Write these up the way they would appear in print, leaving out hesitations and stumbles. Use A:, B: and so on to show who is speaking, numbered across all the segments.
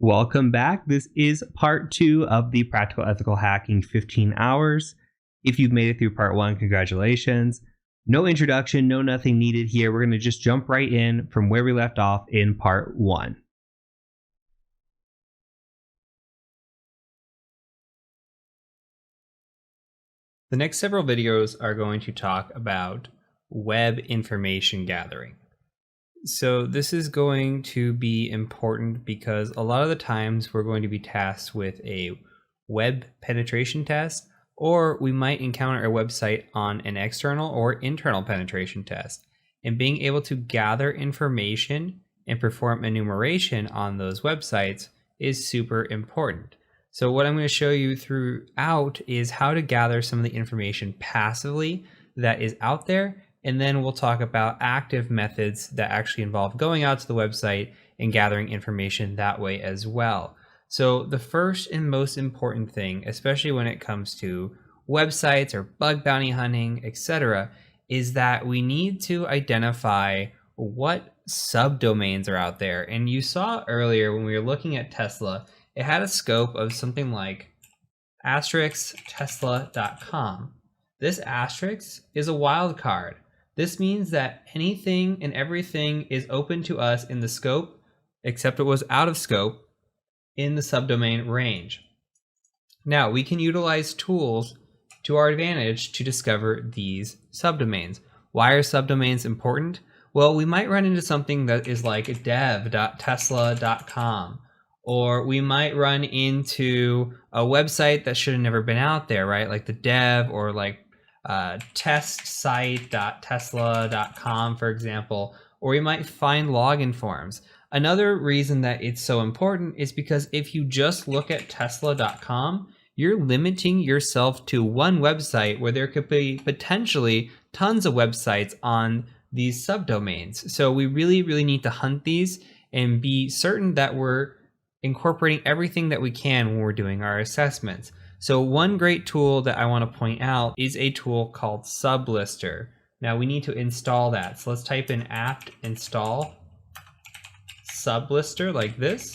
A: Welcome back. This is part 2 of the Practical Ethical Hacking 15 Hours. If you've made it through part 1, congratulations. No introduction, no nothing needed here. We're going to just jump right in from where we left off in part 1. The next several videos are going to talk about web information gathering. So this is going to be important because a lot of the times we're going to be tasked with a web penetration test, or we might encounter a website on an external or internal penetration test. And being able to gather information and perform enumeration on those websites is super important. So what I'm going to show you throughout is how to gather some of the information passively that is out there. And then we'll talk about active methods that actually involve going out to the website and gathering information that way as well. So the first and most important thing, especially when it comes to websites or bug bounty hunting, etc., is that we need to identify what subdomains are out there. And you saw earlier when we were looking at Tesla, it had a scope of something like *tesla.com. This asterisk is a wildcard. This means that anything and everything is open to us in the scope, except it was out of scope in the subdomain range. Now, we can utilize tools to our advantage to discover these subdomains. Why are subdomains important? Well, we might run into something that is like dev.tesla.com, or we might run into a website that should have never been out there, right? Like the dev, or like testsite.tesla.com, for example, or we might find login forms. Another reason that it's so important is because if you just look at tesla.com, you're limiting yourself to one website where there could be potentially tons of websites on these subdomains. So we really need to hunt these and be certain that we're incorporating everything that we can when we're doing our assessments. So one great tool that I want to point out is a tool called Sublister. Now we need to install that. So let's type in apt install Sublister like this.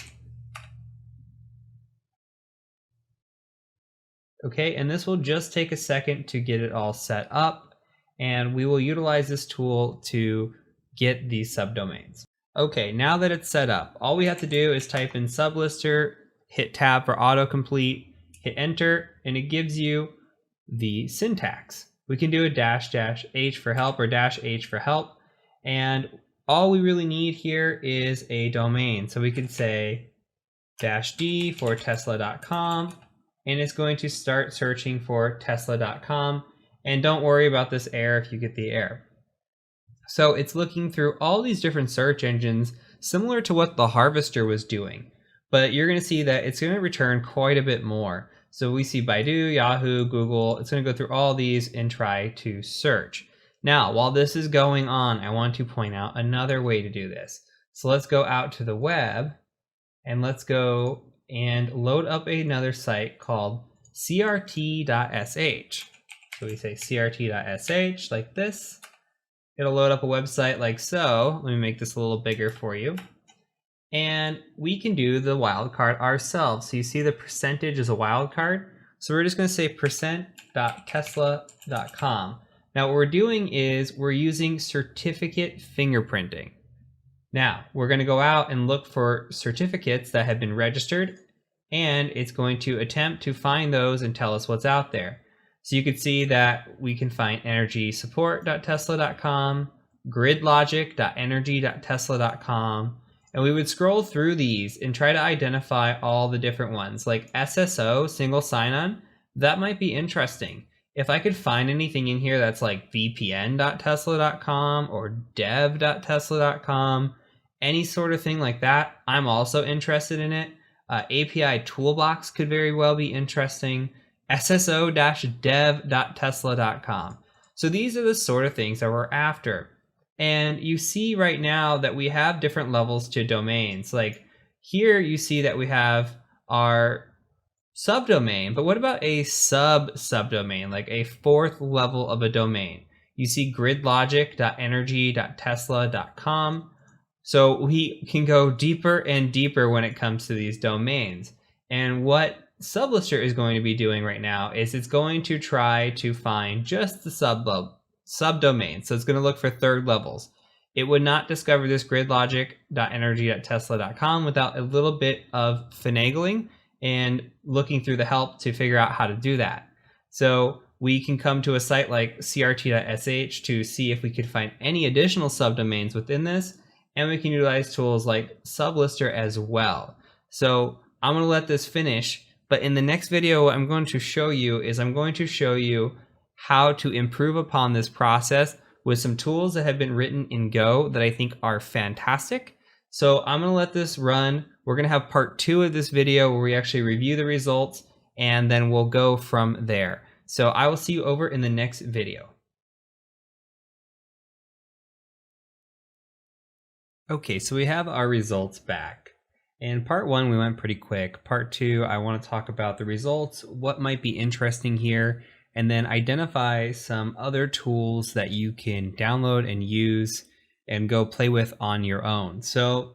A: Okay, and this will just take a second to get it all set up, and we will utilize this tool to get these subdomains. Okay, now that it's set up, all we have to do is type in Sublister, hit tab for autocomplete, hit enter, and it gives you the syntax. We can do a --h for help or -h for help. And all we really need here is a domain. So we can say -d for tesla.com, and it's going to start searching for tesla.com. And don't worry about this error if you get the error. So it's looking through all these different search engines, similar to what the harvester was doing. But you're going to see that it's going to return quite a bit more. So we see Baidu, Yahoo, Google. It's going to go through all these and try to search. Now, while this is going on, I want to point out another way to do this. So let's go out to the web and let's go and load up another site called crt.sh. So we say crt.sh like this. It'll load up a website like so. Let me make this a little bigger for you. And we can do the wildcard ourselves. So you see the percentage is a wildcard. So we're just going to say %.tesla.com. Now what we're doing is we're using certificate fingerprinting. Now we're going to go out and look for certificates that have been registered, and it's going to attempt to find those and tell us what's out there. So you can see that we can find energysupport.tesla.com, gridlogic.energy.tesla.com, and we would scroll through these and try to identify all the different ones. Like SSO, single sign-on, that might be interesting. If I could find anything in here that's like vpn.tesla.com or dev.tesla.com, any sort of thing like that, I'm also interested in it. API Toolbox could very well be interesting. sso-dev.tesla.com. So these are the sort of things that we're after. And you see right now that we have different levels to domains. Like here you see that we have our subdomain, but what about a subdomain, like a fourth level of a domain? You see gridlogic.energy.tesla.com. So we can go deeper and deeper when it comes to these domains. And what Sublister is going to be doing right now is it's going to try to find just the subdomain. So it's going to look for third levels. It would not discover this gridlogic.energy.tesla.com without a little bit of finagling and looking through the help to figure out how to do that. So we can come to a site like crt.sh to see if we could find any additional subdomains within this, and we can utilize tools like Sublister as well. So I'm going to let this finish, but in the next video, what I'm going to show you is I'm going to show you how to improve upon this process with some tools that have been written in Go that I think are fantastic. So I'm going to let this run. We're going to have part 2 of this video where we actually review the results, and then we'll go from there. So I will see you over in the next video. Okay, so we have our results back. In part 1, we went pretty quick. Part 2, I want to talk about the results, what might be interesting here, and then identify some other tools that you can download and use and go play with on your own. So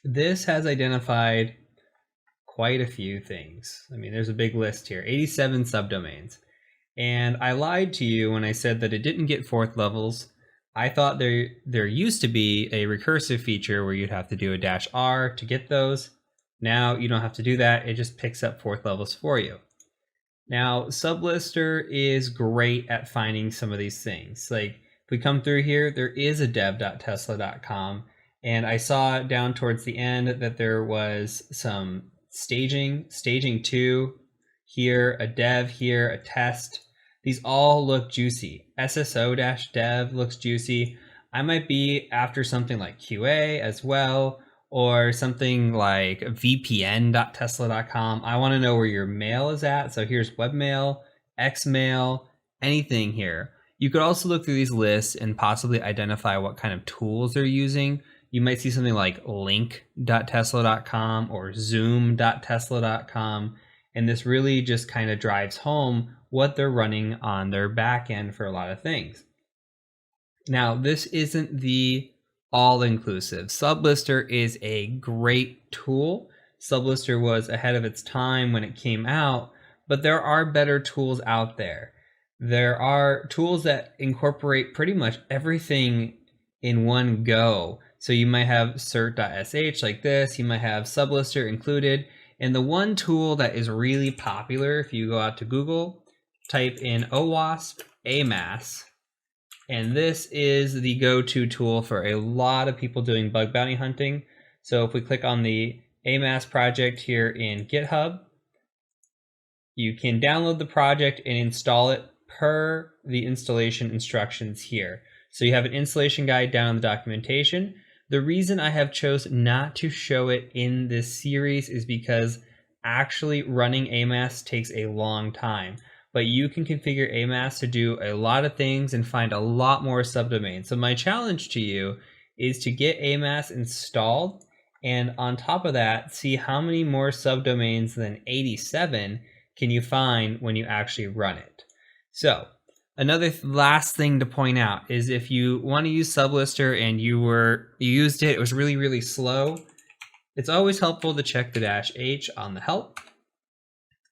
A: this has identified quite a few things. I mean, there's a big list here, 87 subdomains. And I lied to you when I said that it didn't get fourth levels. I thought there used to be a recursive feature where you'd have to do a -R to get those. Now you don't have to do that. It just picks up fourth levels for you. Now, Sublister is great at finding some of these things. Like if we come through here, there is a dev.tesla.com, and I saw down towards the end that there was some staging 2 here, a dev here, a test. These all look juicy. SSO-dev looks juicy. I might be after something like QA as well, or something like vpn.tesla.com. I want to know where your mail is at. So here's webmail, xmail, anything here. You could also look through these lists and possibly identify what kind of tools they're using. You might see something like link.tesla.com or zoom.tesla.com. And this really just kind of drives home what they're running on their back end for a lot of things. Now, this isn't the all-inclusive. Sublister is a great tool. Sublister was ahead of its time when it came out, but there are better tools out there. There are tools that incorporate pretty much everything in one go. So you might have cert.sh like this, you might have Sublister included, and the one tool that is really popular, if you go out to Google, type in OWASP AMAS, and this is the go-to tool for a lot of people doing bug bounty hunting. So if we click on the AMAS project here in GitHub, you can download the project and install it per the installation instructions here. So you have an installation guide down in the documentation. The reason I have chosen not to show it in this series is because actually running AMAS takes a long time. But you can configure AMAS to do a lot of things and find a lot more subdomains. So my challenge to you is to get AMAS installed, and on top of that, see how many more subdomains than 87 can you find when you actually run it. So another last thing to point out is if you want to use Sublister and you used it was really, really slow, it's always helpful to check the -H on the help.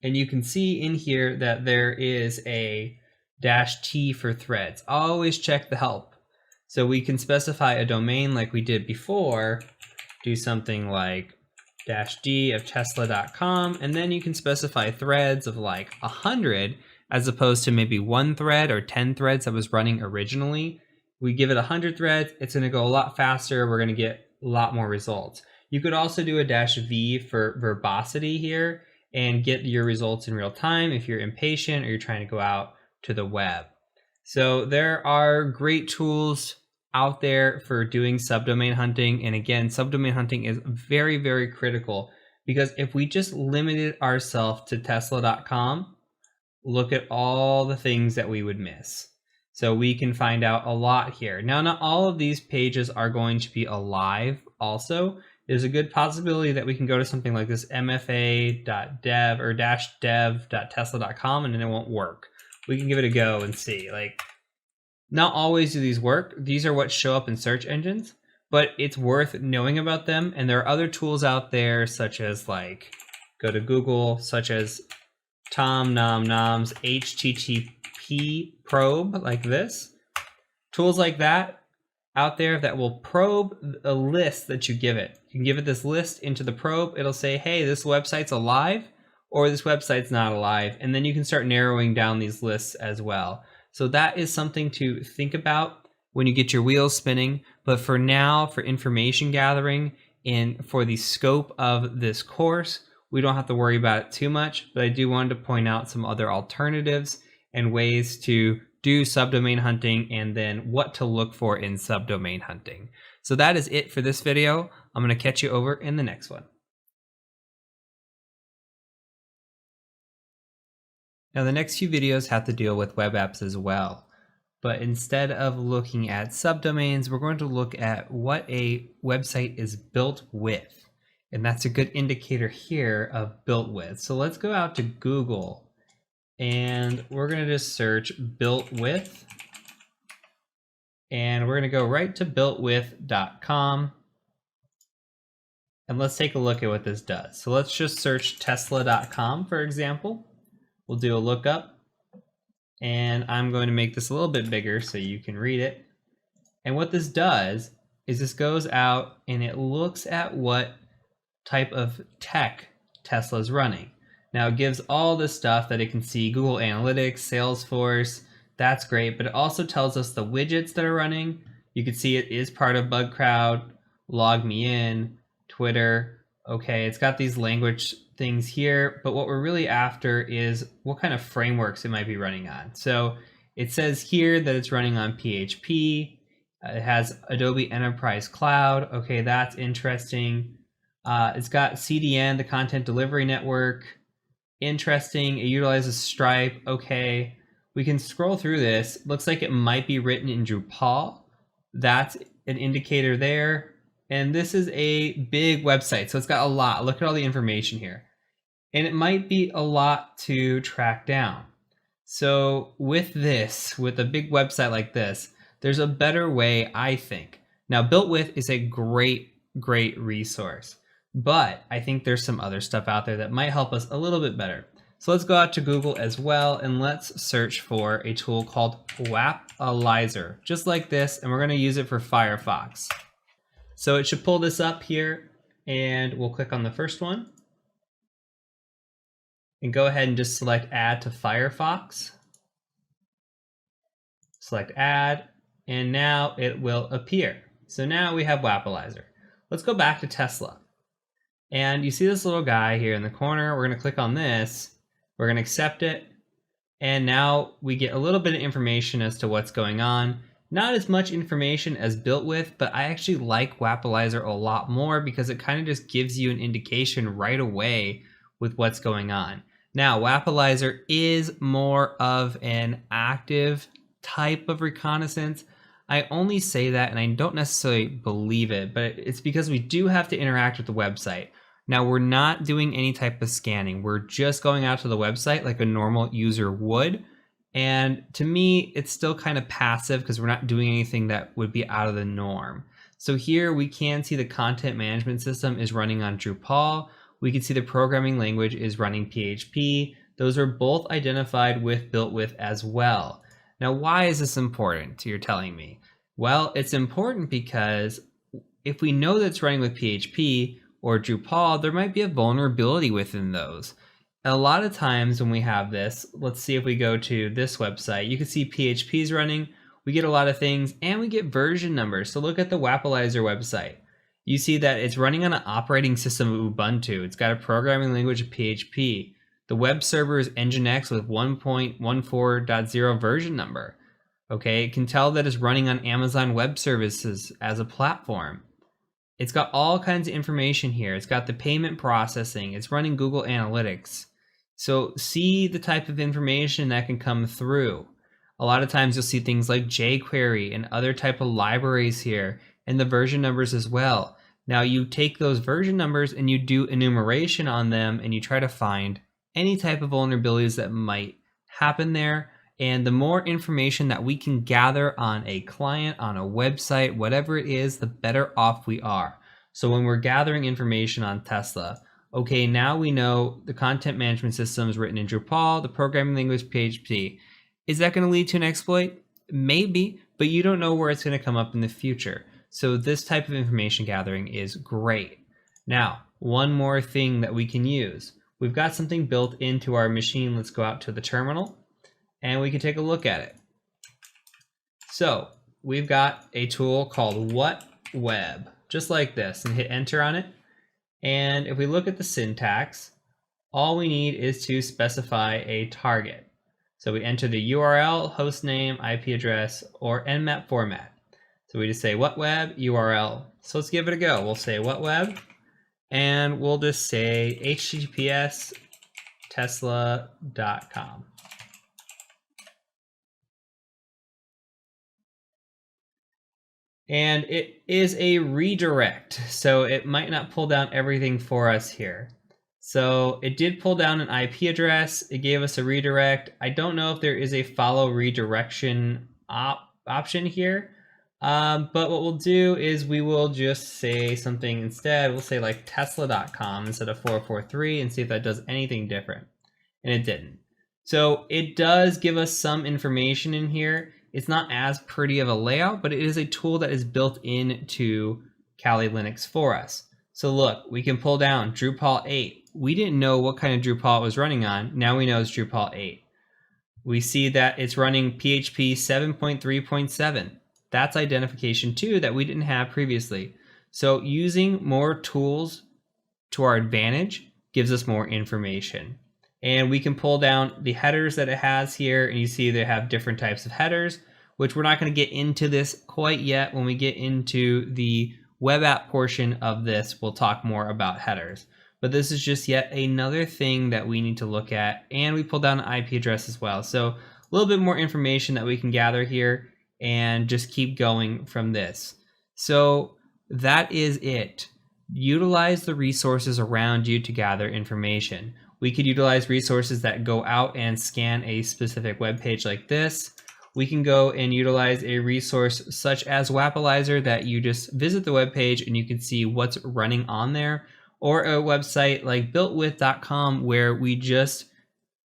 A: And you can see in here that there is a -T for threads. Always check the help. So we can specify a domain like we did before, do something like -D of tesla.com, and then you can specify threads of like 100 as opposed to maybe 1 thread or 10 threads that was running originally. We give it 100 threads, it's going to go a lot faster. We're going to get a lot more results. You could also do a -V for verbosity here and get your results in real time if you're impatient or you're trying to go out to the web. So there are great tools out there for doing subdomain hunting. And again, subdomain hunting is very, very critical because if we just limited ourselves to tesla.com, look at all the things that we would miss. So we can find out a lot here. Now, not all of these pages are going to be alive also. There's a good possibility that we can go to something like this mfa.dev or -dev.tesla.com and then it won't work. We can give it a go and see. Like, not always do these work. These are what show up in search engines, but it's worth knowing about them. And there are other tools out there, such as like, go to Google, such as Tom Nom Nom's HTTP probe, like this. Tools like that out there that will probe a list that you give it. You can give it this list into the probe. It'll say, hey, this website's alive, or this website's not alive. And then you can start narrowing down these lists as well. So that is something to think about when you get your wheels spinning. But for now, for information gathering and for the scope of this course, we don't have to worry about it too much. But I do want to point out some other alternatives and ways to do subdomain hunting, and then what to look for in subdomain hunting. So that is it for this video. I'm going to catch you over in the next one. Now the next few videos have to deal with web apps as well. But instead of looking at subdomains, we're going to look at what a website is built with. And that's a good indicator here of built with. So let's go out to Google. And we're going to just search built with, and we're going to go right to builtwith.com. And let's take a look at what this does. So let's just search tesla.com, for example. We'll do a lookup, and I'm going to make this a little bit bigger so you can read it. And what this does is this goes out and it looks at what type of tech Tesla's running. Now it gives all this stuff that it can see: Google Analytics, Salesforce. That's great, but it also tells us the widgets that are running. You can see it is part of BugCrowd, Log Me In, Twitter. Okay, it's got these language things here, but what we're really after is what kind of frameworks it might be running on. So it says here that it's running on PHP. It has Adobe Enterprise Cloud. Okay, that's interesting. It's got CDN, the Content Delivery Network. Interesting. It utilizes Stripe. Okay, we can scroll through this. Looks like it might be written in Drupal. That's an indicator there. And this is a big website, so it's got a lot. Look at all the information here. And it might be a lot to track down. So with this, with a big website like this, there's a better way, I think. Now, Built With is a great resource. But I think there's some other stuff out there that might help us a little bit better. So let's go out to Google as well, and let's search for a tool called Wapalyzer, just like this, and we're going to use it for Firefox. So it should pull this up here, and we'll click on the first one. And go ahead and just select Add to Firefox. Select Add, and now it will appear. So now we have Wapalyzer. Let's go back to Tesla. And you see this little guy here in the corner. We're going to click on this. We're going to accept it. And now we get a little bit of information as to what's going on. Not as much information as Built With, but I actually like Wapalyzer a lot more because it kind of just gives you an indication right away with what's going on. Now, Wapalyzer is more of an active type of reconnaissance. I only say that, and I don't necessarily believe it, but it's because we do have to interact with the website. Now, we're not doing any type of scanning. We're just going out to the website like a normal user would. And to me, it's still kind of passive because we're not doing anything that would be out of the norm. So here we can see the content management system is running on Drupal. We can see the programming language is running PHP. Those are both identified with Built With as well. Now, why is this important, you're telling me? Well, it's important because if we know that it's running with PHP or Drupal, there might be a vulnerability within those. And a lot of times when we have this, let's see if we go to this website, you can see PHP is running, we get a lot of things, and we get version numbers. So look at the Wapalyzer website. You see that it's running on an operating system of Ubuntu. It's got a programming language of PHP. The web server is Nginx with 1.14.0 version number. Okay, it can tell that it's running on Amazon Web Services as a platform. It's got all kinds of information here. It's got the payment processing. It's running Google Analytics. So see the type of information that can come through. A lot of times you'll see things like jQuery and other type of libraries here, and the version numbers as well. Now you take those version numbers and you do enumeration on them, and you try to find any type of vulnerabilities that might happen there, And the more information that we can gather on a client, on a website, whatever it is, the better off we are. So when we're gathering information on Tesla, okay, now we know the content management system is written in Drupal, the programming language PHP. Is that going to lead to an exploit? Maybe, but you don't know where it's going to come up in the future. So this type of information gathering is great. Now, one more thing that we can use. We've got something built into our machine. Let's go out to the terminal and we can take a look at it. So we've got a tool called What Web, just like this, and hit enter on it. And if we look at the syntax, all we need is to specify a target. So we enter the URL, host name, IP address, or nmap format. So we just say what web URL. So let's give it a go. We'll say what web, and we'll just say https tesla.com. And it is a redirect, so it might not pull down everything for us here. So it did pull down an IP address. It gave us a redirect. I don't know if there is a follow redirection option here. But what we'll do is we will just say something instead. We'll say like tesla.com instead of 443 and see if that does anything different. And it didn't. So it does give us some information in here. It's not as pretty of a layout, but it is a tool that is built into Kali Linux for us. So look, we can pull down Drupal 8. We didn't know what kind of Drupal it was running on. Now we know it's Drupal 8. We see that it's running PHP 7.3.7. That's identification too that we didn't have previously. So using more tools to our advantage gives us more information. And we can pull down the headers that it has here, and you see they have different types of headers, which we're not going to get into this quite yet. When we get into the web app portion of this, we'll talk more about headers. But this is just yet another thing that we need to look at, and we pull down an IP address as well. So a little bit more information that we can gather here and just keep going from this. So that is it. Utilize the resources around you to gather information. We could utilize resources that go out and scan a specific web page like this. We can go and utilize a resource such as Wappalizer that you just visit the web page and you can see what's running on there, or a website like builtwith.com where we just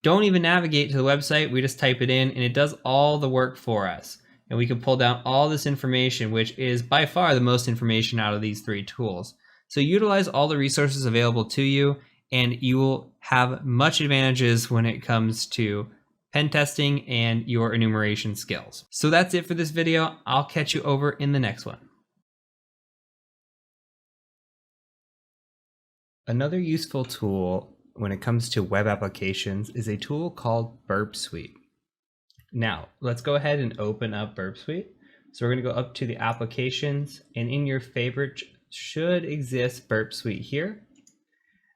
A: don't even navigate to the website. We just type it in and it does all the work for us. And we can pull down all this information, which is by far the most information out of these three tools. So utilize all the resources available to you, and you will have much advantages when it comes to pen testing and your enumeration skills. So that's it for this video. I'll catch you over in the next one. Another useful tool when it comes to web applications is a tool called Burp Suite. Now, let's go ahead and open up Burp Suite. So we're going to go up to the applications, and in your favorite should exist Burp Suite here.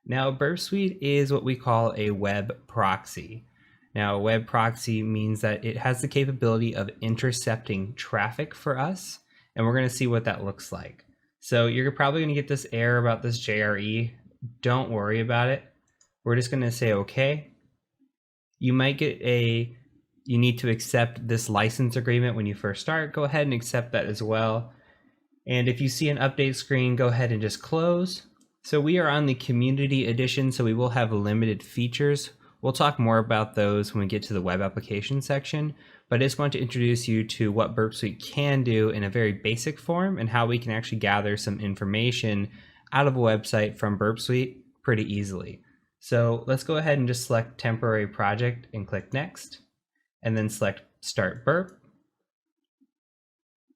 A: Now, Burp Suite is what we call a web proxy. Now, a web proxy means that it has the capability of intercepting traffic for us, and we're going to see what that looks like. So you're probably going to get this error about this JRE. Don't worry about it. We're just going to say okay. You might get you need to accept this license agreement when you first start. Go ahead and accept that as well. And if you see an update screen, go ahead and just close. So we are on the community edition, so we will have limited features. We'll talk more about those when we get to the web application section, but I just want to introduce you to what Burp Suite can do in a very basic form and how we can actually gather some information out of a website from Burp Suite pretty easily. So let's go ahead and just select temporary project and click next, and then select start burp.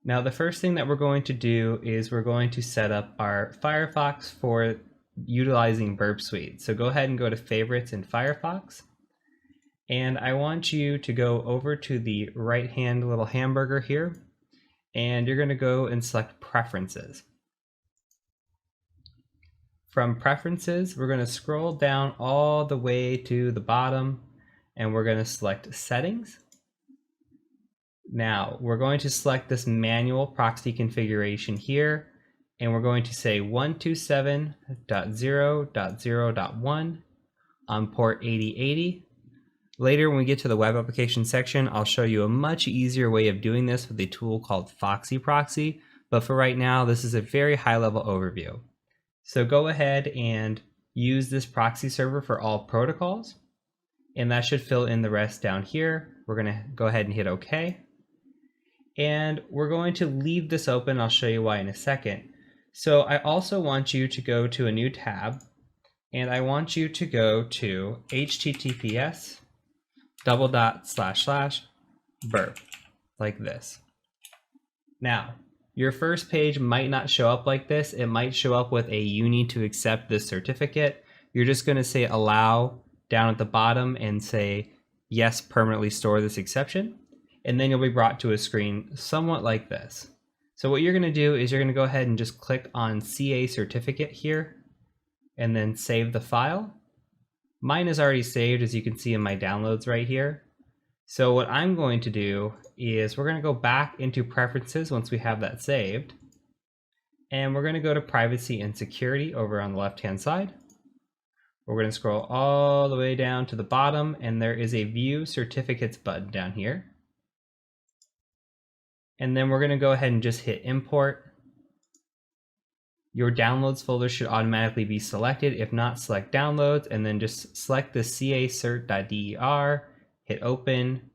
A: Now the first thing that we're going to do is we're going to set up our Firefox for utilizing Burp Suite. So go ahead and go to favorites in Firefox. And I want you to go over to the right hand little hamburger here, and you're going to go and select preferences. From preferences, we're going to scroll down all the way to the bottom, and we're going to select settings. Now we're going to select this manual proxy configuration here, and we're going to say 127.0.0.1 on port 8080. Later, when we get to the web application section, I'll show you a much easier way of doing this with a tool called Foxy Proxy. But for right now, this is a very high level overview. So go ahead and use this proxy server for all protocols. And that should fill in the rest down here. We're going to go ahead and hit OK. And we're going to leave this open. I'll show you why in a second. So I also want you to go to a new tab. And I want you to go to https://burp, like this. Now, your first page might not show up like this. It might show up with a "you need to accept this certificate." You're just going to say allow down at the bottom and say yes, permanently store this exception. And then you'll be brought to a screen somewhat like this. So what you're going to do is you're going to go ahead and just click on CA certificate here and then save the file. Mine is already saved, as you can see in my downloads right here. So what I'm going to do is we're going to go back into preferences once we have that saved. And we're going to go to privacy and security over on the left-hand side. We're going to scroll all the way down to the bottom, and there is a view certificates button down here. And then we're going to go ahead and just hit import. Your downloads folder should automatically be selected. If not, select downloads and then just select the cacert.der, hit open,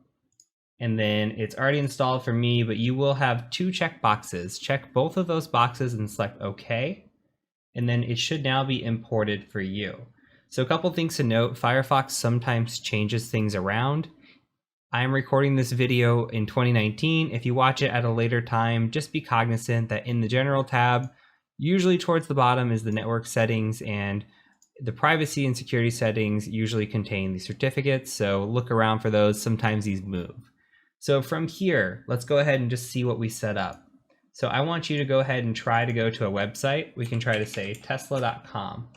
A: and then it's already installed for me, but you will have two check boxes. Check both of those boxes and select OK, and then it should now be imported for you. So a couple things to note: Firefox sometimes changes things around. I am recording this video in 2019. If you watch it at a later time, just be cognizant that in the General tab, usually towards the bottom is the network settings, and the privacy and security settings usually contain the certificates. So look around for those. Sometimes these move. So from here, let's go ahead and just see what we set up. So I want you to go ahead and try to go to a website. We can try to say tesla.com,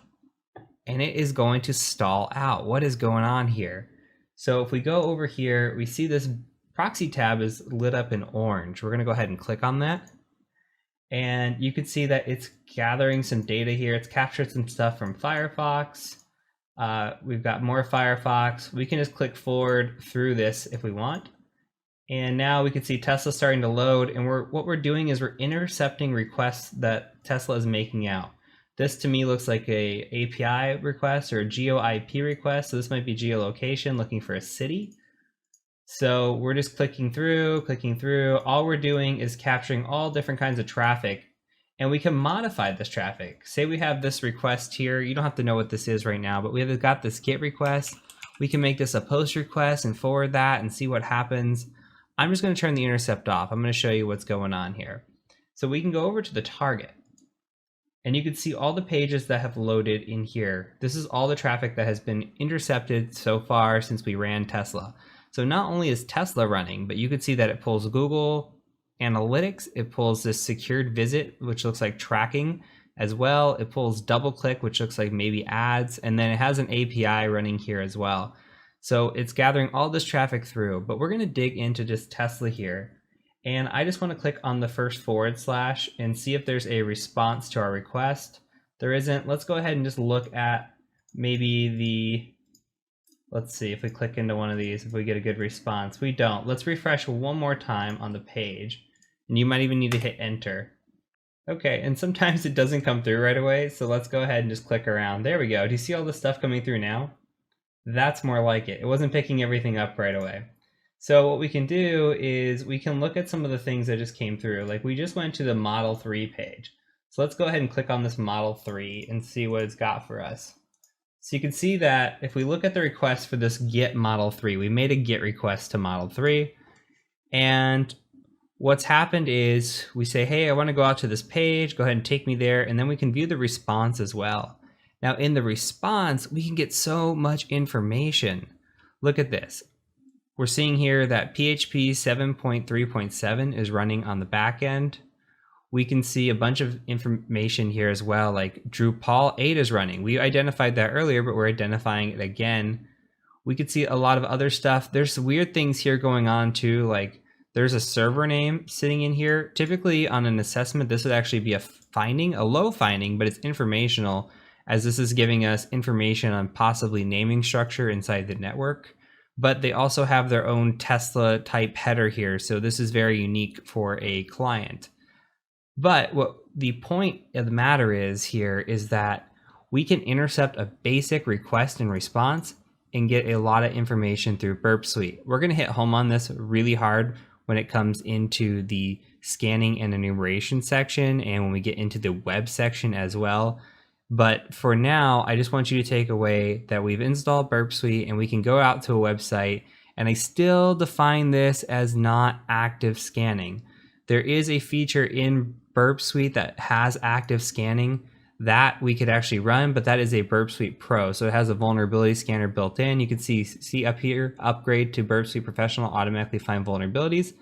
A: and it is going to stall out. What is going on here? So if we go over here, we see this proxy tab is lit up in orange. We're going to go ahead and click on that. And you can see that it's gathering some data here. It's captured some stuff from Firefox. We've got more Firefox. We can just click forward through this if we want. And now we can see Tesla starting to load. And what we're doing is we're intercepting requests that Tesla is making out. This to me looks like a API request or a geo IP request. So this might be geolocation, looking for a city. So we're just clicking through. All we're doing is capturing all different kinds of traffic, and we can modify this traffic. Say we have this request here. You don't have to know what this is right now, but we've got this GET request. We can make this a POST request and forward that and see what happens. I'm just going to turn the intercept off. I'm going to show you what's going on here. So we can go over to the target, and you can see all the pages that have loaded in here. This is all the traffic that has been intercepted so far since we ran Tesla. So not only is Tesla running, but you can see that it pulls Google Analytics, it pulls this secured visit, which looks like tracking as well. It pulls DoubleClick, which looks like maybe ads, and then it has an API running here as well. So it's gathering all this traffic through, but we're going to dig into just Tesla here. And I just want to click on the first / and see if there's a response to our request. There isn't. Let's go ahead and just look at maybe let's see if we click into one of these, if we get a good response. We don't. Let's refresh one more time on the page, and you might even need to hit enter. Okay, and sometimes it doesn't come through right away, so let's go ahead and just click around. There we go. Do you see all the stuff coming through now? That's more like it. It wasn't picking everything up right away. So what we can do is we can look at some of the things that just came through. Like we just went to the Model 3 page. So let's go ahead and click on this Model 3 and see what it's got for us. So you can see that if we look at the request for this get Model 3, we made a get request to Model 3. And what's happened is we say, hey, I want to go out to this page, go ahead and take me there. And then we can view the response as well. Now in the response, we can get so much information. Look at this. We're seeing here that PHP 7.3.7 is running on the back end. We can see a bunch of information here as well, like Drupal 8 is running. We identified that earlier, but we're identifying it again. We could see a lot of other stuff. There's weird things here going on too, like there's a server name sitting in here. Typically on an assessment, this would actually be a finding, a low finding, but it's informational, as this is giving us information on possibly naming structure inside the network. but they also have their own Tesla type header here. So this is very unique for a client. But what the point of the matter is here is that we can intercept a basic request and response and get a lot of information through Burp Suite. We're going to hit home on this really hard when it comes into the scanning and enumeration section and when we get into the web section as well. But for now, I just want you to take away that we've installed Burp Suite and we can go out to a website, and I still define this as not active scanning. There is a feature in Burp Suite that has active scanning that we could actually run, but that is a Burp Suite Pro. So it has a vulnerability scanner built in. You can see up here, upgrade to Burp Suite Professional, automatically find vulnerabilities.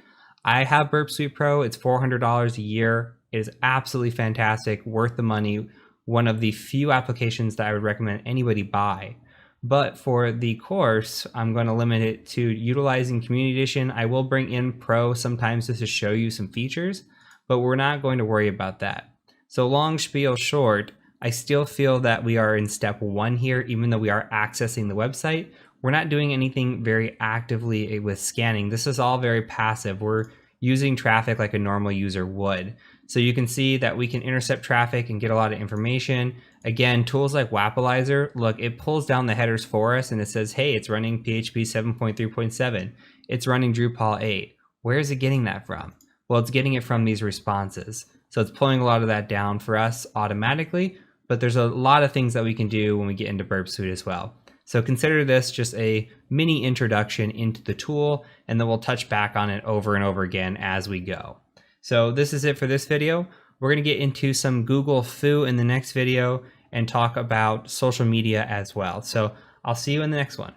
A: I have Burp Suite Pro. It's $400 a year. It is absolutely fantastic, worth the money. One of the few applications that I would recommend anybody buy. But for the course, I'm going to limit it to utilizing Community Edition. I will bring in Pro sometimes just to show you some features, but we're not going to worry about that. So long spiel short, I still feel that we are in step 1 here, even though we are accessing the website. We're not doing anything very actively with scanning. This is all very passive. We're using traffic like a normal user would. So you can see that we can intercept traffic and get a lot of information. Again, tools like Wapalizer, look, it pulls down the headers for us and it says, hey, it's running PHP 7.3.7. It's running Drupal 8. Where is it getting that from? Well, it's getting it from these responses. So it's pulling a lot of that down for us automatically, but there's a lot of things that we can do when we get into Burp Suite as well. So consider this just a mini introduction into the tool, and then we'll touch back on it over and over again as we go. So this is it for this video. We're going to get into some Google Foo in the next video and talk about social media as well. So I'll see you in the next one.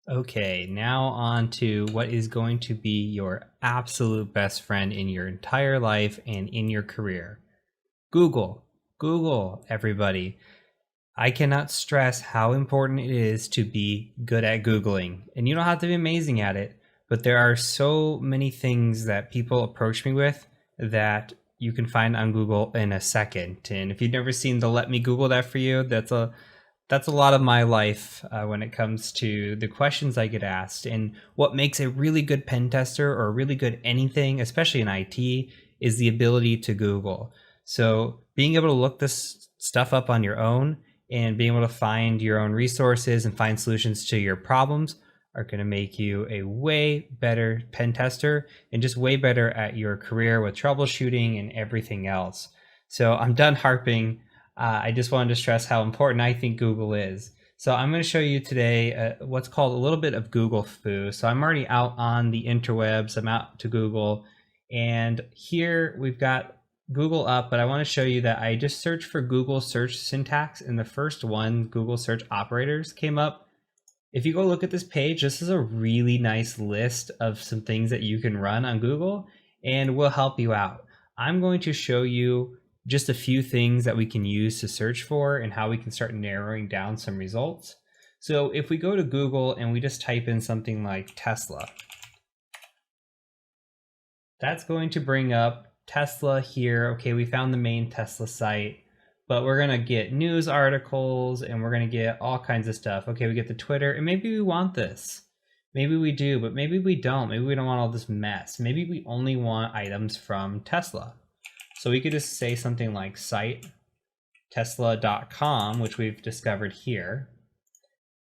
A: Okay, now on to what is going to be your absolute best friend in your entire life and in your career. Google. Google, everybody. I cannot stress how important it is to be good at Googling. And you don't have to be amazing at it, but there are so many things that people approach me with that you can find on Google in a second. And if you've never seen the Let Me Google That For You, that's a lot of my life when it comes to the questions I get asked. And what makes a really good pen tester or a really good anything, especially in IT, is the ability to Google. So being able to look this stuff up on your own and being able to find your own resources and find solutions to your problems are going to make you a way better pen tester and just way better at your career with troubleshooting and everything else. So I'm done harping. I just wanted to stress how important I think Google is. So I'm going to show you today what's called a little bit of Google Foo. So I'm already out on the interwebs. I'm out to Google, and here we've got Google up, but I want to show you that I just searched for Google search syntax, and the first one, Google search operators, came up. If you go look at this page, this is a really nice list of some things that you can run on Google and will help you out. I'm going to show you just a few things that we can use to search for and how we can start narrowing down some results. So if we go to Google and we just type in something like Tesla, that's going to bring up Tesla here. Okay, we found the main Tesla site, but we're going to get news articles and we're going to get all kinds of stuff. Okay, we get the Twitter, and maybe we want this. Maybe we do, but maybe we don't. Maybe we don't want all this mess. Maybe we only want items from Tesla. So we could just say something like site tesla.com, which we've discovered here.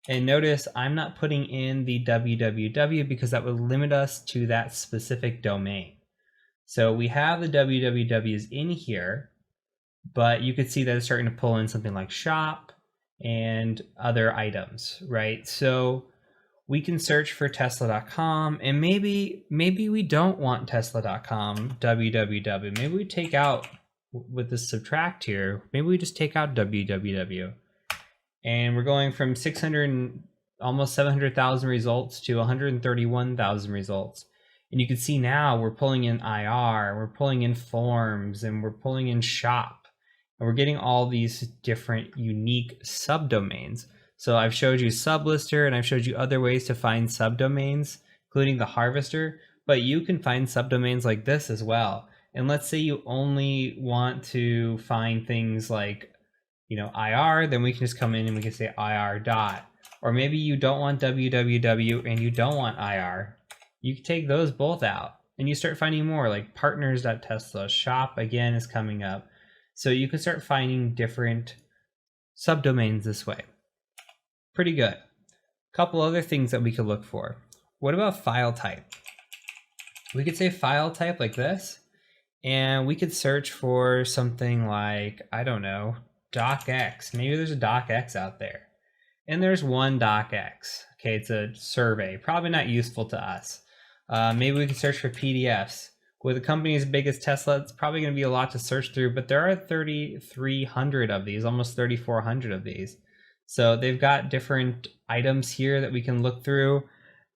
A: And notice I'm not putting in the www because that would limit us to that specific domain. So we have the wwws in here, but you could see that it's starting to pull in something like shop and other items, right? So we can search for tesla.com, and maybe we don't want tesla.com www. Maybe we take out, with the subtract here, maybe we just take out www. And we're going from 600, almost 700,000 results to 131,000 results. And you can see now we're pulling in IR, we're pulling in forms, and we're pulling in shop. And we're getting all these different unique subdomains. So I've showed you sublister, and I've showed you other ways to find subdomains, including the harvester, but you can find subdomains like this as well. And let's say you only want to find things like, IR, then we can just come in and we can say IR dot. Or maybe you don't want www and you don't want IR. You can take those both out and you start finding more, like partners.tesla. Shop again is coming up. So you can start finding different subdomains this way. Pretty good. Couple other things that we could look for. What about file type? We could say file type like this, and we could search for something like, I don't know, docx. Maybe there's a docx out there. And there's one docx. Okay, it's a survey, probably not useful to us. Maybe we can search for PDFs. With a company as big as Tesla, it's probably going to be a lot to search through, but there are 3,300 of these, almost 3,400 of these. So they've got different items here that we can look through.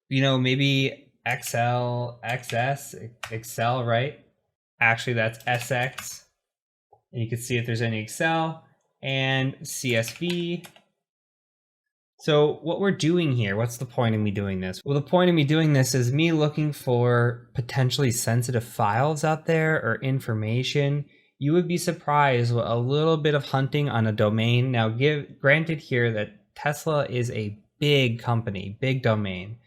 A: Maybe Excel, XS, Excel, right? Actually, that's SX. And you can see if there's any Excel and CSV. So what we're doing here, what's the point of me doing this? Well, the point of me doing this is me looking for potentially sensitive files out there or information. You would be surprised with a little bit of hunting on a domain. Now, granted here that Tesla is a big company, big domain,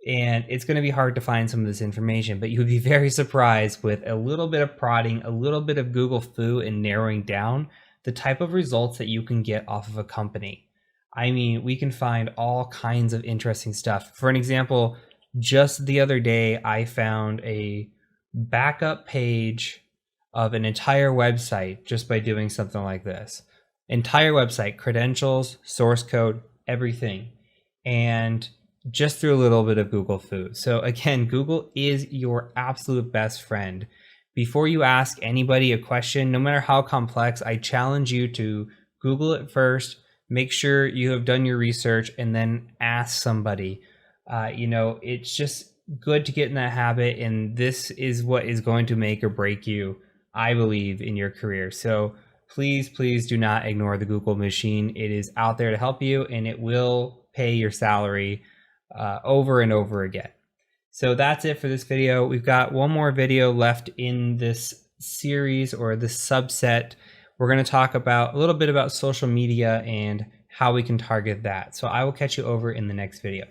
A: and it's going to be hard to find some of this information, but you would be very surprised with a little bit of prodding, a little bit of Google Foo and narrowing down the type of results that you can get off of a company. I mean, we can find all kinds of interesting stuff. For an example, just the other day, I found a backup page of an entire website just by doing something like this. Entire website, credentials, source code, everything. And just through a little bit of Google Foo. So again, Google is your absolute best friend. Before you ask anybody a question, no matter how complex, I challenge you to Google it first. Make sure you have done your research and then ask somebody. It's just good to get in that habit, and this is what is going to make or break you, I believe, in your career. So please do not ignore the Google machine. It is out there to help you, and it will pay your salary over and over again. So that's it for this video. We've got one more video left in this series or this subset. We're going to talk about a little bit about social media and how we can target that. So I will catch you over in the next video.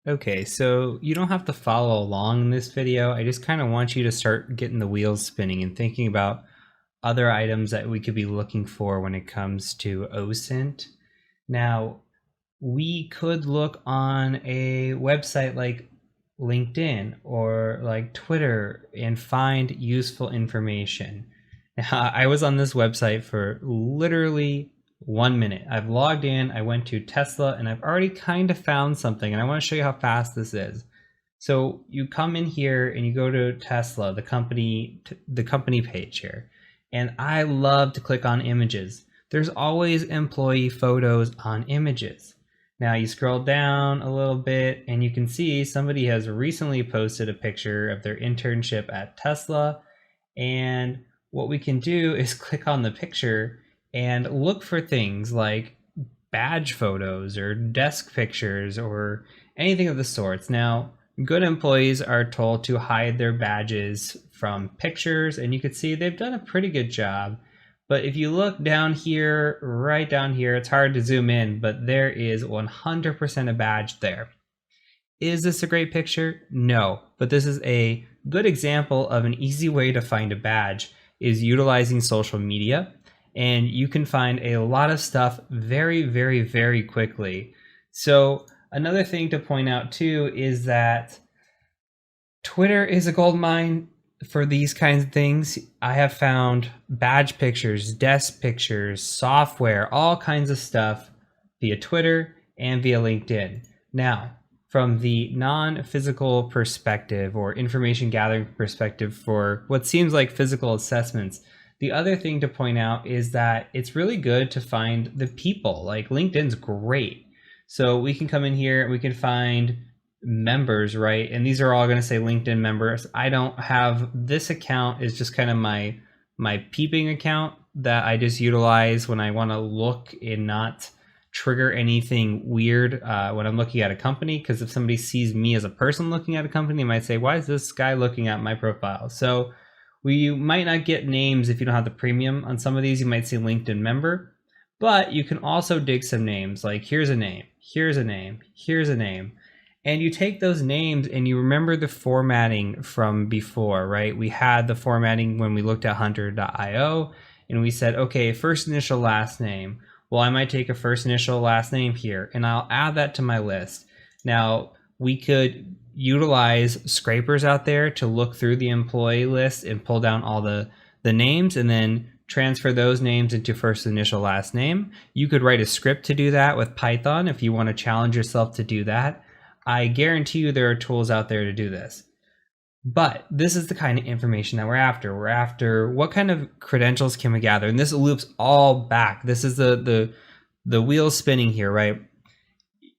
A: Okay, so you don't have to follow along in this video. I just kind of want you to start getting the wheels spinning and thinking about other items that we could be looking for when it comes to OSINT. Now, we could look on a website like LinkedIn or like Twitter and find useful information. Now, I was on this website for literally 1 minute. I've logged in, I went to Tesla, and I've already kind of found something, and I want to show you how fast this is. So you come in here and you go to Tesla, the company page here, and I love to click on images. There's always employee photos on images. Now you scroll down a little bit and you can see somebody has recently posted a picture of their internship at Tesla. And what we can do is click on the picture and look for things like badge photos or desk pictures or anything of the sorts. Now, good employees are told to hide their badges from pictures, and you can see they've done a pretty good job. But if you look down here, right down here, it's hard to zoom in, but there is 100% a badge there. Is this a great picture? No, but this is a good example of an easy way to find a badge is utilizing social media. And you can find a lot of stuff very quickly. So another thing to point out too is that Twitter is a gold mine for these kinds of things. I have found badge pictures, desk pictures, software, all kinds of stuff via Twitter and via LinkedIn. Now, from the non-physical perspective or information gathering perspective for what seems like physical assessments, the other thing to point out is that it's really good to find the people. Like LinkedIn's great. So we can come in here and we can find members, right? And these are all going to say LinkedIn members. I don't have this account, is just kind of my peeping account that I just utilize when I want to look and not trigger anything weird when I'm looking at a company. Because if somebody sees me as a person looking at a company, they might say, why is this guy looking at my profile? So You might not get names if you don't have the premium. On some of these, you might see LinkedIn member, but you can also dig some names. Like here's a name, here's a name, here's a name. And you take those names and you remember the formatting from before, right? We had the formatting when we looked at hunter.io and we said, okay, first initial, last name. Well, I might take a first initial, last name here, and I'll add that to my list. Now, we could utilize scrapers out there to look through the employee list and pull down all the names and then transfer those names into first initial, last name. You could write a script to do that with Python if you want to challenge yourself to do that. I guarantee you there are tools out there to do this. But this is the kind of information that we're after. We're after what kind of credentials can we gather? And this loops all back. This is the wheel spinning here, right?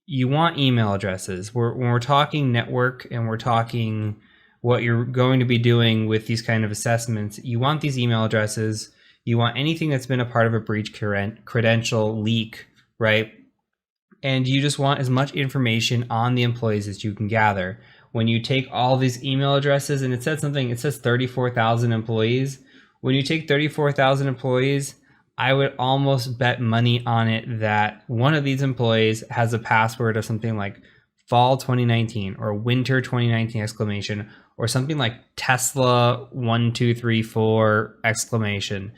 A: You want email addresses. When we're talking network and we're talking what you're going to be doing with these kind of assessments, you want these email addresses. You want anything that's been a part of a breach credential leak, right? And you just want as much information on the employees as you can gather. When you take all these email addresses, and it says 34,000 employees. When you take 34,000 employees, I would almost bet money on it that one of these employees has a password of something like fall 2019 or winter 2019 exclamation, or something like Tesla 1234 exclamation.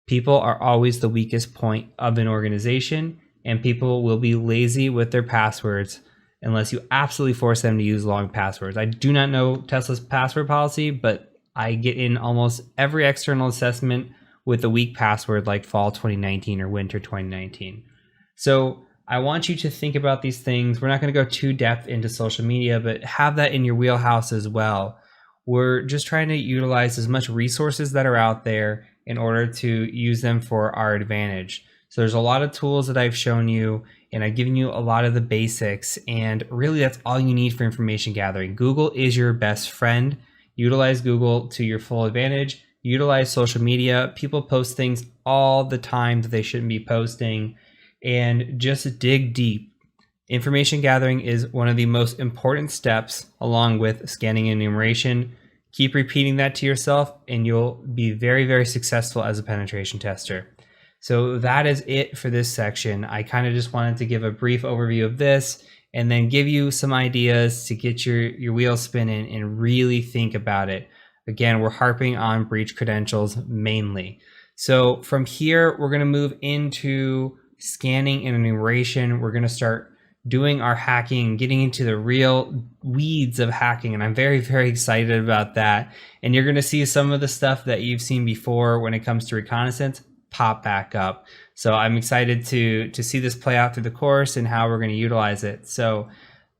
A: People are always the weakest point of an organization, and people will be lazy with their passwords unless you absolutely force them to use long passwords. I do not know Tesla's password policy, but I get in almost every external assessment with a weak password like fall 2019 or winter 2019. So I want you to think about these things. We're not going to go too depth into social media, but have that in your wheelhouse as well. We're just trying to utilize as much resources that are out there in order to use them for our advantage. So there's a lot of tools that I've shown you, and I've given you a lot of the basics, and really that's all you need for information gathering. Google is your best friend. Utilize Google to your full advantage. Utilize social media. People post things all the time that they shouldn't be posting, and just dig deep. Information gathering is one of the most important steps along with scanning and enumeration. Keep repeating that to yourself and you'll be very, very successful as a penetration tester. So that is it for this section. I kind of just wanted to give a brief overview of this and then give you some ideas to get your wheels spinning and really think about it. Again, we're harping on breach credentials mainly. So from here, we're going to move into scanning and enumeration. We're going to start doing our hacking, getting into the real weeds of hacking. And I'm very, very excited about that. And you're going to see some of the stuff that you've seen before when it comes to reconnaissance pop back up. So I'm excited to see this play out through the course and how we're going to utilize it. So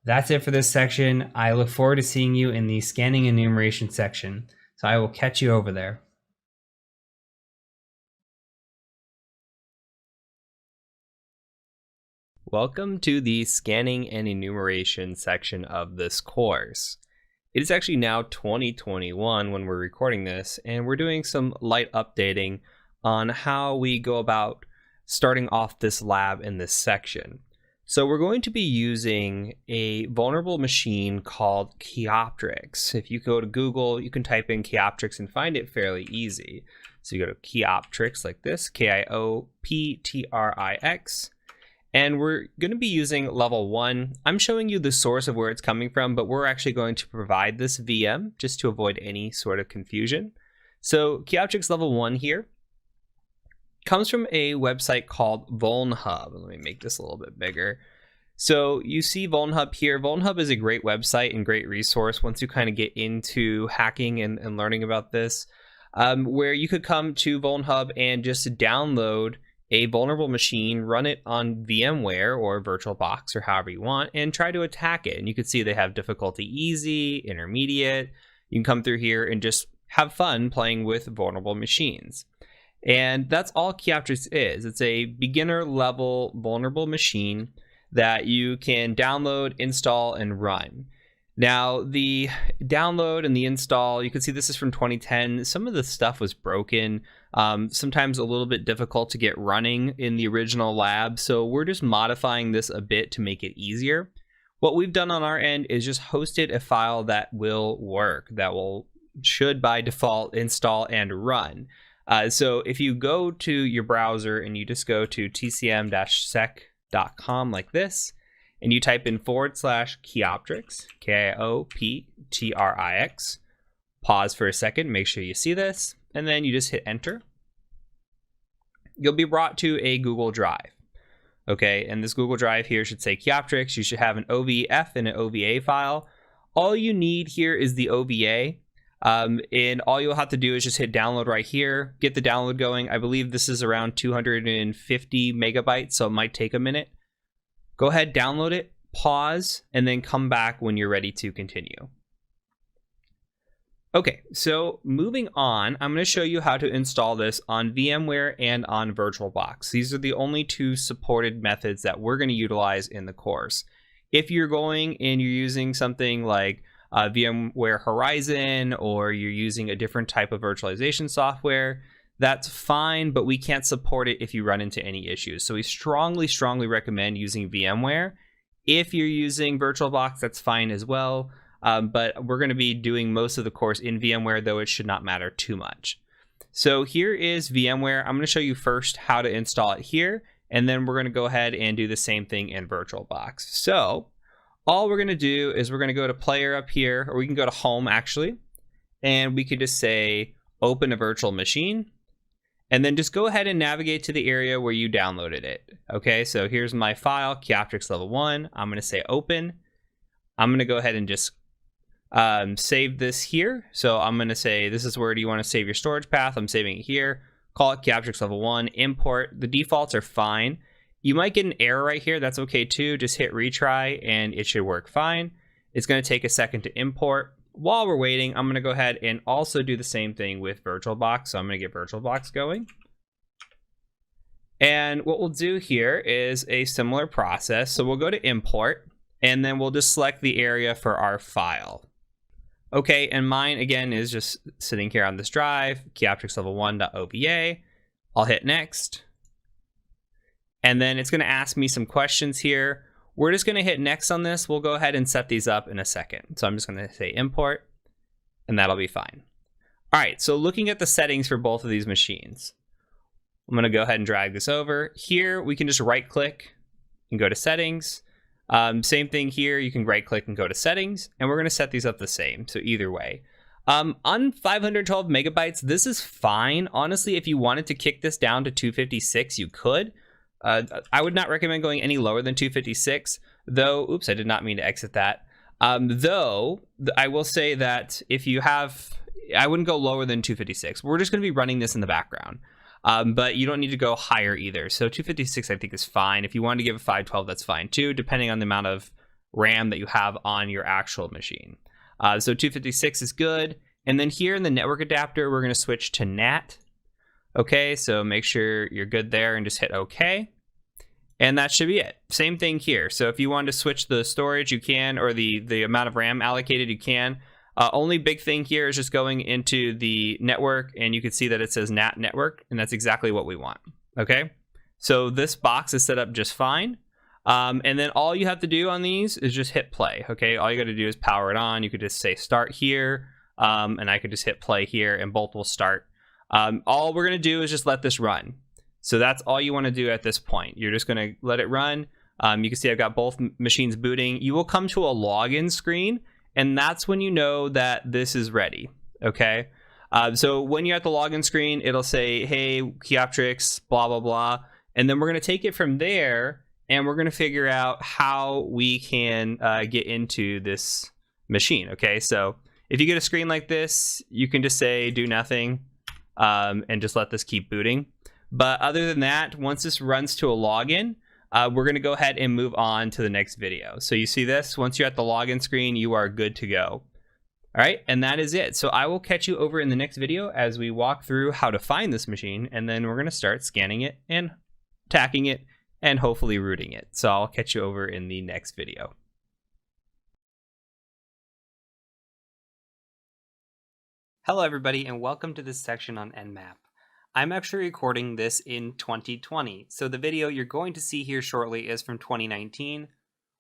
A: that's it for this section. I look forward to seeing you in the scanning and enumeration section. So I will catch you over there.
B: Welcome to the scanning and enumeration section of this course. It is actually now 2021 when we're recording this, and we're doing some light updating on how we go about starting off this lab in this section. So we're going to be using a vulnerable machine called Kioptrix. If you go to Google, you can type in Kioptrix and find it fairly easy. So you go to Kioptrix like this, Kioptrix. And we're going to be using level 1. I'm showing you the source of where it's coming from, but we're actually going to provide this VM just to avoid any sort of confusion. So Kioptrix level 1 here comes from a website called VulnHub. Let me make this a little bit bigger. So you see VulnHub here. VulnHub is a great website and great resource once you kind of get into hacking and learning about this, where you could come to VulnHub and just download a vulnerable machine, run it on VMware or VirtualBox or however you want, and try to attack it. And you can see they have difficulty easy, intermediate. You can come through here and just have fun playing with vulnerable machines. And that's all Kioptrix is. It's a beginner level vulnerable machine that you can download, install, and run. Now, the download and the install, you can see this is from 2010. Some of the stuff was broken, sometimes a little bit difficult to get running in the original lab. So we're just modifying this a bit to make it easier. What we've done on our end is just hosted a file that will work, that will should by default install and run. So if you go to your browser and you just go to tcm-sec.com like this, and you type in /Kioptrix, Kioptrix, pause for a second, make sure you see this, and then you just hit enter. You'll be brought to a Google Drive. Okay, and this Google Drive here should say Kioptrix. You should have an OVF and an OVA file. All you need here is the OVA. And all you'll have to do is just hit download right here, get the download going. I believe this is around 250 megabytes, so it might take a minute. Go ahead, download it, pause, and then come back when you're ready to continue. Okay, so moving on, I'm going to show you how to install this on VMware and on VirtualBox. These are the only two supported methods that we're going to utilize in the course. If you're going and you're using something like VMware Horizon, or you're using a different type of virtualization software, that's fine, but we can't support it if you run into any issues. So we strongly recommend using VMware. If you're using VirtualBox, that's fine as well. But we're going to be doing most of the course in VMware, though it should not matter too much. So here is VMware. I'm going to show you first how to install it here, and then we're going to go ahead and do the same thing in VirtualBox. So all we're going to do is we're going to go to player up here, or we can go to home actually, and we could just say open a virtual machine, and then just go ahead and navigate to the area where you downloaded it. Okay, so here's my file, Kioptrix level 1. I'm going to say open. I'm going to go ahead and just save this here. So I'm going to say, this is where do you want to save your storage path? I'm saving it here. Call it Kioptrix level 1, import. The defaults are fine. You might get an error right here. That's okay too. Just hit retry and it should work fine. It's going to take a second to import. While we're waiting, I'm going to go ahead and also do the same thing with VirtualBox. So I'm going to get VirtualBox going. And what we'll do here is a similar process. So we'll go to import, and then we'll just select the area for our file. Okay, and mine again is just sitting here on this drive, Kioptrix level 1.ova. I'll hit next. And then it's going to ask me some questions here. We're just going to hit next on this. We'll go ahead and set these up in a second. So I'm just going to say import, and that'll be fine. All right, so looking at the settings for both of these machines, I'm going to go ahead and drag this over. Here, we can just right click and go to settings. Same thing here, you can right click and go to settings, and we're going to set these up the same. So either way. On 512 megabytes, this is fine. Honestly, if you wanted to kick this down to 256, you could. I would not recommend going any lower than 256, though. Oops, I did not mean to exit that. Though I will say that if you have, I wouldn't go lower than 256. We're just going to be running this in the background, but you don't need to go higher either. So 256 I think is fine. If you want to give it 512, that's fine too, depending on the amount of RAM that you have on your actual machine. So 256 is good. And then here in the network adapter, we're going to switch to NAT. Okay, so make sure you're good there and just hit OK. And that should be it. Same thing here. So if you want to switch the storage, you can, or the amount of RAM allocated, you can. Only big thing here is just going into the network, and you can see that it says NAT network, and that's exactly what we want. Okay, so this box is set up just fine. And then all you have to do on these is just hit play. Okay, all you got to do is power it on. You could just say start here, and I could just hit play here, and both will start. All we're going to do is just let this run. So that's all you want to do at this point. You're just going to let it run. You can see I've got both machines booting. You will come to a login screen, and that's when you know that this is ready. Okay. So when you're at the login screen, it'll say, hey, Kioptrix, blah, blah, blah. And then we're going to take it from there, and we're going to figure out how we can get into this machine. Okay. So if you get a screen like this, you can just say do nothing and just let this keep booting. But other than that, once this runs to a login, we're going to go ahead and move on to the next video. So you see this, once you're at the login screen, you are good to go. All right, and that is it. So I will catch you over in the next video as we walk through how to find this machine, and then we're going to start scanning it and tacking it and hopefully rooting it. So I'll catch you over in the next video. Hello everybody, and welcome to this section on Nmap. I'm actually recording this in 2020, so the video you're going to see here shortly is from 2019.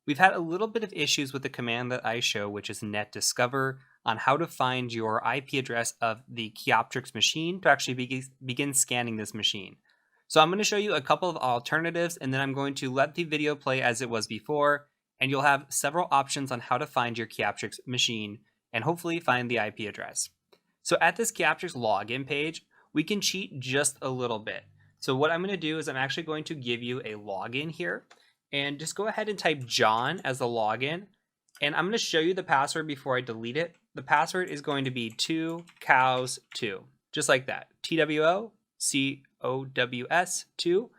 B: We've had a little bit of issues with the command that I show, which is netdiscover. on how to find your IP address of the Keyoptrix machine to actually begin scanning this machine. So I'm going to show you a couple of alternatives, and then I'm going to let the video play as it was before, and you'll have several options on how to find your Keyoptrix machine and hopefully find the IP address. So at this Keyoptrix login page, we can cheat just a little bit. So what I'm going to do is I'm actually going to give you a login here, and just go ahead and type John as the login. And I'm going to show you the password before I delete it. The password is going to be 2cows2, just like that. TWOCOWS 2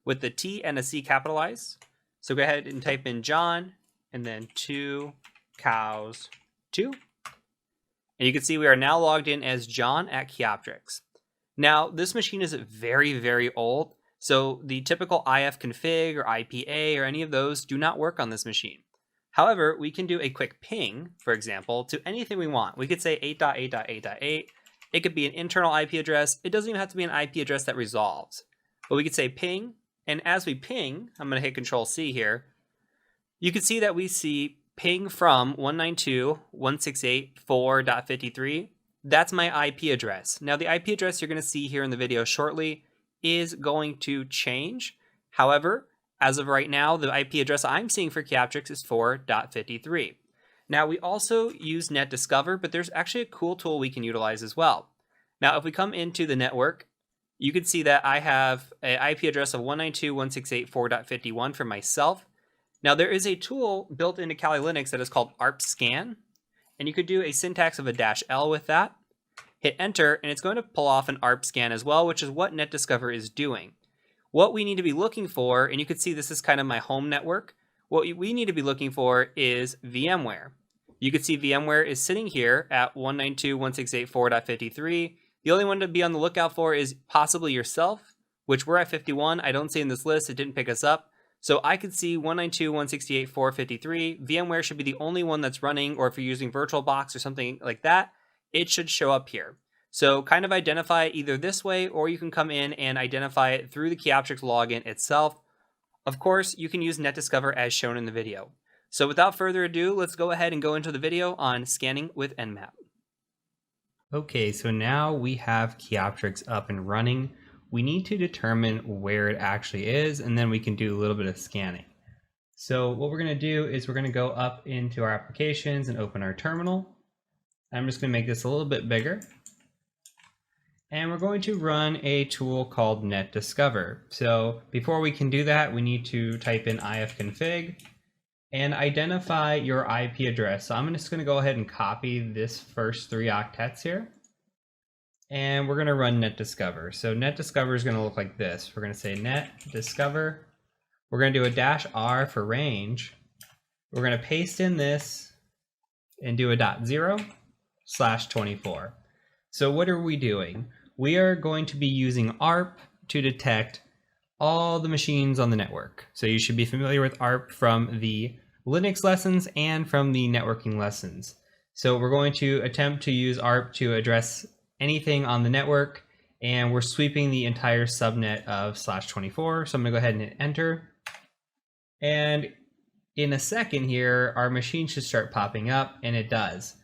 B: with the T and a C capitalized. So go ahead and type in John and then 2cows2. And you can see we are now logged in as John at Keyoptrix. Now, this machine is very, very old, so the typical ifconfig or IPA or any of those do not work on this machine. However, we can do a quick ping, for example, to anything we want. We could say 8.8.8.8. It could be an internal IP address. It doesn't even have to be an IP address that resolves. But we could say ping, and as we ping, I'm going to hit Control-C here. You can see that we see ping from 192.168.4.53. That's my IP address. Now, the IP address you're going to see here in the video shortly is going to change. However, as of right now, the IP address I'm seeing for Keyoptrix is 4.53. Now, we also use NetDiscover, but there's actually a cool tool we can utilize as well. Now, if we come into the network, you can see that I have an IP address of 192.168.4.51 for myself. Now, there is a tool built into Kali Linux that is called ARP-Scan, and you could do a syntax of a -L with that. Hit enter, and it's going to pull off an ARP-Scan as well, which is what NetDiscover is doing. What we need to be looking for, and you can see this is kind of my home network, what we need to be looking for is VMware. You can see VMware is sitting here at 192.168.4.53. The only one to be on the lookout for is possibly yourself, which we're at 51. I don't see in this list, it didn't pick us up. So I could see 192.168.4.53. VMware should be the only one that's running, or if you're using VirtualBox or something like that, it should show up here. So kind of identify it either this way, or you can come in and identify it through the Keyoptrix login itself. Of course, you can use NetDiscover as shown in the video. So without further ado, let's go ahead and go into the video on scanning with Nmap.
A: Okay, so now we have Keyoptrix up and running. We need to determine where it actually is, and then we can do a little bit of scanning. So what we're going to do is we're going to go up into our applications and open our terminal. I'm just going to make this a little bit bigger. And we're going to run a tool called NetDiscover. So before we can do that, we need to type in ifconfig and identify your IP address. So I'm just going to go ahead and copy this first 3 octets here. And we're going to run NetDiscover. So NetDiscover is going to look like this. We're going to say NetDiscover. We're going to do a -R for range. We're going to paste in this and do a .0/24. So what are we doing? We are going to be using ARP to detect all the machines on the network. So you should be familiar with ARP from the Linux lessons and from the networking lessons. So we're going to attempt to use ARP to address anything on the network, and we're sweeping the entire subnet of /24. So I'm gonna go ahead and hit enter. And in a second here, our machine should start popping up, and it does.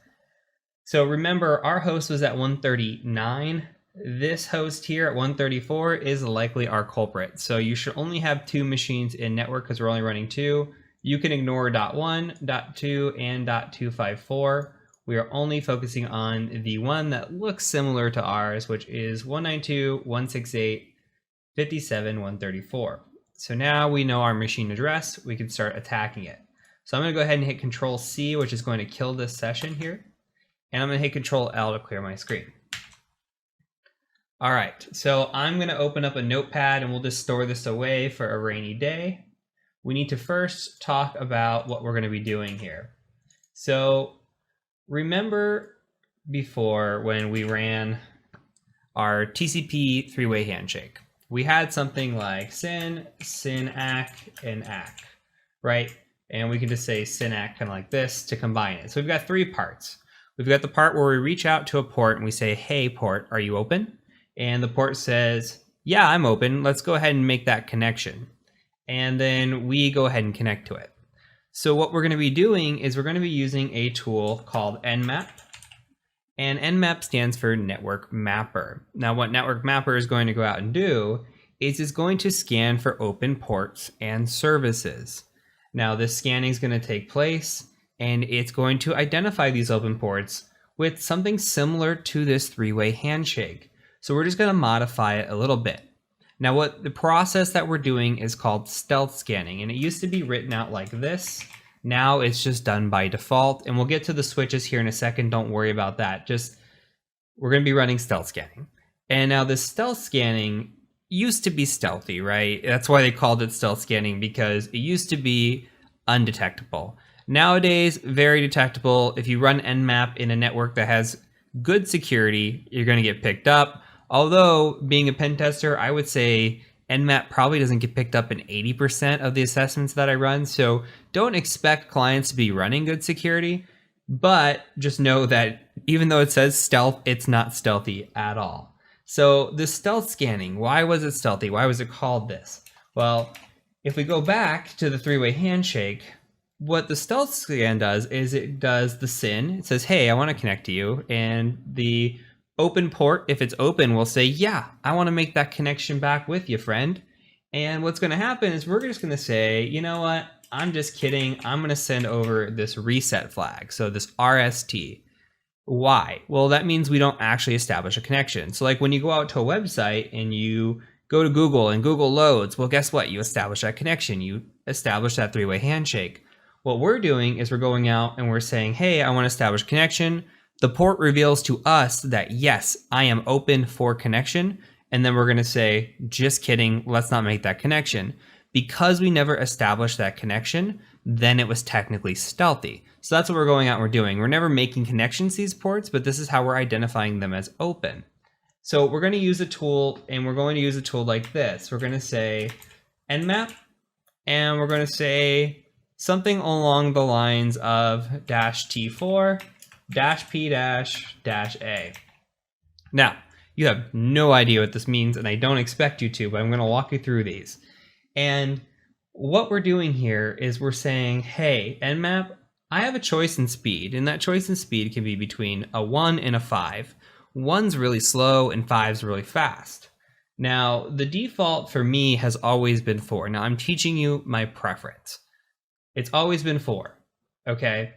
A: So remember, our host was at 139. This host here at 134 is likely our culprit. So you should only have 2 machines in network because we're only running 2. You can ignore .1, .2, and .254. We are only focusing on the one that looks similar to ours, which is 192.168.57.134. So now we know our machine address, we can start attacking it. So I'm going to go ahead and hit Control-C, which is going to kill this session here. And I'm going to hit Control-L to clear my screen. All right, so I'm going to open up a notepad and we'll just store this away for a rainy day. We need to first talk about what we're going to be doing here. So remember before when we ran our TCP 3-way handshake, we had something like SYN, SYN-ACK, and ACK, right? And we can just say SYN-ACK kind of like this to combine it. So we've got 3 parts. We've got the part where we reach out to a port and we say, hey port, are you open? And the port says, yeah, I'm open. Let's go ahead and make that connection. And then we go ahead and connect to it. So what we're going to be doing is we're going to be using a tool called Nmap. And Nmap stands for network mapper. Now what network mapper is going to go out and do is it's going to scan for open ports and services. Now this scanning is going to take place and it's going to identify these open ports with something similar to this three-way handshake. So we're just going to modify it a little bit. Now what the process that we're doing is called stealth scanning, and it used to be written out like this. Now it's just done by default, and we'll get to the switches here in a second. Don't worry about that. Just we're going to be running stealth scanning. And now this stealth scanning used to be stealthy, right? That's why they called it stealth scanning, because it used to be undetectable. Nowadays, very detectable. If you run Nmap in a network that has good security, you're going to get picked up. Although, being a pen tester, I would say Nmap probably doesn't get picked up in 80% of the assessments that I run. So don't expect clients to be running good security, but just know that even though it says stealth, it's not stealthy at all. So the stealth scanning, why was it stealthy? Why was it called this? Well, if we go back to the three-way handshake, what the stealth scan does is it does the SYN. It says, hey, I want to connect to you. And the open port, if it's open, will say, yeah, I want to make that connection back with you, friend. And what's going to happen is we're just going to say, you know what? I'm just kidding. I'm going to send over this reset flag. So this RST. Why? Well, that means we don't actually establish a connection. So like when you go out to a website and you go to Google and Google loads, well, guess what? You establish that connection. You establish that three-way handshake. What we're doing is we're going out and we're saying, hey, I want to establish connection. The port reveals to us that, yes, I am open for connection. And then we're going to say, just kidding, let's not make that connection. Because we never established that connection, then it was technically stealthy. So that's what we're going out and we're doing. We're never making connections to these ports, but this is how we're identifying them as open. So we're going to use a tool, and we're going to use a tool like this. We're going to say Nmap, and we're going to say something along the lines of -T4 -P -A. Now, you have no idea what this means, and I don't expect you to, but I'm going to walk you through these. And what we're doing here is we're saying, hey, Nmap, I have a choice in speed, and that choice in speed can be between a 1 and a 5. 1's really slow and 5's really fast. Now, the default for me has always been 4. Now, I'm teaching you my preference. It's always been 4, okay?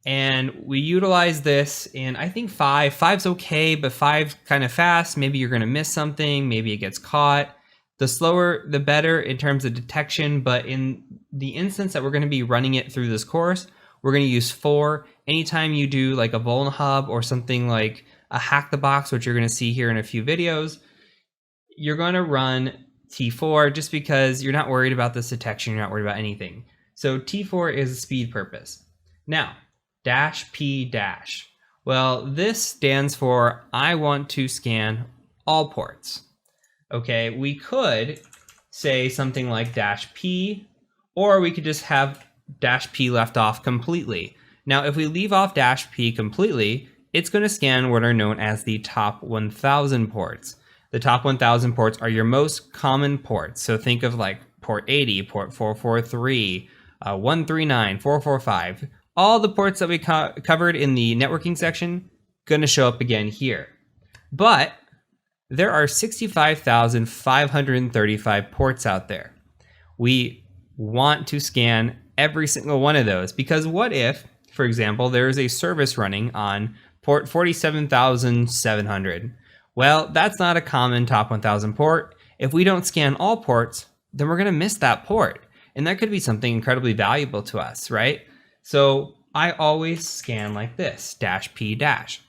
A: And we utilize this, and I think 5. 5's okay, but 5's kind of fast. Maybe you're going to miss something. Maybe it gets caught. The slower, the better in terms of detection, but in the instance that we're going to be running it through this course, we're going to use 4. Anytime you do like a Vuln Hub or something like a Hack the Box, which you're going to see here in a few videos, you're going to run T4 just because you're not worried about this detection, you're not worried about anything. So T4 is a speed purpose. Now, -P-. Well, this stands for I want to scan all ports. Okay, we could say something like -P, or we could just have -P left off completely. Now, if we leave off -P completely, it's going to scan what are known as the top 1,000 ports. The top 1,000 ports are your most common ports. So think of like port 80, port 443, 139, 445. All the ports that we covered in the networking section going to show up again here. But there are 65,535 ports out there. We want to scan every single one of those, because what if, for example, there is a service running on port 47,700? Well, that's not a common top 1,000 port. If we don't scan all ports, then we're going to miss that port. And that could be something incredibly valuable to us, right? So I always scan like this, -P-.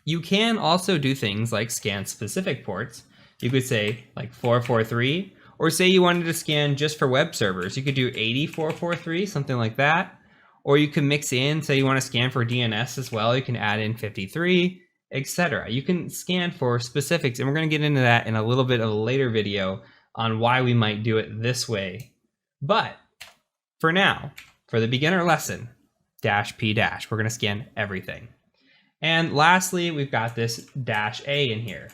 A: You can also do things like scan specific ports. You could say like 443, or say you wanted to scan just for web servers. You could do 8443, something like that. Or you can mix in, say you want to scan for DNS as well. You can add in 53, etc. You can scan for specifics, and we're going to get into that in a little bit of a later video on why we might do it this way. But for now, for the beginner lesson, -P-, we're going to scan everything. And lastly, we've got this -A in here.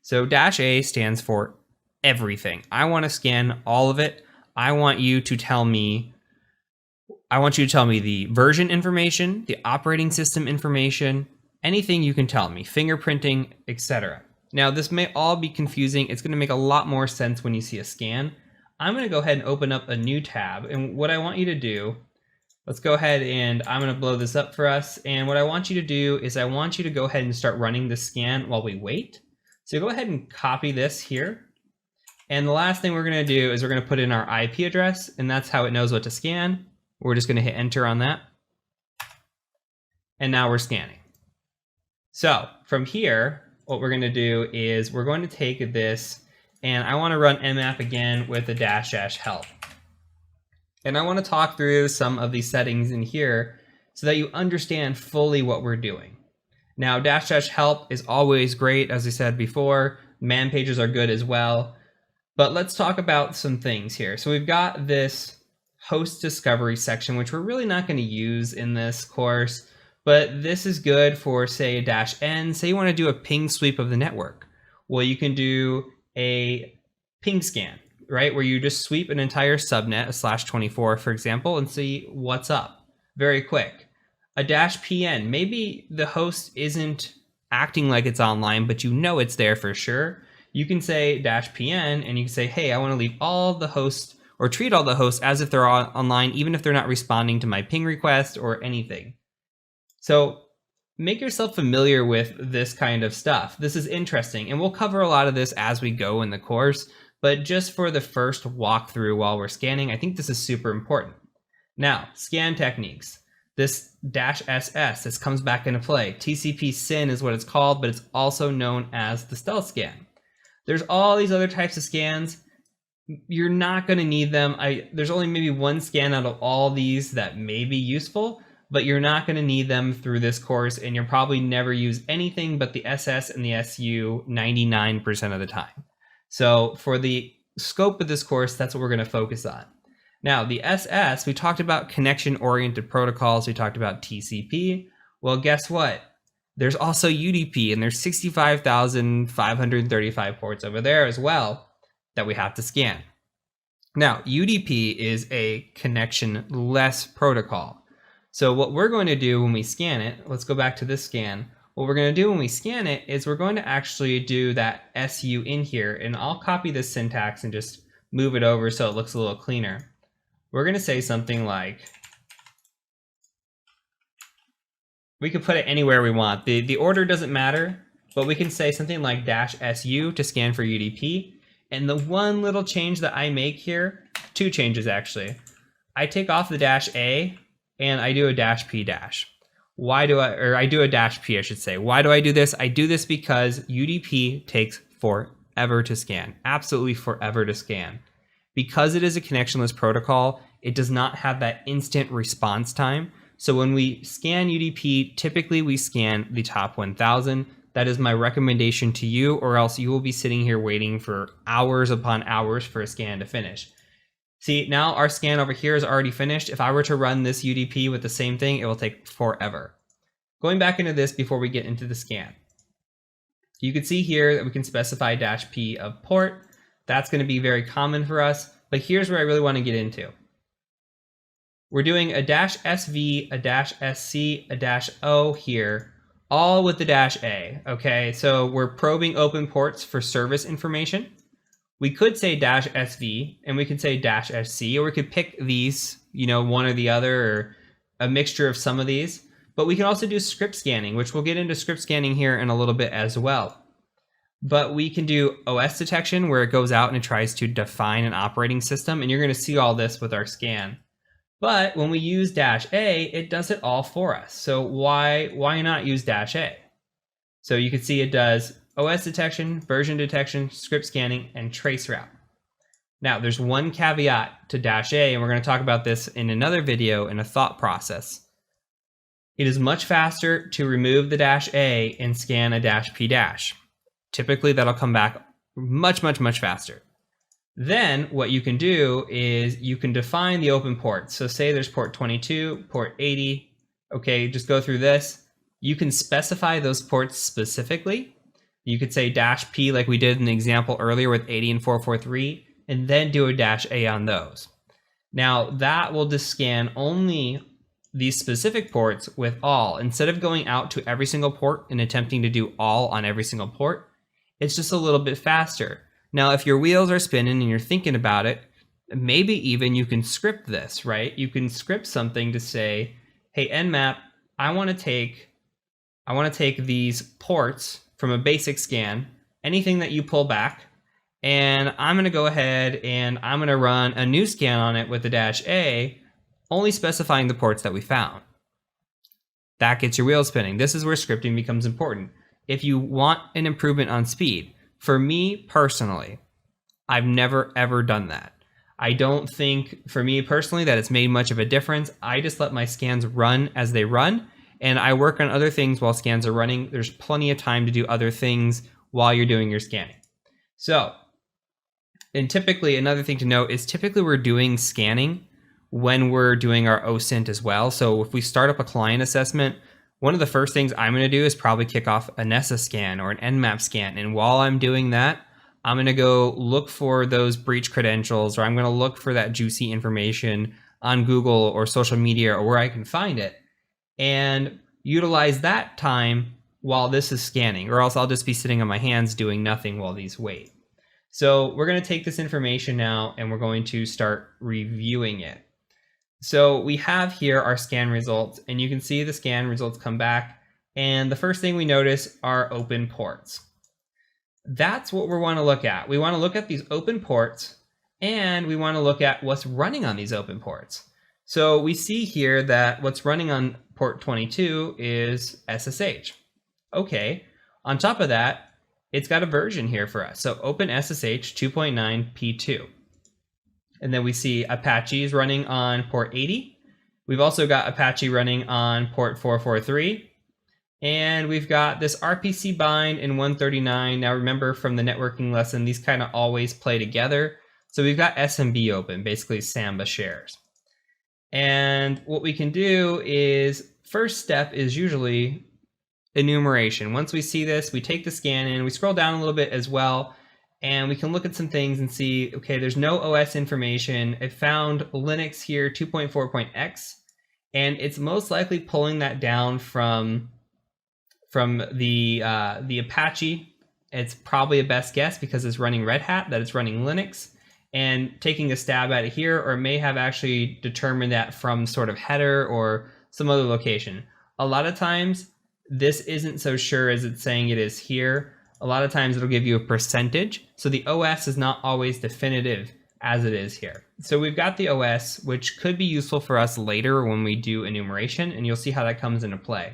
A: So -A stands for everything. I want to scan all of it. I want you to tell me the version information, the operating system information, anything you can tell me, fingerprinting, etc. Now, this may all be confusing. It's going to make a lot more sense when you see a scan. I'm going to go ahead and open up a new tab. And what I want you to do, let's go ahead and I'm going to blow this up for us. And what I want you to do is I want you to go ahead and start running the scan while we wait. So go ahead and copy this here. And the last thing we're going to do is we're going to put in our IP address, and that's how it knows what to scan. We're just going to hit enter on that. And now we're scanning. So from here, what we're going to do is we're going to take this, and I want to run mmap again with the -- help. And I want to talk through some of these settings in here so that you understand fully what we're doing. Now, -- help is always great, as I said before. Man pages are good as well. But let's talk about some things here. So we've got this host discovery section, which we're really not going to use in this course, but this is good for, say, a -n. Say you want to do a ping sweep of the network. Well, you can do a ping scan, right? Where you just sweep an entire subnet, a /24, for example, and see what's up very quick. A -pn, maybe the host isn't acting like it's online, but you know it's there for sure. You can say -pn, and you can say, hey, I want to leave all the hosts or treat all the hosts as if they're online, even if they're not responding to my ping request or anything. So make yourself familiar with this kind of stuff. This is interesting, and we'll cover a lot of this as we go in the course, but just for the first walkthrough while we're scanning, I think this is super important. Now, scan techniques. This -ss, this comes back into play. TCP SYN is what it's called, but it's also known as the stealth scan. There's all these other types of scans. You're not going to need them. There's only maybe one scan out of all these that may be useful, but you're not going to need them through this course, and you'll probably never use anything but the SS and the SU 99% of the time. So for the scope of this course, that's what we're going to focus on. Now, the SS, we talked about connection-oriented protocols. We talked about TCP. Well, guess what? There's also UDP, and there's 65,535 ports over there as well that we have to scan. Now, UDP is a connection-less protocol. So what we're going to do when we scan it, let's go back to this scan. What we're going to do when we scan it is we're going to actually do that SU in here, and I'll copy this syntax and just move it over so it looks a little cleaner. We're going to say something like, we could put it anywhere we want. The order doesn't matter, but we can say something like -SU to scan for UDP. And the one little change that I make here, two changes actually. I take off the -A and I do a -P-. Why do I do a -P, I should say. Why do I do this? I do this because UDP takes forever to scan, absolutely forever to scan. Because it is a connectionless protocol, it does not have that instant response time. So when we scan UDP, typically we scan the top 1,000. That is my recommendation to you, or else you will be sitting here waiting for hours upon hours for a scan to finish. See, now our scan over here is already finished. If I were to run this UDP with the same thing, it will take forever. Going back into this before we get into the scan. You can see here that we can specify -P of port. That's going to be very common for us, but here's where I really want to get into. We're doing a -SV, a -SC, a -O here, all with the -A, okay? So we're probing open ports for service information. We could say -SV, and we could say -SC, or we could pick these, one or the other, or a mixture of some of these. But we can also do script scanning, which we'll get into script scanning here in a little bit as well. But we can do OS detection, where it goes out and it tries to define an operating system, and you're going to see all this with our scan. But when we use -A, it does it all for us. So why not use -A? So you can see it does OS detection, version detection, script scanning, and trace route. Now, there's one caveat to -A, and we're going to talk about this in another video in a thought process. It is much faster to remove the -A and scan a -P-. Typically, that'll come back much, much, much faster. Then what you can do is you can define the open ports. So say there's port 22, port 80. Okay, just go through this. You can specify those ports specifically. You could say -P like we did in the example earlier with 80 and 443, and then do a -A on those. Now that will just scan only these specific ports with all. Instead of going out to every single port and attempting to do all on every single port, it's just a little bit faster. Now, if your wheels are spinning and you're thinking about it, maybe even you can script this, right? You can script something to say, hey, Nmap, I want to take these ports from a basic scan, anything that you pull back, and I'm going to go ahead and I'm going to run a new scan on it with the -A, only specifying the ports that we found. That gets your wheels spinning. This is where scripting becomes important. If you want an improvement on speed, for me personally, I've never ever done that. I don't think, for me personally, that it's made much of a difference. I just let my scans run as they run, and I work on other things while scans are running. There's plenty of time to do other things while you're doing your scanning. So, and typically, another thing to note is typically we're doing scanning when we're doing our OSINT as well. So if we start up a client assessment, one of the first things I'm going to do is probably kick off a NESA scan or an Nmap scan. And while I'm doing that, I'm going to go look for those breach credentials, or I'm going to look for that juicy information on Google or social media or where I can find it, and utilize that time while this is scanning, or else I'll just be sitting on my hands doing nothing while these wait. So we're going to take this information now and we're going to start reviewing it. So we have here our scan results, and you can see the scan results come back, and the first thing we notice are open ports. That's what we want to look at. We want to look at these open ports, and we want to look at what's running on these open ports. So we see here that what's running on port 22 is SSH. Okay, on top of that, it's got a version here for us. So open SSH 2.9 P2. And then we see Apache is running on port 80. We've also got Apache running on port 443. And we've got this RPC bind in 139. Now remember from the networking lesson, these kind of always play together. So we've got SMB open, basically Samba shares. And what we can do is, first step is usually enumeration. Once we see this, we take the scan in, we scroll down a little bit as well, and we can look at some things and see, okay, there's no OS information. It found Linux here 2.4.x, and it's most likely pulling that down from the Apache. It's probably a best guess because it's running Red Hat, that it's running Linux, and taking a stab at it here, or it may have actually determined that from sort of header or some other location. A lot of times, this isn't so sure as it's saying it is here. A lot of times it'll give you a percentage. So the OS is not always definitive as it is here. So we've got the OS, which could be useful for us later when we do enumeration, and you'll see how that comes into play.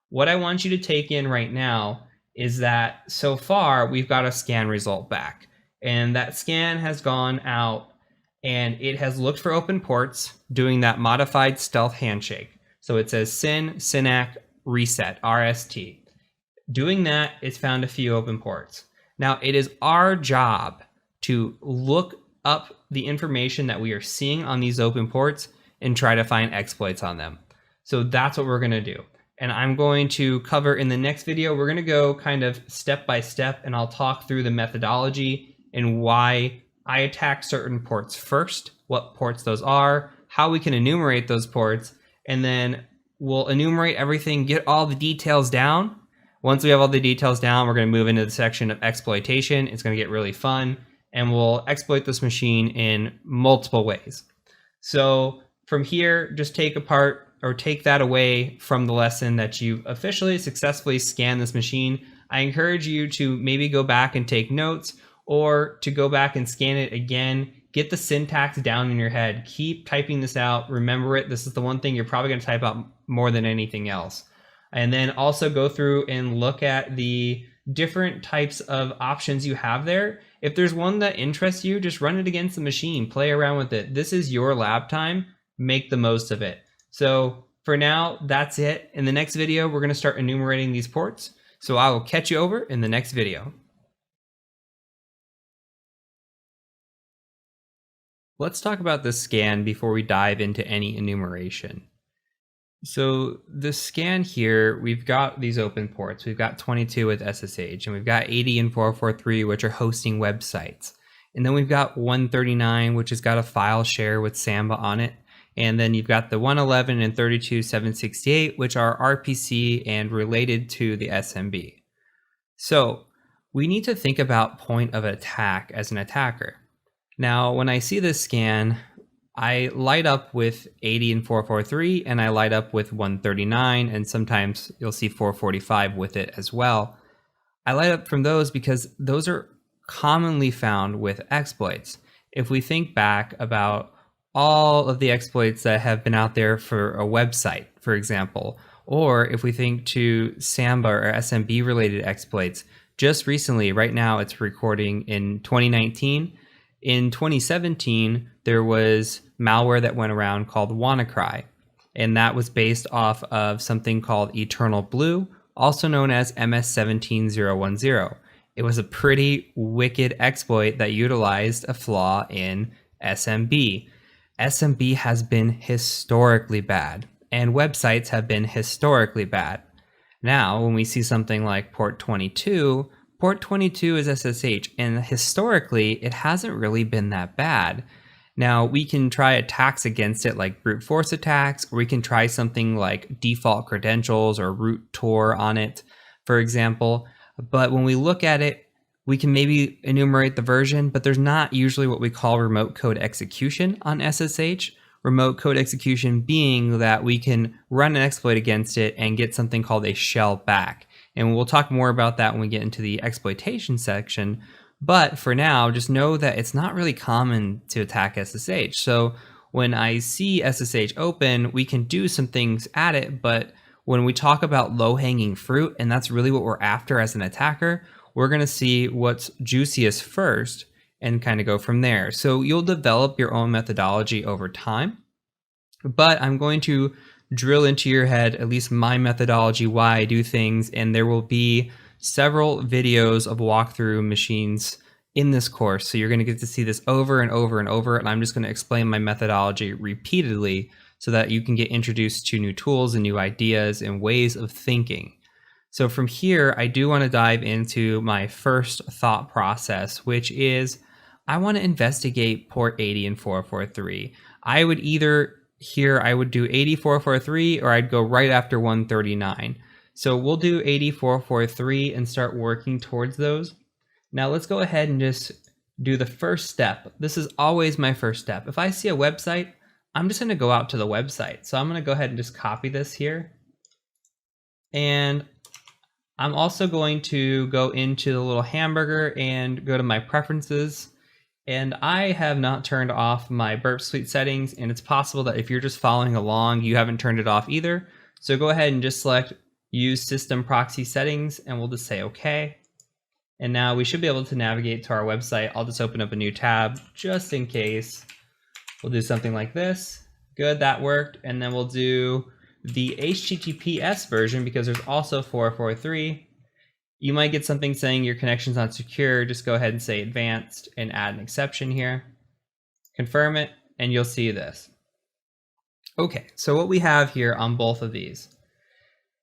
A: What I want you to take in right now is that so far we've got a scan result back, and that scan has gone out and it has looked for open ports doing that modified stealth handshake. So it says SYN reset, RST. Doing that, it's found a few open ports. Now, it is our job to look up the information that we are seeing on these open ports and try to find exploits on them. So that's what we're going to do. And I'm going to cover in the next video, we're going to go kind of step by step, and I'll talk through the methodology and why I attack certain ports first, what ports those are, how we can enumerate those ports, and then we'll enumerate everything, get all the details down. Once we have all the details down, we're going to move into the section of exploitation. It's going to get really fun, and we'll exploit this machine in multiple ways. So from here, just take apart or take that away from the lesson that you've officially successfully scanned this machine. I encourage you to maybe go back and take notes, or to go back and scan it again. Get the syntax down in your head. Keep typing this out. Remember it. This is the one thing you're probably going to type out more than anything else. And then also go through and look at the different types of options you have there. If there's one that interests you, just run it against the machine. Play around with it. This is your lab time. Make the most of it. So for now, that's it. In the next video, we're going to start enumerating these ports. So I will catch you over in the next video. Let's talk about the scan before we dive into any enumeration. So the scan here, we've got these open ports. We've got 22 with SSH, and we've got 80 and 443, which are hosting websites. And then we've got 139, which has got a file share with Samba on it. And then you've got the 111 and 32.768, which are RPC and related to the SMB. So we need to think about point of attack as an attacker. Now, when I see this scan, I light up with 80 and 443, and I light up with 139, and sometimes you'll see 445 with it as well. I light up from those because those are commonly found with exploits. If we think back about all of the exploits that have been out there for a website, for example, or if we think to Samba or SMB related exploits, just recently, right now it's recording in 2019. In 2017, there was malware that went around called WannaCry, and that was based off of something called Eternal Blue, also known as MS17010. It was a pretty wicked exploit that utilized a flaw in SMB. SMB has been historically bad, and websites have been historically bad. Now, when we see something like port 22 is SSH, and historically, it hasn't really been that bad. Now, we can try attacks against it like brute force attacks, or we can try something like default credentials or root Tor on it, for example. But when we look at it, we can maybe enumerate the version, but there's not usually what we call remote code execution on SSH. Remote code execution being that we can run an exploit against it and get something called a shell back. And we'll talk more about that when we get into the exploitation section. But for now, just know that it's not really common to attack SSH. So when I see SSH open, we can do some things at it. But when we talk about low-hanging fruit, and that's really what we're after as an attacker, we're going to see what's juiciest first and kind of go from there. So you'll develop your own methodology over time. But I'm going to drill into your head, at least my methodology, why I do things, and there will be several videos of walkthrough machines in this course. So you're going to get to see this over and over and over, and I'm just going to explain my methodology repeatedly so that you can get introduced to new tools and new ideas and ways of thinking. So from here, I do want to dive into my first thought process, which is I want to investigate port 80 and 443. I would either here, I would do 8443 or I'd go right after 139. So we'll do 8443 and start working towards those. Now let's go ahead and just do the first step. This is always my first step. If I see a website, I'm just going to go out to the website. So I'm going to go ahead and just copy this here. And I'm also going to go into the little hamburger and go to my preferences. And I have not turned off my Burp Suite settings, and it's possible that if you're just following along, you haven't turned it off either. So go ahead and just select Use System Proxy Settings, and we'll just say OK. And now we should be able to navigate to our website. I'll just open up a new tab just in case. We'll do something like this. Good, that worked. And then we'll do the HTTPS version because there's also 443. You might get something saying your connection's not secure. Just go ahead and say advanced and add an exception here. Confirm it, and you'll see this. Okay, so what we have here on both of these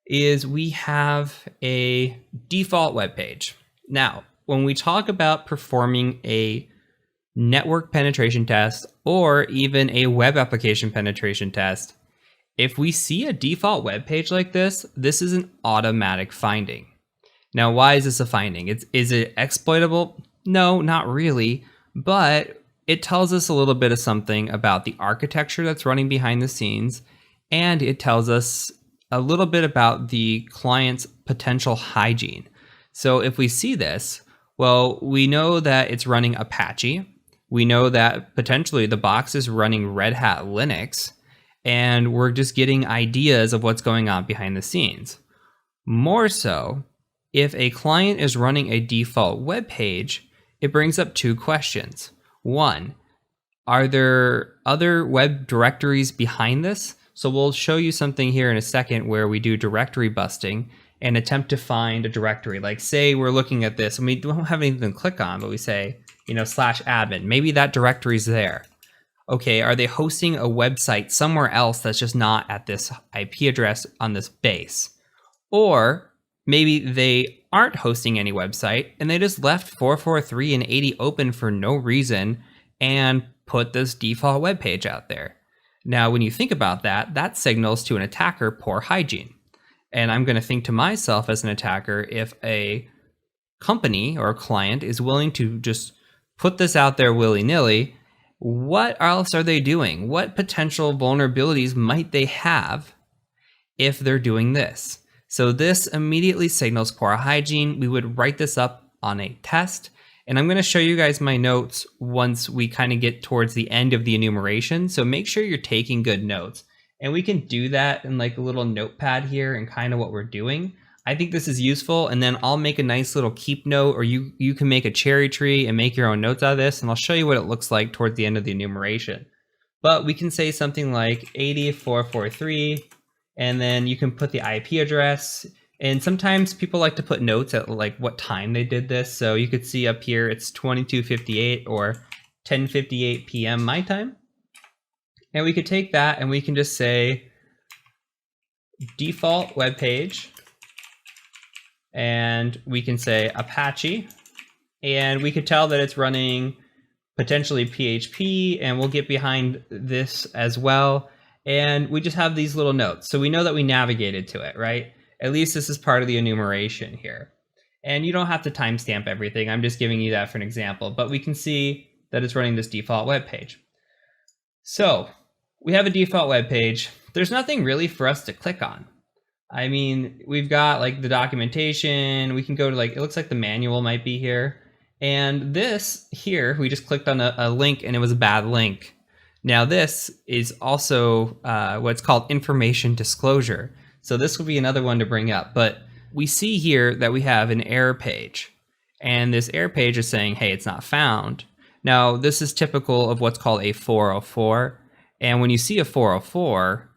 A: is we have a default web page. Now, when we talk about performing a network penetration test or even a web application penetration test, if we see a default web page like this, this is an automatic finding. Now, why is this a finding? Is it exploitable? No, not really, but it tells us a little bit of something about the architecture that's running behind the scenes, and it tells us a little bit about the client's potential hygiene. So if we see this, well, we know that it's running Apache. We know that potentially the box is running Red Hat Linux, and we're just getting ideas of what's going on behind the scenes. More so, if a client is running a default web page, it brings up two questions. One, are there other web directories behind this? So we'll show you something here in a second where we do directory busting and attempt to find a directory. Like say we're looking at this and we don't have anything to click on, but we say, /admin, maybe that directory's there. Okay, are they hosting a website somewhere else that's just not at this IP address on this base? Or maybe they aren't hosting any website and they just left 443 and 80 open for no reason and put this default web page out there. Now, when you think about that, that signals to an attacker poor hygiene. And I'm going to think to myself as an attacker, if a company or a client is willing to just put this out there willy-nilly, what else are they doing? What potential vulnerabilities might they have if they're doing this? So this immediately signals poor hygiene. We would write this up on a test. And I'm going to show you guys my notes once we kind of get towards the end of the enumeration. So make sure you're taking good notes. And we can do that in like a little notepad here and kind of what we're doing. I think this is useful. And then I'll make a nice little keep note, or you can make a cherry tree and make your own notes out of this. And I'll show you what it looks like towards the end of the enumeration. But we can say something like 8443, and then you can put the IP address. And sometimes people like to put notes at like what time they did this. So you could see up here, it's 22:58 or 10:58 p.m. my time. And we could take that and we can just say default web page. And we can say Apache. And we could tell that it's running potentially PHP, and we'll get behind this as well. And we just have these little notes. So we know that we navigated to it, right? At least this is part of the enumeration here. And you don't have to timestamp everything. I'm just giving you that for an example. But we can see that it's running this default web page. So we have a default web page. There's nothing really for us to click on. I mean, we've got like the documentation. We can go to like, it looks like the manual might be here. And this here, we just clicked on a link and it was a bad link. Now this is also what's called information disclosure. So this would be another one to bring up, but we see here that we have an error page, and this error page is saying, hey, it's not found. Now, this is typical of what's called a 404. And when you see a 404,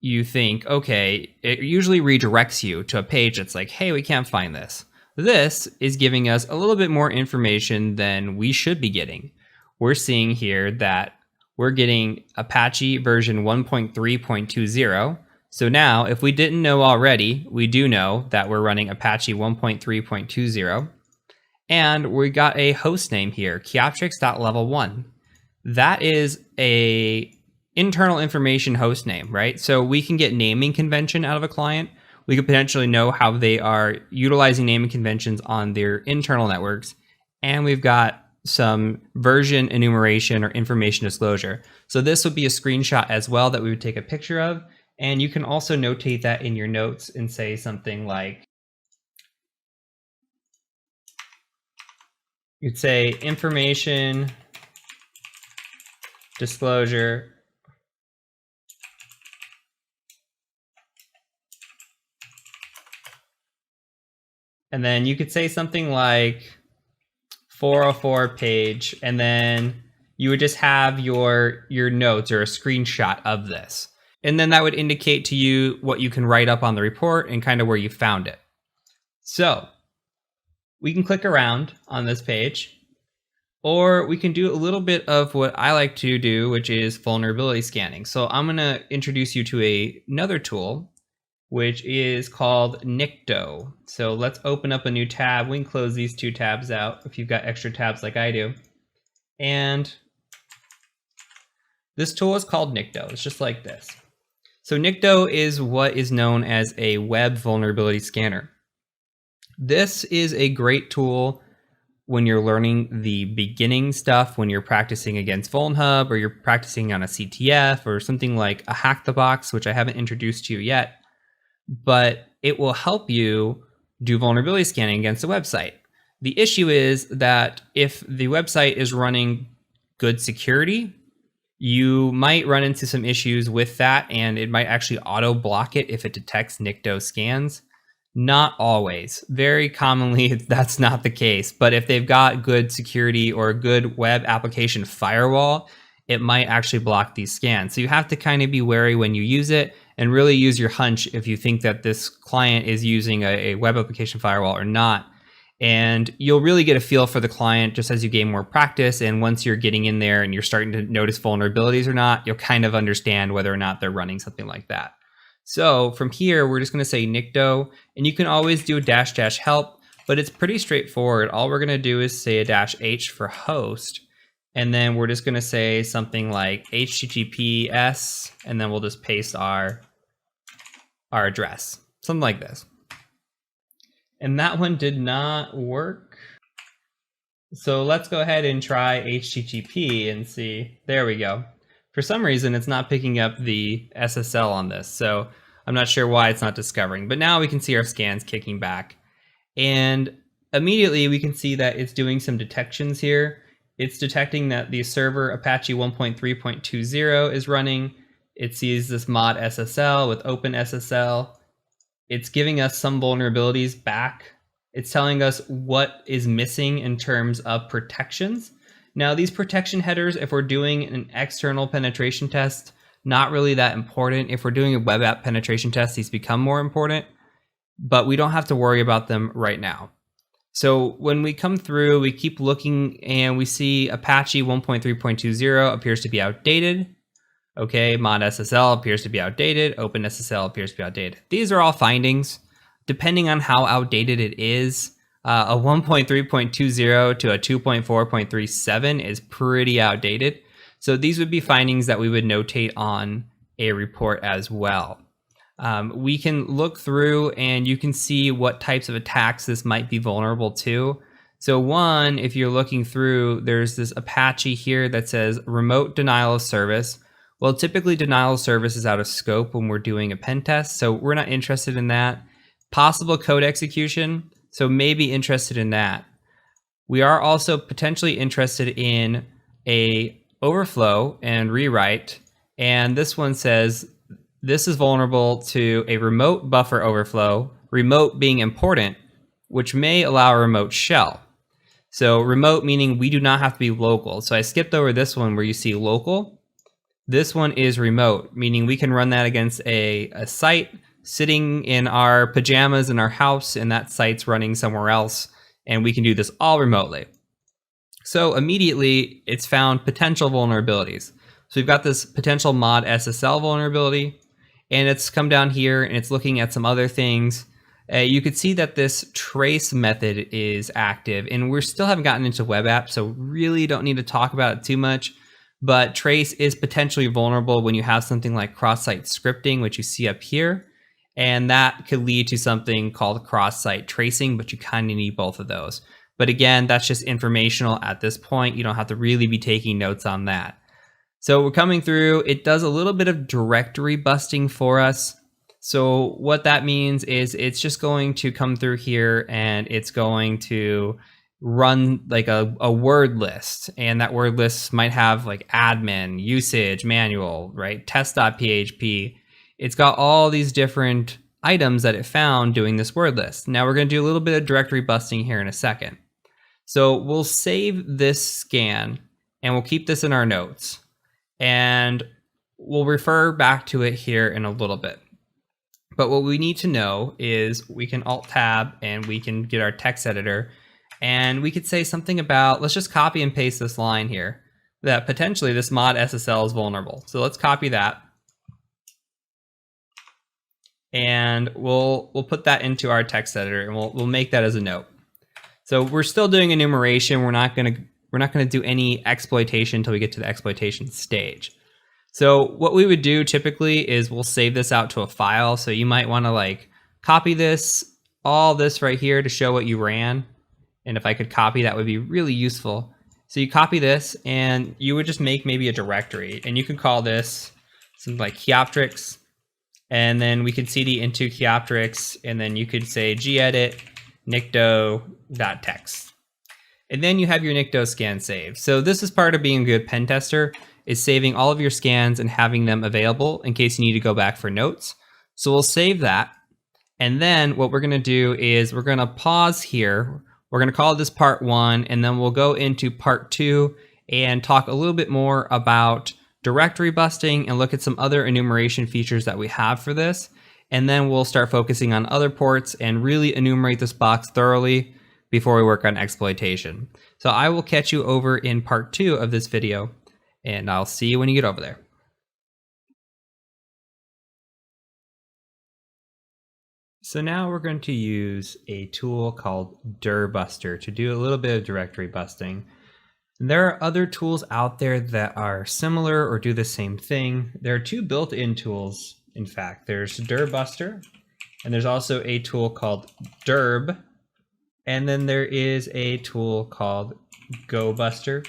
A: you think, okay, it usually redirects you to a page that's like, hey, we can't find this. This is giving us a little bit more information than we should be getting. We're seeing here that we're getting Apache version 1.3.20. So now, if we didn't know already, we do know that we're running Apache 1.3.20. And we got a host name here, Kioptrix.level1. That is a internal information host name, right? So we can get naming convention out of a client. We could potentially know how they are utilizing naming conventions on their internal networks. And we've got some version enumeration or information disclosure. So this would be a screenshot as well that we would take a picture of. And you can also notate that in your notes and say something like, you'd say information disclosure and then you could say something like 404 page, and then you would just have your notes or a screenshot of this. And then that would indicate to you what you can write up on the report and kind of where you found it. So we can click around on this page, or we can do a little bit of what I like to do, which is vulnerability scanning. So I'm going to introduce you to another tool, which is called Nikto. So let's open up a new tab. We can close these two tabs out if you've got extra tabs like I do. And this tool is called Nikto. It's just like this. So Nikto is what is known as a web vulnerability scanner. This is a great tool when you're learning the beginning stuff, when you're practicing against VulnHub, or you're practicing on a CTF or something like a Hack the Box, which I haven't introduced to you yet. But it will help you do vulnerability scanning against a website. The issue is that if the website is running good security, you might run into some issues with that, and it might actually auto block it if it detects Nikto scans. Not always. Very commonly, that's not the case. But if they've got good security or a good web application firewall, it might actually block these scans. So you have to kind of be wary when you use it, and really use your hunch if you think that this client is using a web application firewall or not. And you'll really get a feel for the client just as you gain more practice. And once you're getting in there and you're starting to notice vulnerabilities or not, you'll kind of understand whether or not they're running something like that. So from here, we're just going to say Nikto, and you can always do a -- help, but it's pretty straightforward. All we're going to do is say a -h for host. And then we're just going to say something like HTTPS, and then we'll just paste our address, something like this. And that one did not work. So let's go ahead and try HTTP and see. There we go. For some reason, it's not picking up the SSL on this. So I'm not sure why it's not discovering. But now we can see our scans kicking back. And immediately we can see that it's doing some detections here. It's detecting that the server Apache 1.3.20 is running. It sees this mod SSL with OpenSSL. It's giving us some vulnerabilities back. It's telling us what is missing in terms of protections. Now, these protection headers, if we're doing an external penetration test, not really that important. If we're doing a web app penetration test, these become more important, but we don't have to worry about them right now. So when we come through, we keep looking and we see Apache 1.3.20 appears to be outdated. Okay, mod SSL appears to be outdated. OpenSSL appears to be outdated. These are all findings. Depending on how outdated it is, a 1.3.20 to a 2.4.37 is pretty outdated. So these would be findings that we would notate on a report as well. We can look through and you can see what types of attacks this might be vulnerable to. So one, if you're looking through, there's this Apache here that says remote denial of service. Well, typically denial of service is out of scope when we're doing a pen test, so we're not interested in that. Possible code execution, so maybe interested in that. We are also potentially interested in a overflow and rewrite, and this one says this is vulnerable to a remote buffer overflow, remote being important, which may allow a remote shell. So remote meaning we do not have to be local. So I skipped over this one where you see local. This one is remote, meaning we can run that against a site sitting in our pajamas in our house, and that site's running somewhere else, and we can do this all remotely. So immediately, it's found potential vulnerabilities. So we've got this potential mod SSL vulnerability, and it's come down here, and it's looking at some other things. You could see that this trace method is active, and we still haven't gotten into web apps, so really don't need to talk about it too much. But trace is potentially vulnerable when you have something like cross-site scripting, which you see up here. And that could lead to something called cross-site tracing, but you kind of need both of those. But again, that's just informational at this point. You don't have to really be taking notes on that. So we're coming through. It does a little bit of directory busting for us. So what that means is it's just going to come through here and it's going to run like a word list, and that word list might have like admin, usage, manual, right? Test.php. It's got all these different items that it found doing this word list. Now we're going to do a little bit of directory busting here in a second. So we'll save this scan and we'll keep this in our notes, and we'll refer back to it here in a little bit. But what we need to know is we can Alt Tab and we can get our text editor. And we could say something about, let's just copy and paste this line here, that potentially this mod SSL is vulnerable. So let's copy that. And we'll put that into our text editor, and we'll make that as a note. So we're still doing enumeration. We're not gonna do any exploitation until we get to the exploitation stage. So what we would do typically is we'll save this out to a file. So you might want to like copy this, all this right here to show what you ran. And if I could copy, that would be really useful. So you copy this and you would just make maybe a directory, and you could call this something like Chioptrix. And then we could cd into Chioptrix, and then you could say gedit nicto.txt. And then you have your Nicto scan saved. So this is part of being a good pen tester, is saving all of your scans and having them available in case you need to go back for notes. So we'll save that. And then what we're gonna do is we're gonna pause here. We're going to call this part 1, and then we'll go into part 2 and talk a little bit more about directory busting and look at some other enumeration features that we have for this. And then we'll start focusing on other ports and really enumerate this box thoroughly before we work on exploitation. So I will catch you over in part 2 of this video, and I'll see you when you get over there. So now we're going to use a tool called dirbuster to do a little bit of directory busting. There are other tools out there that are similar or do the same thing. There are two built-in tools, in fact. There's Dirbuster, and there's also a tool called Dirb, and then there is a tool called GoBuster.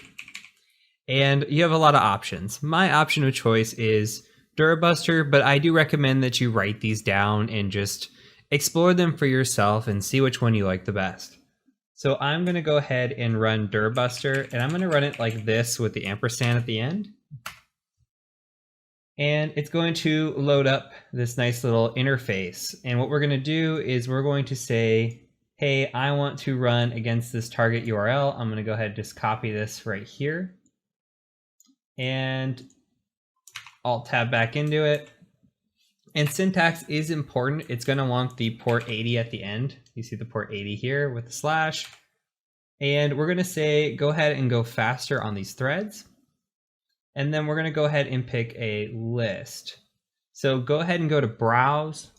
A: And you have a lot of options. My option of choice is Dirbuster, but I do recommend that you write these down and just explore them for yourself and see which one you like the best. So I'm going to go ahead and run Dirbuster, and I'm going to run it like this with the ampersand at the end. And it's going to load up this nice little interface. And what we're going to do is we're going to say, hey, I want to run against this target URL. I'm going to go ahead and just copy this right here. And Alt-tab back into it. And syntax is important. It's going to want the port 80 at the end. You see the port 80 here with the slash. And we're going to say, go ahead and go faster on these threads. And then we're going to go ahead and pick a list. So go ahead and go to Browse.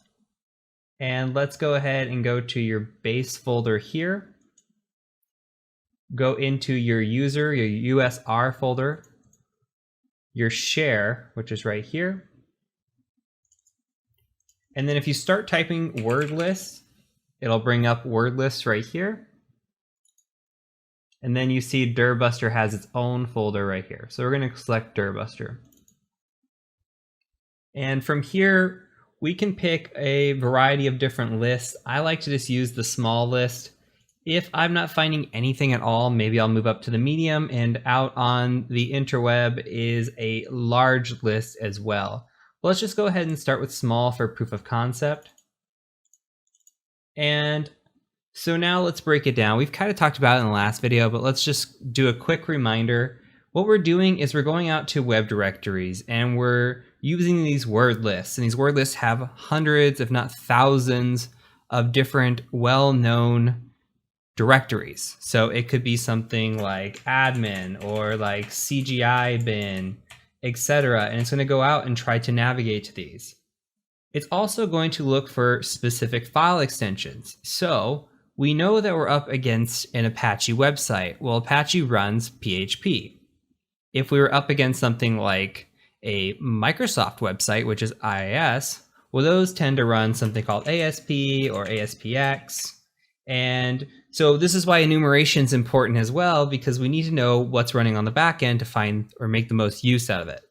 A: And let's go ahead and go to your base folder here. Go into your user, your USR folder, your share, which is right here. And then if you start typing word list, it'll bring up word lists right here. And then you see Dirbuster has its own folder right here. So we're going to select Dirbuster. And from here, we can pick a variety of different lists. I like to just use the small list. If I'm not finding anything at all, maybe I'll move up to the medium, and out on the interweb is a large list as well. Let's just go ahead and start with small for proof of concept. And so now let's break it down. We've kind of talked about it in the last video, but let's just do a quick reminder. What we're doing is we're going out to web directories and we're using these word lists. And these word lists have hundreds, if not thousands, of different well-known directories. So it could be something like admin or like CGI bin, etc. And it's going to go out and try to navigate to these. It's also going to look for specific file extensions. So we know that we're up against an Apache website. Well, Apache runs PHP. If we were up against something like a Microsoft website, which is IIS, well, those tend to run something called ASP or ASPX. And so this is why enumeration is important as well, because we need to know what's running on the back end to find or make the most use out of it.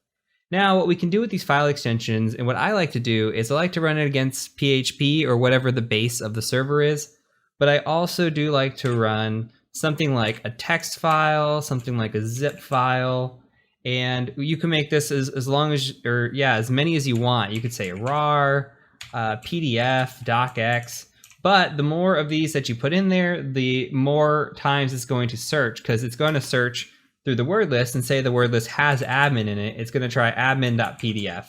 A: Now, what we can do with these file extensions, and what I like to do is I like to run it against PHP or whatever the base of the server is. But I also do like to run something like a text file, something like a zip file, and you can make this as long as, or yeah, as many as you want. You could say RAR, PDF, docx, but the more of these that you put in there, the more times it's going to search, because it's going to search through the word list and say the word list has admin in it. It's going to try admin.pdf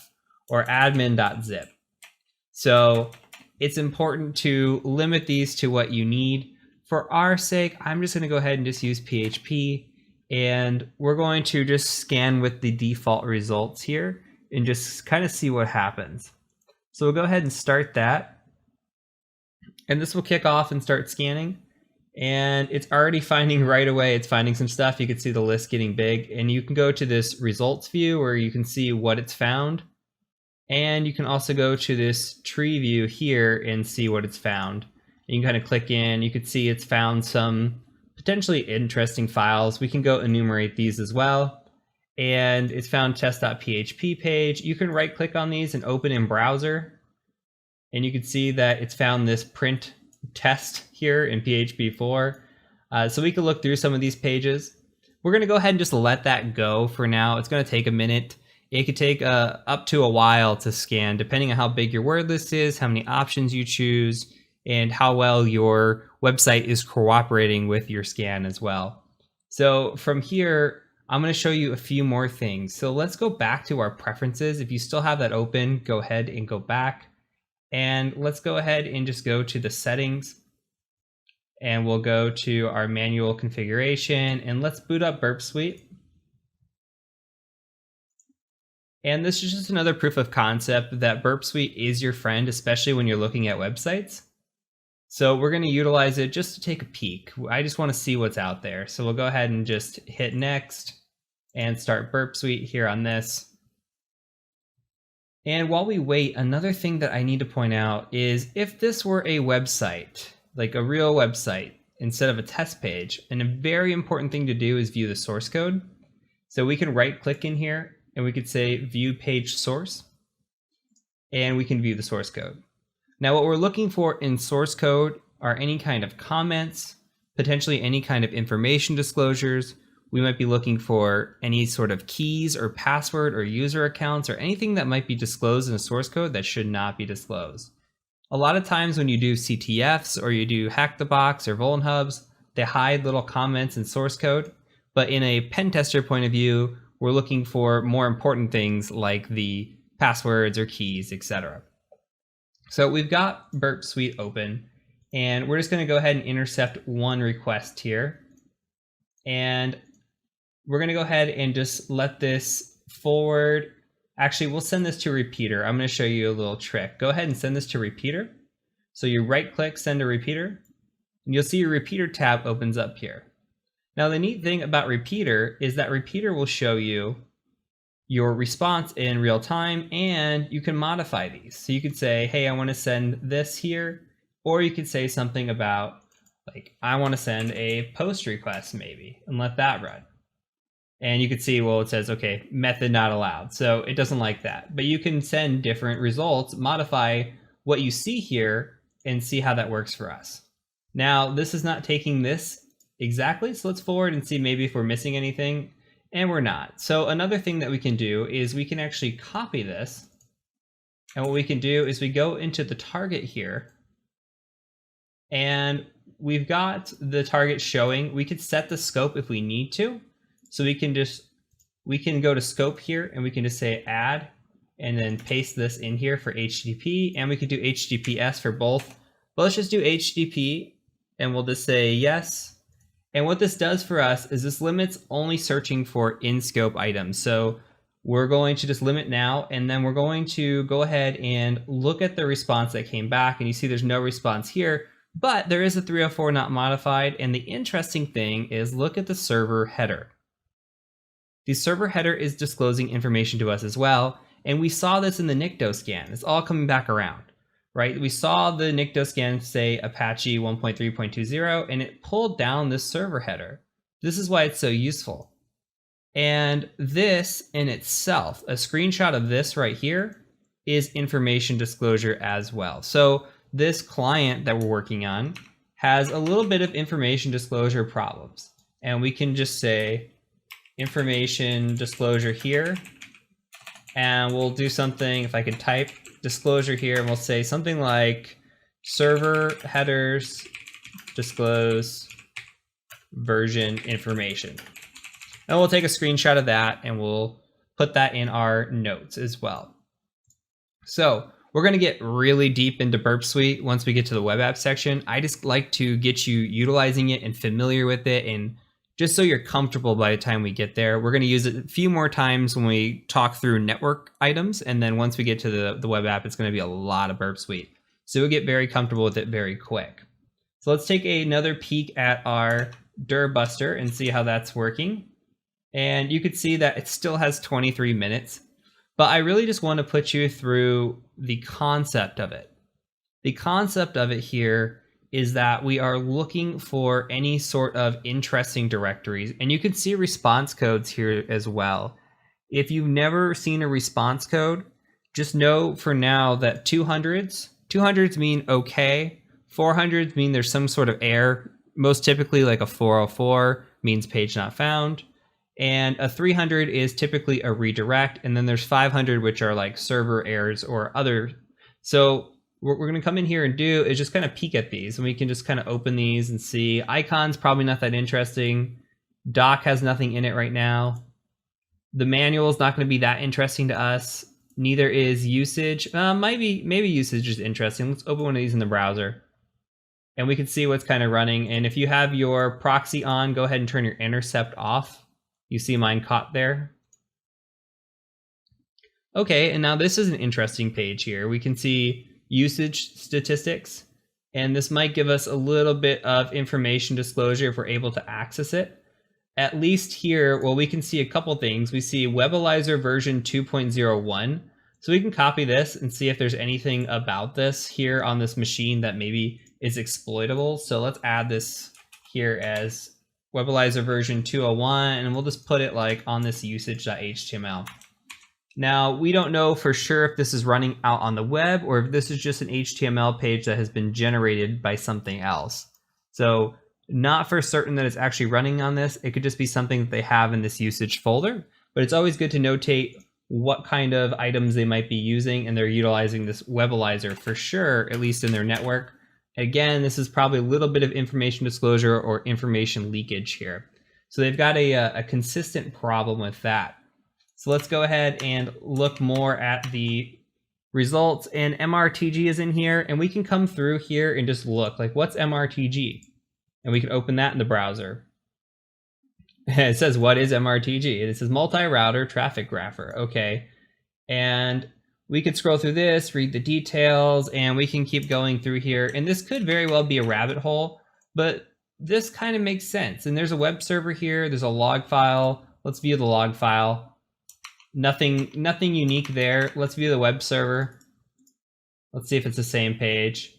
A: or admin.zip. So it's important to limit these to what you need. For our sake, I'm just going to go ahead and just use PHP, and we're going to just scan with the default results here and just kind of see what happens. So we'll go ahead and start that, and this will kick off and start scanning, and it's already finding right away. It's finding some stuff. You can see the list getting big, and you can go to this results view where you can see what it's found. And you can also go to this tree view here and see what it's found. You can kind of click in. You can see it's found some potentially interesting files. We can go enumerate these as well. And it's found test.php page. You can right click on these and open in browser. And you can see that it's found this print test here in PHP 4. So we can look through some of these pages. We're going to go ahead and just let that go for now. It's going to take a minute. It could take up to a while to scan, depending on how big your word list is, how many options you choose, and how well your website is cooperating with your scan as well. So from here, I'm going to show you a few more things. So let's go back to our preferences. If you still have that open, go ahead and go back. And let's go ahead and just go to the settings. And we'll go to our manual configuration. And let's boot up Burp Suite. And this is just another proof of concept that Burp Suite is your friend, especially when you're looking at websites. So we're going to utilize it just to take a peek. I just want to see what's out there. So we'll go ahead and just hit next and start Burp Suite here on this. And while we wait, another thing that I need to point out is if this were a website, like a real website, instead of a test page, and a very important thing to do is view the source code. So we can right click in here and we could say view page source, and we can view the source code. Now what we're looking for in source code are any kind of comments, potentially any kind of information disclosures. We might be looking for any sort of keys or password or user accounts or anything that might be disclosed in a source code that should not be disclosed. A lot of times when you do CTFs or you do Hack the Box or Vuln Hubs, they hide little comments in source code. But in a pen tester point of view, we're looking for more important things like the passwords or keys, etc. So we've got Burp Suite open, and we're just going to go ahead and intercept one request here. And we're going to go ahead and just let this forward. Actually, we'll send this to repeater. I'm going to show you a little trick. Go ahead and send this to repeater. So you right click, send to repeater, and you'll see your repeater tab opens up here. Now the neat thing about repeater is that repeater will show you your response in real time, and you can modify these. So you could say, hey, I want to send this here, or you could say something about, like, I want to send a post request maybe, and let that run. And you can see, well, it says, okay, method not allowed. So it doesn't like that. But you can send different results, modify what you see here, and see how that works for us. Now, this is not taking this exactly, so let's forward and see maybe if we're missing anything, and we're not. So another thing that we can do is we can actually copy this, and what we can do is we go into the target here, and we've got the target showing. We could set the scope if we need to. So we can go to scope here and we can just say add and then paste this in here for HTTP, and we could do HTTPS for both. But let's just do HTTP and we'll just say yes. And what this does for us is this limits only searching for in-scope items. So we're going to just limit now, and then we're going to go ahead and look at the response that came back, and you see there's no response here, but there is a 304 not modified. And the interesting thing is look at the server header. The server header is disclosing information to us as well, and we saw this in the NICTO scan. It's all coming back around, right? We saw the NICTO scan say Apache 1.3.20, and it pulled down this server header. This is why it's so useful. And this in itself, a screenshot of this right here, is information disclosure as well. So this client that we're working on has a little bit of information disclosure problems, and we can just say information disclosure here, and we'll do something, if I could type disclosure here, and we'll say something like server headers disclose version information. And we'll take a screenshot of that and we'll put that in our notes as well. So we're going to get really deep into Burp Suite once we get to the web app section. I just like to get you utilizing it and familiar with it, and just so you're comfortable by the time we get there. We're going to use it a few more times when we talk through network items, and then once we get to the web app, it's going to be a lot of Burp Suite. So we'll get very comfortable with it very quick. So let's take another peek at our dir buster and see how that's working. And you could see that it still has 23 minutes, but I really just want to put you through the concept of it. The concept of it here is that we are looking for any sort of interesting directories, and you can see response codes here as well. If you've never seen a response code, just know for now that 200s mean okay, 400s mean there's some sort of error, most typically like a 404 means page not found, and a 300 is typically a redirect, and then there's 500 which are like server errors or other. So what we're going to come in here and do is just kind of peek at these, and we can just kind of open these and see. Icons probably not that interesting. Doc has nothing in it right now. The manual is not going to be that interesting to us. Neither is usage. Maybe usage is interesting. Let's open one of these in the browser, and we can see what's kind of running. And if you have your proxy on, go ahead and turn your intercept off. You see mine caught there. Okay, and now this is an interesting page here. We can see usage statistics, And this might give us a little bit of information disclosure if we're able to access it. At least here, well, we can see a couple things. We see Webalizer version 2.01. So we can copy this and see if there's anything about this here on this machine that maybe is exploitable. So let's add this here as Webalizer version 201, and we'll just put it like on this usage.html. Now, we don't know for sure if this is running out on the web or if this is just an HTML page that has been generated by something else. So not for certain that it's actually running on this. It could just be something that they have in this usage folder, but it's always good to notate what kind of items they might be using, and they're utilizing this Webalizer for sure, at least in their network. Again, this is probably a little bit of information disclosure or information leakage here. So they've got a consistent problem with that. So let's go ahead and look more at the results, and MRTG is in here, and we can come through here and just look like, what's MRTG? And we can open that in the browser. It says, what is MRTG? And it says multi-router traffic grapher. Okay. And we could scroll through this, read the details, and we can keep going through here. And this could very well be a rabbit hole, but this kind of makes sense. And there's a web server here. There's a log file. Let's view the log file. Nothing unique there. Let's view the web server. Let's see if it's the same page.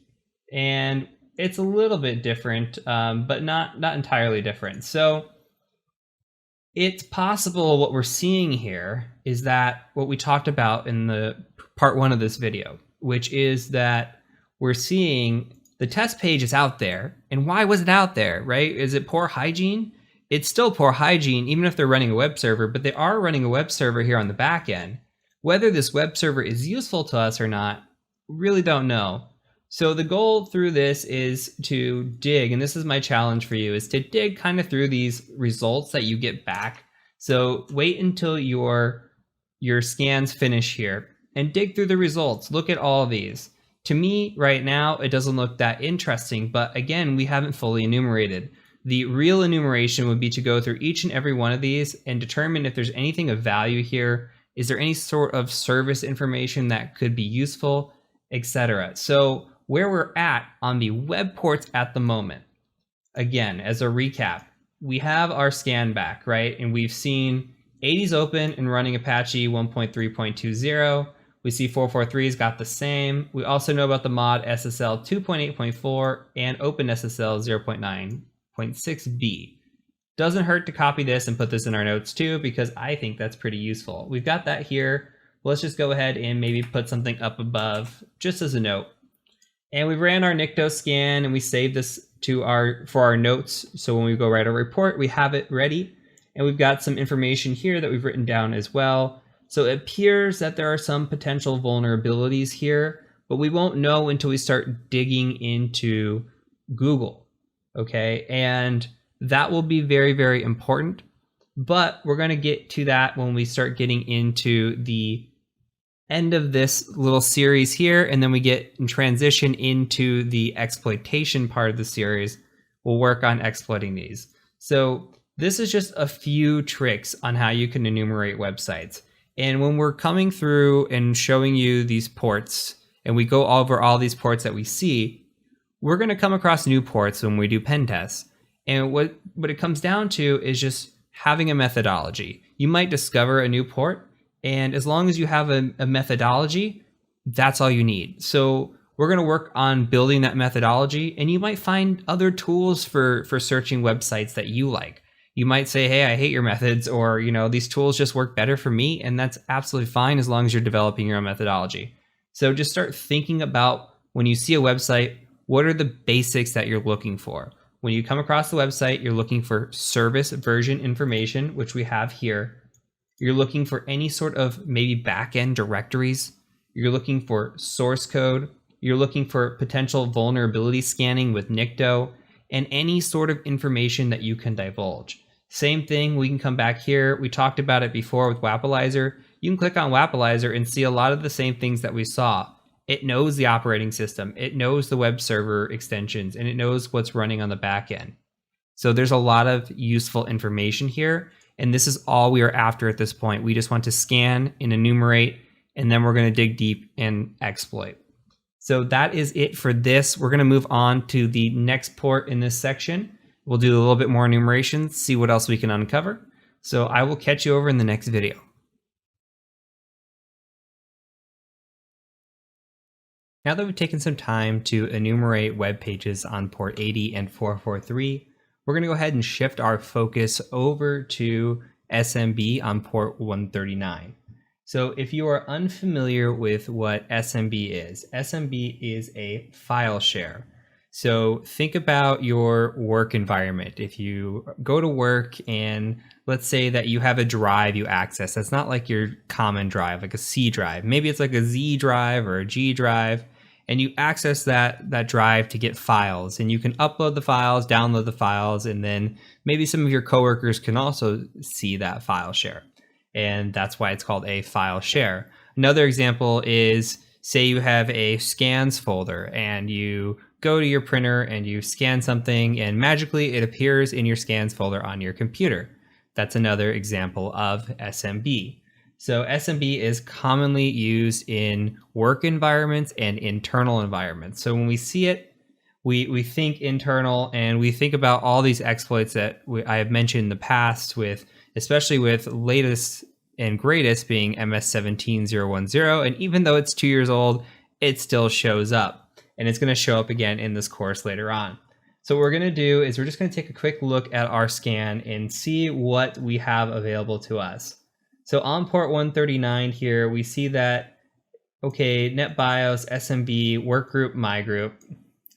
A: And it's a little bit different, but not entirely different. So it's possible what we're seeing here is that what we talked about in the part 1 of this video, which is that we're seeing the test page is out there. And why was it out there, right? Is it poor hygiene? It's still poor hygiene, even if they're running a web server, but they are running a web server here on the back end. Whether this web server is useful to us or not, really don't know. So the goal through this is to dig, and this is my challenge for you, is to dig kind of through these results that you get back. So wait until your scans finish here and dig through the results. Look at all of these. To me, right now, it doesn't look that interesting, but again, we haven't fully enumerated. The real enumeration would be to go through each and every one of these and determine if there's anything of value here. Is there any sort of service information that could be useful, etc. So where we're at on the web ports at the moment, again, as a recap, we have our scan back, right? And we've seen 80's open and running Apache 1.3.20. We see 443's got the same. We also know about the mod SSL 2.8.4 and OpenSSL 0.9.6b. Doesn't hurt to copy this and put this in our notes too, because I think that's pretty useful. We've got that here. Let's just go ahead and maybe put something up above just as a note. And we ran our Nikto scan and we saved this for our notes. So when we go write a report, we have it ready. And we've got some information here that we've written down as well. So it appears that there are some potential vulnerabilities here, but we won't know until we start digging into Google. Okay. And that will be very, very important. But we're going to get to that when we start getting into the end of this little series here, and then we get in transition into the exploitation part of the series. We'll work on exploiting these. So this is just a few tricks on how you can enumerate websites. And when we're coming through and showing you these ports, and we go over all these ports that we see, we're going to come across new ports when we do pen tests. And what it comes down to is just having a methodology. You might discover a new port, and as long as you have a methodology, that's all you need. So we're going to work on building that methodology, and you might find other tools for searching websites that you like. You might say, hey, I hate your methods, or, these tools just work better for me, and that's absolutely fine as long as you're developing your own methodology. So just start thinking about when you see a website, what are the basics that you're looking for? When you come across the website, you're looking for service version information, which we have here. You're looking for any sort of maybe backend directories. You're looking for source code. You're looking for potential vulnerability scanning with Nikto, and any sort of information that you can divulge. Same thing, we can come back here. We talked about it before with Wapalizer. You can click on Wapalizer and see a lot of the same things that we saw. It knows the operating system. It knows the web server extensions, and it knows what's running on the back end. So there's a lot of useful information here. And this is all we are after at this point. We just want to scan and enumerate, and then we're going to dig deep and exploit. So that is it for this. We're going to move on to the next port in this section. We'll do a little bit more enumeration, see what else we can uncover. So I will catch you over in the next video. Now that we've taken some time to enumerate web pages on port 80 and 443, we're going to go ahead and shift our focus over to SMB on port 139. So if you are unfamiliar with what SMB is a file share. So think about your work environment. If you go to work and let's say that you have a drive you access, that's not like your common drive, like a C drive. Maybe it's like a Z drive or a G drive, and you access that drive to get files, and you can upload the files, download the files, and then maybe some of your coworkers can also see that file share. And that's why it's called a file share. Another example is, say you have a scans folder and you go to your printer and you scan something and magically it appears in your scans folder on your computer. That's another example of SMB. So SMB is commonly used in work environments and internal environments. So when we see it, we think internal, and we think about all these exploits that I have mentioned in the past, especially with latest and greatest being MS17010. And even though it's 2 years old, it still shows up, and it's going to show up again in this course later on. So what we're going to do is we're just going to take a quick look at our scan and see what we have available to us. So on port 139 here, we see that, okay, NetBIOS, SMB, workgroup, my group,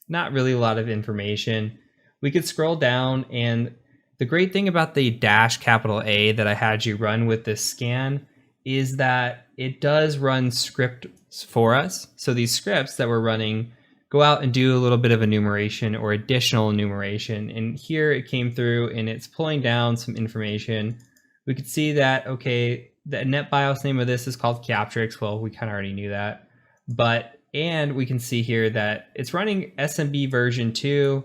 A: not really a lot of information. We could scroll down, and the great thing about the -A that I had you run with this scan is that it does run scripts for us. So these scripts that we're running go out and do a little bit of enumeration or additional enumeration. And here it came through and it's pulling down some information. We could see that, okay, the NetBIOS name of this is called Captrix. Well, we kind of already knew that. And we can see here that it's running SMB version 2.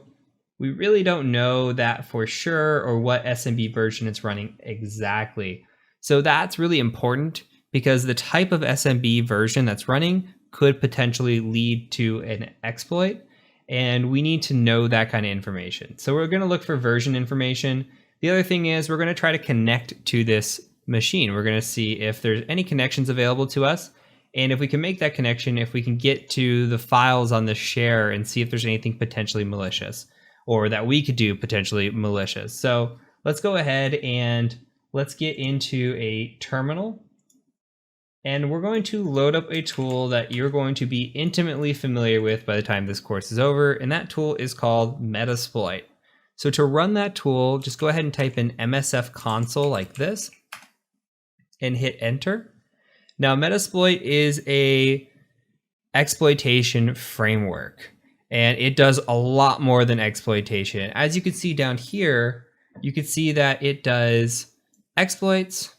A: We really don't know that for sure, or what SMB version it's running exactly. So that's really important, because the type of SMB version that's running could potentially lead to an exploit, and we need to know that kind of information. So we're going to look for version information. The other thing is we're going to try to connect to this machine. We're going to see if there's any connections available to us. And if we can make that connection, if we can get to the files on the share and see if there's anything potentially malicious, or that we could do potentially malicious. So let's go ahead and let's get into a terminal. And we're going to load up a tool that you're going to be intimately familiar with by the time this course is over. And that tool is called Metasploit. So to run that tool, just go ahead and type in MSF console like this and hit enter. Now, Metasploit is a exploitation framework, and it does a lot more than exploitation. As you can see down here, you can see that it does exploits,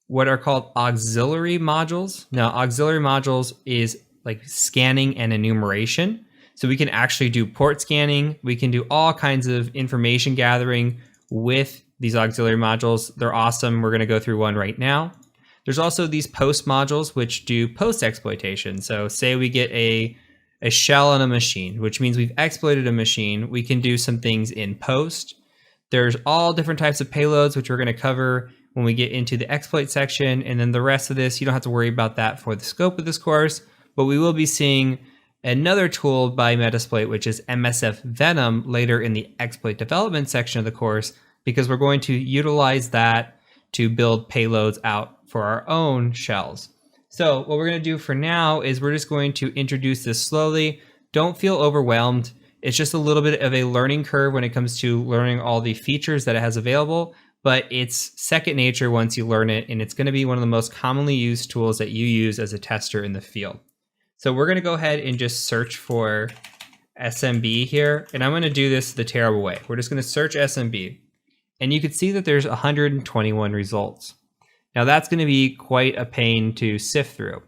A: what are called auxiliary modules. Now, auxiliary modules is like scanning and enumeration. So we can actually do port scanning. We can do all kinds of information gathering with these auxiliary modules. They're awesome. We're going to go through one right now. There's also these post modules which do post exploitation. So say we get a shell on a machine, which means we've exploited a machine. We can do some things in post. There's all different types of payloads, which we're going to cover when we get into the exploit section. And then the rest of this, you don't have to worry about that for the scope of this course, but we will be seeing another tool by Metasploit, which is MSF Venom, later in the exploit development section of the course, because we're going to utilize that to build payloads out for our own shells. So what we're going to do for now is we're just going to introduce this slowly. Don't feel overwhelmed. It's just a little bit of a learning curve when it comes to learning all the features that it has available, but it's second nature once you learn it, and it's going to be one of the most commonly used tools that you use as a tester in the field. So we're going to go ahead and just search for SMB here, and I'm going to do this the terrible way. We're just going to search SMB, and you can see that there's 121 results. Now that's going to be quite a pain to sift through.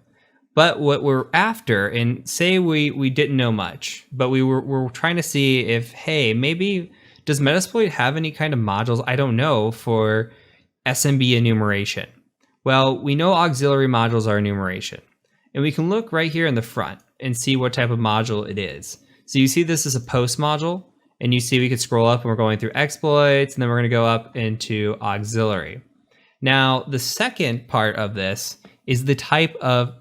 A: But what we're after, and say we didn't know much, but we're trying to see if, hey, maybe does Metasploit have any kind of modules, I don't know, for SMB enumeration? Well, we know auxiliary modules are enumeration. And we can look right here in the front and see what type of module it is. So you see this is a post module, and you see we could scroll up and we're going through exploits, and then we're going to go up into auxiliary. Now, the second part of this is the type of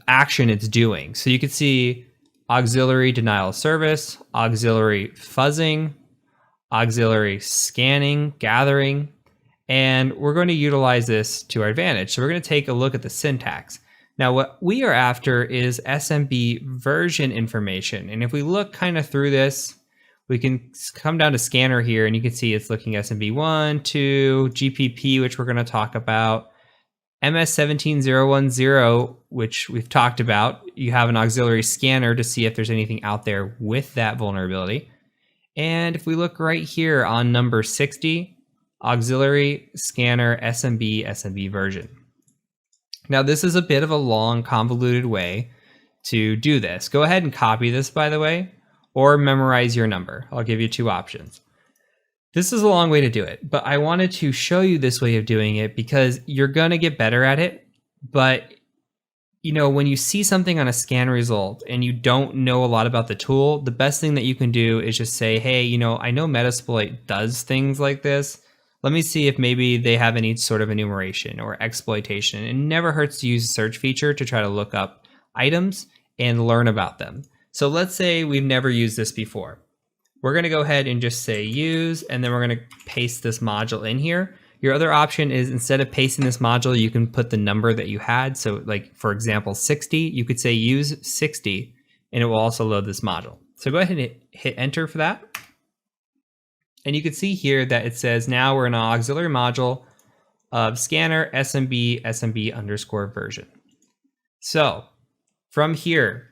A: action it's doing. So you can see auxiliary denial of service, auxiliary fuzzing, auxiliary scanning, gathering, and we're going to utilize this to our advantage. So we're going to take a look at the syntax. Now, what we are after is SMB version information. And if we look kind of through this, we can come down to scanner here, and you can see it's looking SMB1, 2, GPP, which we're going to talk about, MS17010, which we've talked about. You have an auxiliary scanner to see if there's anything out there with that vulnerability. And if we look right here on number 60, auxiliary scanner SMB version. Now, this is a bit of a long, convoluted way to do this. Go ahead and copy this, by the way, or memorize your number. I'll give you two options. This is a long way to do it, but I wanted to show you this way of doing it because you're going to get better at it. But, you know, when you see something on a scan result and you don't know a lot about the tool, the best thing that you can do is just say, hey, you know, I know Metasploit does things like this. Let me see if maybe they have any sort of enumeration or exploitation. It never hurts to use a search feature to try to look up items and learn about them. So let's say we've never used this before. We're going to go ahead and just say use, and then we're going to paste this module in here. Your other option is instead of pasting this module, you can put the number that you had. So like, for example, 60, you could say use 60, and it will also load this module. So go ahead and hit enter for that. And you can see here that it says now we're in an auxiliary module of scanner SMB underscore version. So from here,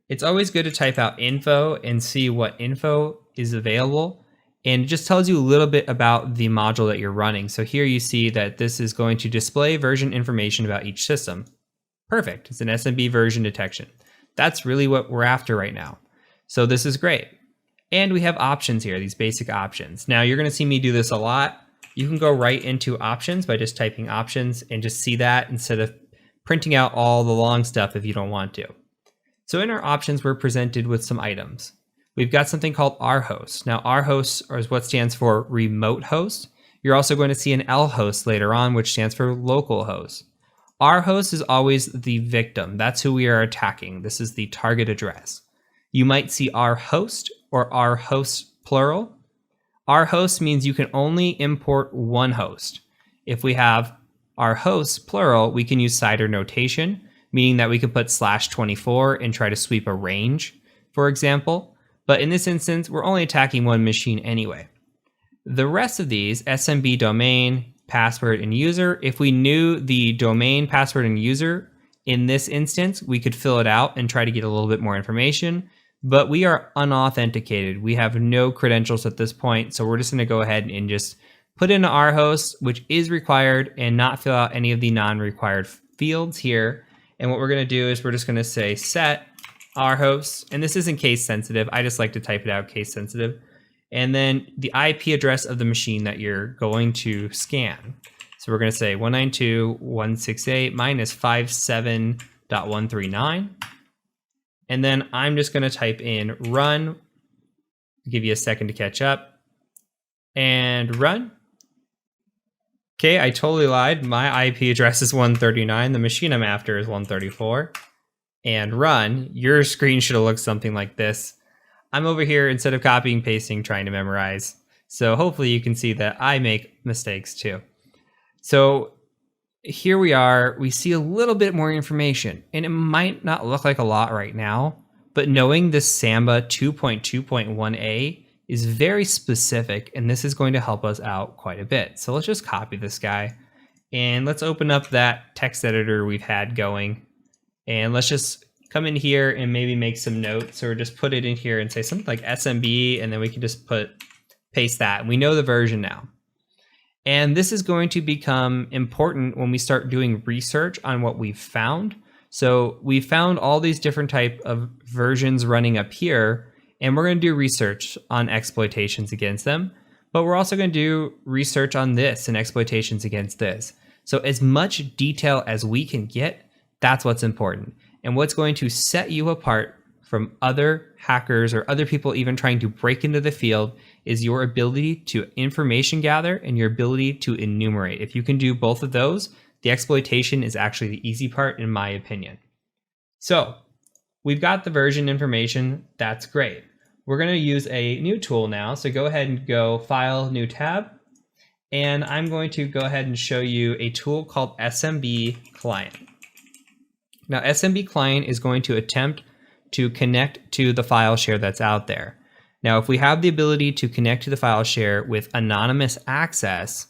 A: it's always good to type out info and see what info is available. And it just tells you a little bit about the module that you're running. So here you see that this is going to display version information about each system. Perfect. It's an SMB version detection. That's really what we're after right now. So this is great. And we have options here, these basic options. Now you're going to see me do this a lot. You can go right into options by just typing options and just see that instead of printing out all the long stuff if you don't want to. So in our options, we're presented with some items. We've got something called rhost. Now rhost is what stands for remote host. You're also going to see an lhost later on, which stands for local host. Rhost is always the victim. That's who we are attacking. This is the target address. You might see rhost or rhost plural. Rhost means you can only import one host. If we have rhost plural, we can use CIDR notation, meaning that we could put /24 and try to sweep a range, for example. But in this instance, we're only attacking one machine anyway. The rest of these, SMB domain, password, and user, if we knew the domain, password, and user in this instance, we could fill it out and try to get a little bit more information. But we are unauthenticated. We have no credentials at this point, so we're just going to go ahead and just put in rhost, which is required, and not fill out any of the non-required fields here. And what we're going to do is we're just going to say set rhost, and this isn't case sensitive. I just like to type it out case sensitive. And then the IP address of the machine that you're going to scan. So we're going to say 192.168 - 57.139. And then I'm just going to type in run, give you a second to catch up, and run. Okay, I totally lied. My IP address is 139. The machine I'm after is 134. And run. Your screen should have looked something like this. I'm over here, instead of copying, pasting, trying to memorize. So hopefully you can see that I make mistakes too. So here we are, we see a little bit more information, and it might not look like a lot right now, but knowing this Samba 2.2.1a is very specific, and this is going to help us out quite a bit. So let's just copy this guy, and let's open up that text editor we've had going, and let's just come in here and maybe make some notes, or just put it in here and say something like SMB, and then we can just paste that. We know the version now. And this is going to become important when we start doing research on what we've found. So we found all these different type of versions running up here, and we're going to do research on exploitations against them. But we're also going to do research on this and exploitations against this. So as much detail as we can get, That's what's important. And what's going to set you apart from other hackers or other people even trying to break into the field is your ability to information gather and your ability to enumerate. If you can do both of those, the exploitation is actually the easy part, in my opinion. So we've got the version information. That's great. We're going to use a new tool now. So go ahead and go File, New Tab. And I'm going to go ahead and show you a tool called SMB Client. Now, SMB Client is going to attempt to connect to the file share that's out there. Now, if we have the ability to connect to the file share with anonymous access,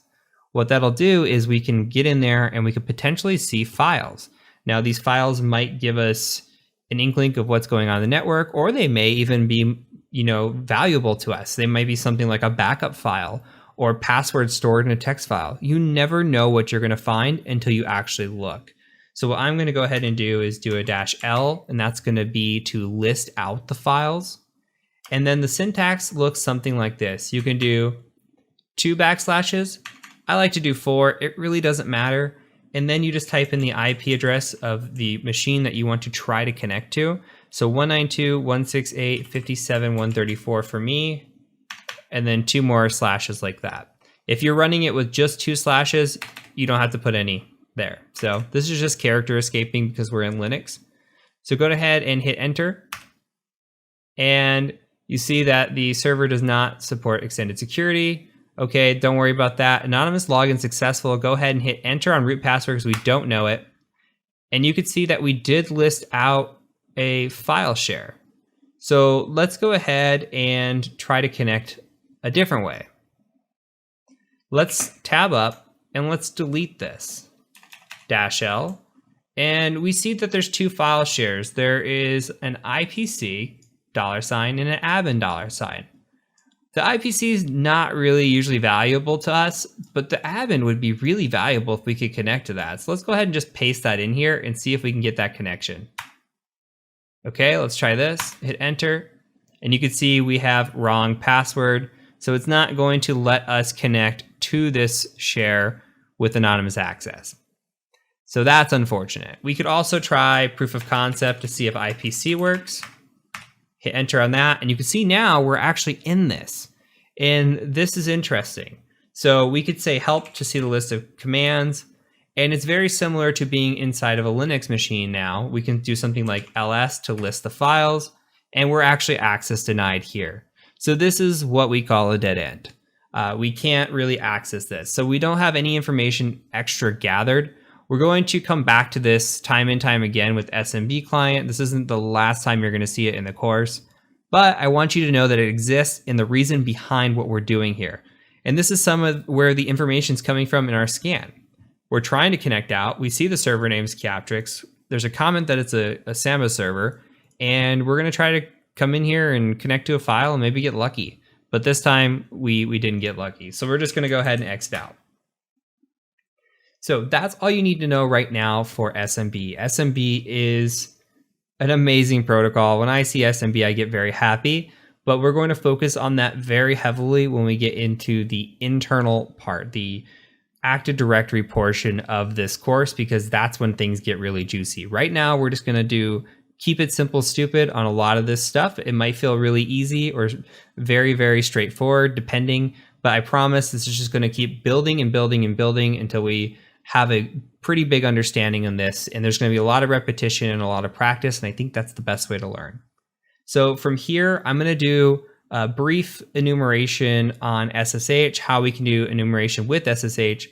A: what that'll do is we can get in there and we could potentially see files. Now, these files might give us an inkling of what's going on in the network, or they may even be, valuable to us. They might be something like a backup file or passwords stored in a text file. You never know what you're going to find until you actually look. So what I'm going to go ahead and do is do a -L, and that's going to be to list out the files. And then the syntax looks something like this. You can do 2 backslashes. I like to do 4. It really doesn't matter. And then you just type in the IP address of the machine that you want to try to connect to. So 192.168.57.134 for me, and then 2 more slashes like that. If you're running it with just 2 slashes, you don't have to put any there. So this is just character escaping because we're in Linux. So go ahead and hit enter. And you see that the server does not support extended security. Okay, don't worry about that. Anonymous login successful. Go ahead and hit enter on root password because we don't know it. And you can see that we did list out a file share. So let's go ahead and try to connect a different way. Let's tab up and let's delete this. -L, and we see that there's 2 file shares. There is an IPC $, and an admin $. The IPC is not really usually valuable to us, but the admin would be really valuable if we could connect to that. So let's go ahead and just paste that in here and see if we can get that connection. Okay, let's try this. Hit enter, and you can see we have wrong password. So it's not going to let us connect to this share with anonymous access. So that's unfortunate. We could also try proof of concept to see if IPC works. Hit enter on that, and you can see now we're actually in this. And this is interesting. So we could say help to see the list of commands, and it's very similar to being inside of a Linux machine now. We can do something like ls to list the files, and we're actually access denied here. So this is what we call a dead end. We can't really access this. So we don't have any information extra gathered. We're going to come back to this time and time again with SMB client. This isn't the last time you're going to see it in the course, but I want you to know that it exists and the reason behind what we're doing here. And this is some of where the information is coming from in our scan. We're trying to connect out. We see the server name is Captrix. There's a comment that it's a Samba server, and we're going to try to come in here and connect to a file and maybe get lucky. But this time we didn't get lucky. So we're just going to go ahead and exit out. So that's all you need to know right now for SMB. SMB is an amazing protocol. When I see SMB, I get very happy, but we're going to focus on that very heavily when we get into the internal part, the Active Directory portion of this course, because that's when things get really juicy. Right now, we're just going to keep it simple, stupid on a lot of this stuff. It might feel really easy or very, very straightforward, depending, but I promise this is just going to keep building and building and building until we have a pretty big understanding on this, and there's going to be a lot of repetition and a lot of practice, and I think that's the best way to learn. So from here, I'm going to do a brief enumeration on SSH, how we can do enumeration with SSH,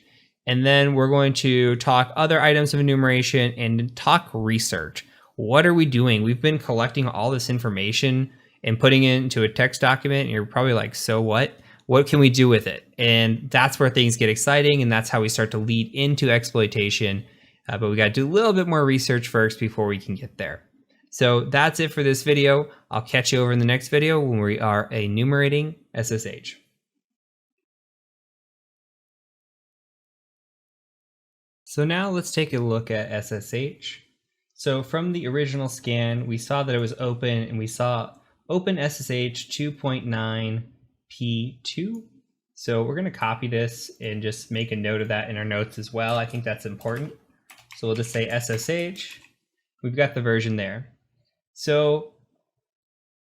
A: and then we're going to talk other items of enumeration and talk research. What are we doing? We've been collecting all this information and putting it into a text document, and you're probably like, so what? What can we do with it? And that's where things get exciting, and that's how we start to lead into exploitation. But we got to do a little bit more research first before we can get there. So that's it for this video. I'll catch you over in the next video when we are enumerating SSH. So now let's take a look at SSH. So from the original scan, we saw that it was open, and we saw open SSH 2.9 P2. So we're going to copy this and just make a note of that in our notes as well. I think that's important. So we'll just say SSH We've got the version there. So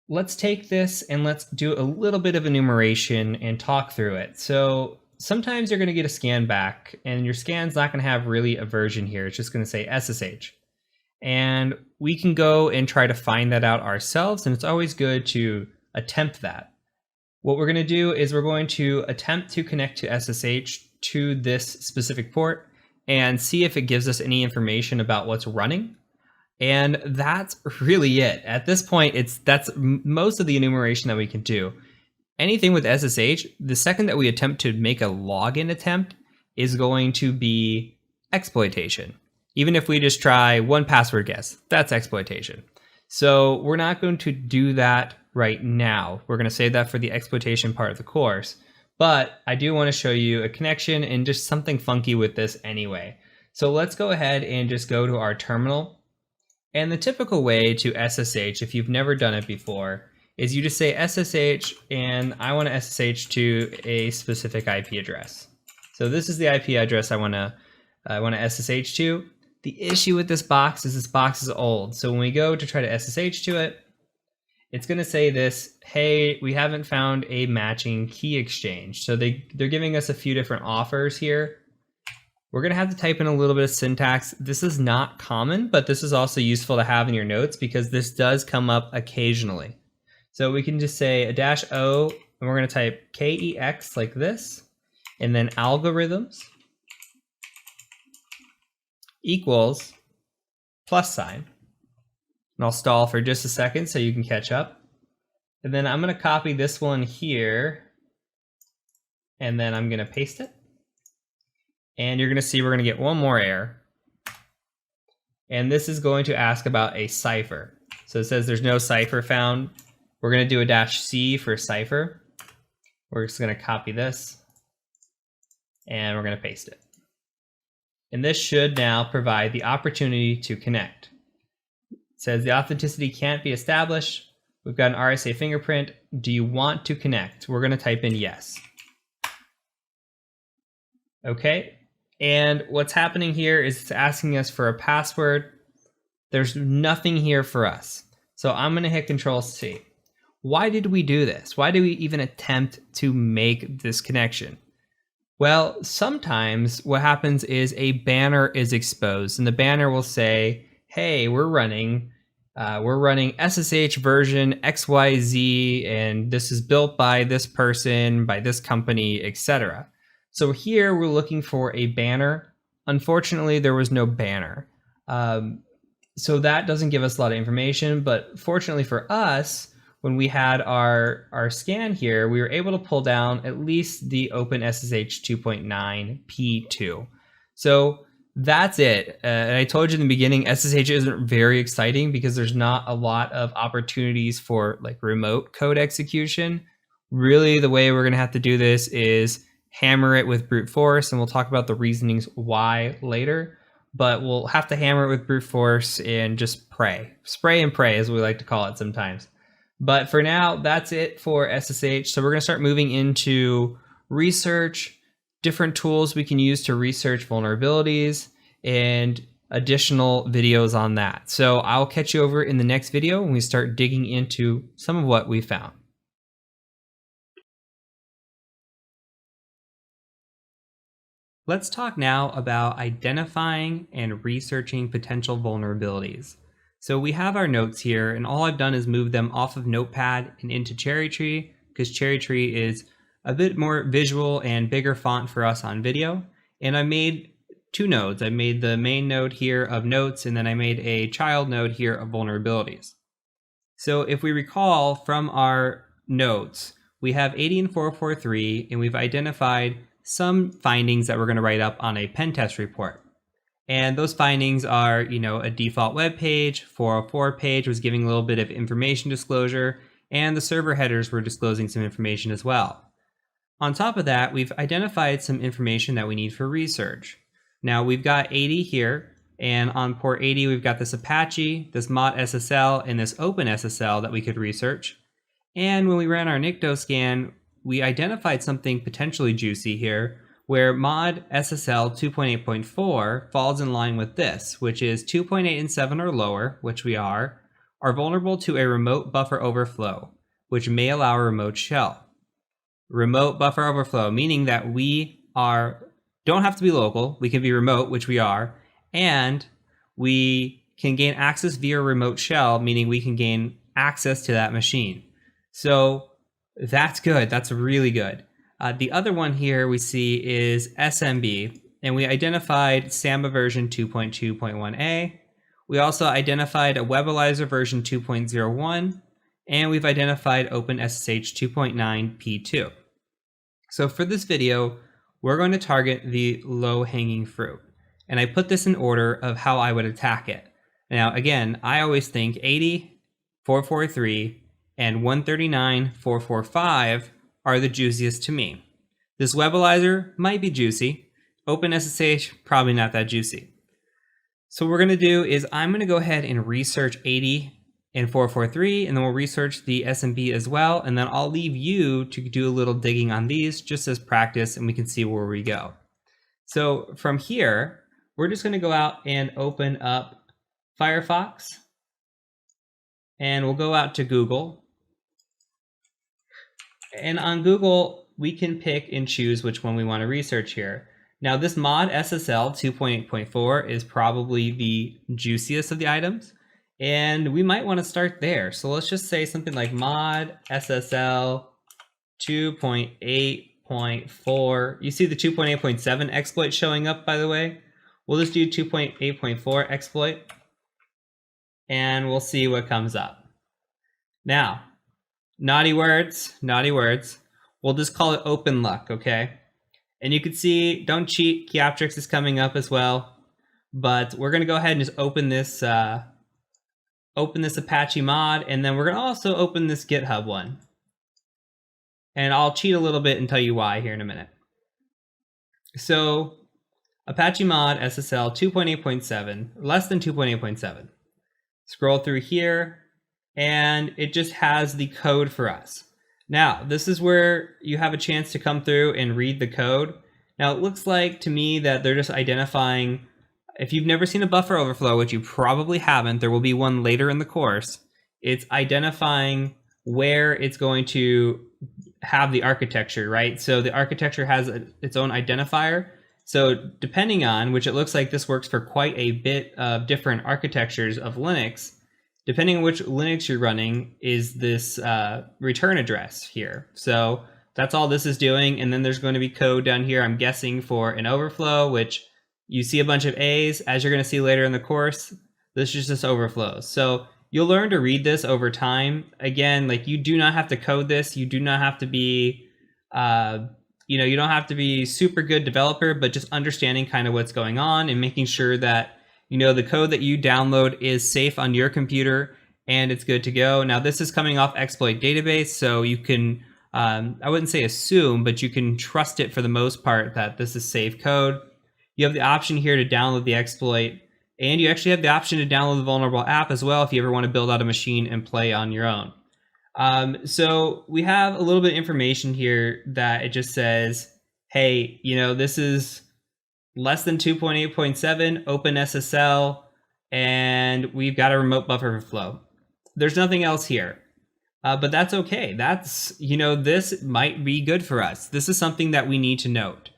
A: let's take this and let's do a little bit of enumeration and talk through it. So sometimes you're going to get a scan back, and your scan's not going to have really a version here. It's just going to say SSH. And we can go and try to find that out ourselves, and it's always good to attempt that. What we're going to do is we're going to attempt to connect to SSH to this specific port and see if it gives us any information about what's running. And that's really it. At this point, that's most of the enumeration that we can do. Anything with SSH, the second that we attempt to make a login attempt is going to be exploitation. Even if we just try one password guess, that's exploitation. So we're not going to do that right now. We're going to save that for the exploitation part of the course. But I do want to show you a connection and just something funky with this anyway. So let's go ahead and just go to our terminal. And the typical way to SSH, if you've never done it before, is you just say SSH, and I want to SSH to a specific IP address. So this is the IP address I want to SSH to. The issue with this box is old. So when we go to try to SSH to it, it's going to say this, hey, we haven't found a matching key exchange. So they're giving us a few different offers here. We're going to have to type in a little bit of syntax. This is not common, but this is also useful to have in your notes because this does come up occasionally. So we can just say a -O, and we're going to type KEX like this, and then algorithms equals +. And I'll stall for just a second so you can catch up. And then I'm going to copy this one here, and then I'm going to paste it. And you're going to see we're going to get one more error. And this is going to ask about a cipher. So it says there's no cipher found. We're going to do a -C for cipher. We're just going to copy this, and we're going to paste it. And this should now provide the opportunity to connect. It says the authenticity can't be established. We've got an RSA fingerprint. Do you want to connect? We're going to type in yes. Okay. And what's happening here is it's asking us for a password. There's nothing here for us. So I'm going to hit Control-C. Why did we do this? Why do we even attempt to make this connection? Well, sometimes what happens is a banner is exposed, and the banner will say, hey, we're running SSH version XYZ, and this is built by this person, by this company, etc. So here we're looking for a banner. Unfortunately, there was no banner. So that doesn't give us a lot of information, but fortunately for us, when we had our scan here, we were able to pull down at least the OpenSSH 2.9 P2. So that's it. And I told you in the beginning, SSH isn't very exciting because there's not a lot of opportunities for like remote code execution. Really, the way we're going to have to do this is hammer it with brute force, and we'll talk about the reasonings why later. But we'll have to hammer it with brute force and just pray. Spray and pray, as we like to call it sometimes. But for now, that's it for SSH. So we're going to start moving into research, different tools we can use to research vulnerabilities, and additional videos on that. So I'll catch you over in the next video when we start digging into some of what we found. Let's talk now about identifying and researching potential vulnerabilities. So we have our notes here, and all I've done is move them off of Notepad and into Cherry Tree, because Cherry Tree is a bit more visual and bigger font for us on video. And I made two nodes. I made the main node here of notes, and then I made a child node here of vulnerabilities. So if we recall from our notes, we have 80 and 443, and we've identified some findings that we're going to write up on a pen test report. And those findings are, a default web page, 404 page was giving a little bit of information disclosure, and the server headers were disclosing some information as well. On top of that, we've identified some information that we need for research. Now we've got 80 here, and on port 80, we've got this Apache, this mod SSL, and this open SSL that we could research. And when we ran our NICTO scan, we identified something potentially juicy here, where mod SSL 2.8.4 falls in line with this, which is 2.8 and 7 or lower, which we are vulnerable to a remote buffer overflow, which may allow a remote shell. Remote buffer overflow, meaning that we don't have to be local, we can be remote, which we are, and we can gain access via remote shell, meaning we can gain access to that machine. So that's good, that's really good. The other one here we see is SMB, and we identified Samba version 2.2.1a. We also identified a Webalizer version 2.01, and we've identified OpenSSH 2.9 P2. So for this video, we're going to target the low-hanging fruit. And I put this in order of how I would attack it. Now, again, I always think 80.443 and 139.445 are the juiciest to me. This Webalizer might be juicy. OpenSSH, probably not that juicy. So what we're going to do is I'm going to go ahead and research 80 and 443, and then we'll research the SMB as well, and then I'll leave you to do a little digging on these just as practice, and we can see where we go. So from here, we're just going to go out and open up Firefox, and we'll go out to Google. And on Google, we can pick and choose which one we want to research here. Now, this mod SSL 2.8.4 is probably the juiciest of the items, and we might want to start there. So let's just say something like mod SSL 2.8.4. You see the 2.8.7 exploit showing up, by the way. We'll just do 2.8.4 exploit, and we'll see what comes up. Now, naughty words. We'll just call it open luck, okay? And you can see, don't cheat, Keyoptrix is coming up as well. But we're going to go ahead and just open this Apache mod, and then we're going to also open this GitHub one. And I'll cheat a little bit and tell you why here in a minute. So, Apache mod SSL 2.8.7, less than 2.8.7. Scroll through here, and it just has the code for us. Now, this is where you have a chance to come through and read the code. Now, it looks like to me that they're just identifying, if you've never seen a buffer overflow, which you probably haven't, there will be one later in the course, it's identifying where it's going to have the architecture, right? So the architecture has its own identifier. So depending on, which it looks like this works for quite a bit of different architectures of Linux, depending on which Linux you're running, is this return address here. So that's all this is doing. And then there's going to be code down here, I'm guessing, for an overflow, which you see a bunch of A's. As you're going to see later in the course, this is just overflows. So you'll learn to read this over time. Again, like, you do not have to code this. You do not have to be, you don't have to be super good developer, but just understanding kind of what's going on and making sure that the code that you download is safe on your computer and it's good to go. Now, this is coming off exploit database, so you can, I wouldn't say assume, but you can trust it for the most part that this is safe code. You have the option here to download the exploit, and you actually have the option to download the vulnerable app as well if you ever want to build out a machine and play on your own. So we have a little bit of information here that it just says, hey, this is less than 2.8.7 OpenSSL, and we've got a remote buffer overflow. There's nothing else here, but that's okay. That's, this might be good for us. This is something that we need to note.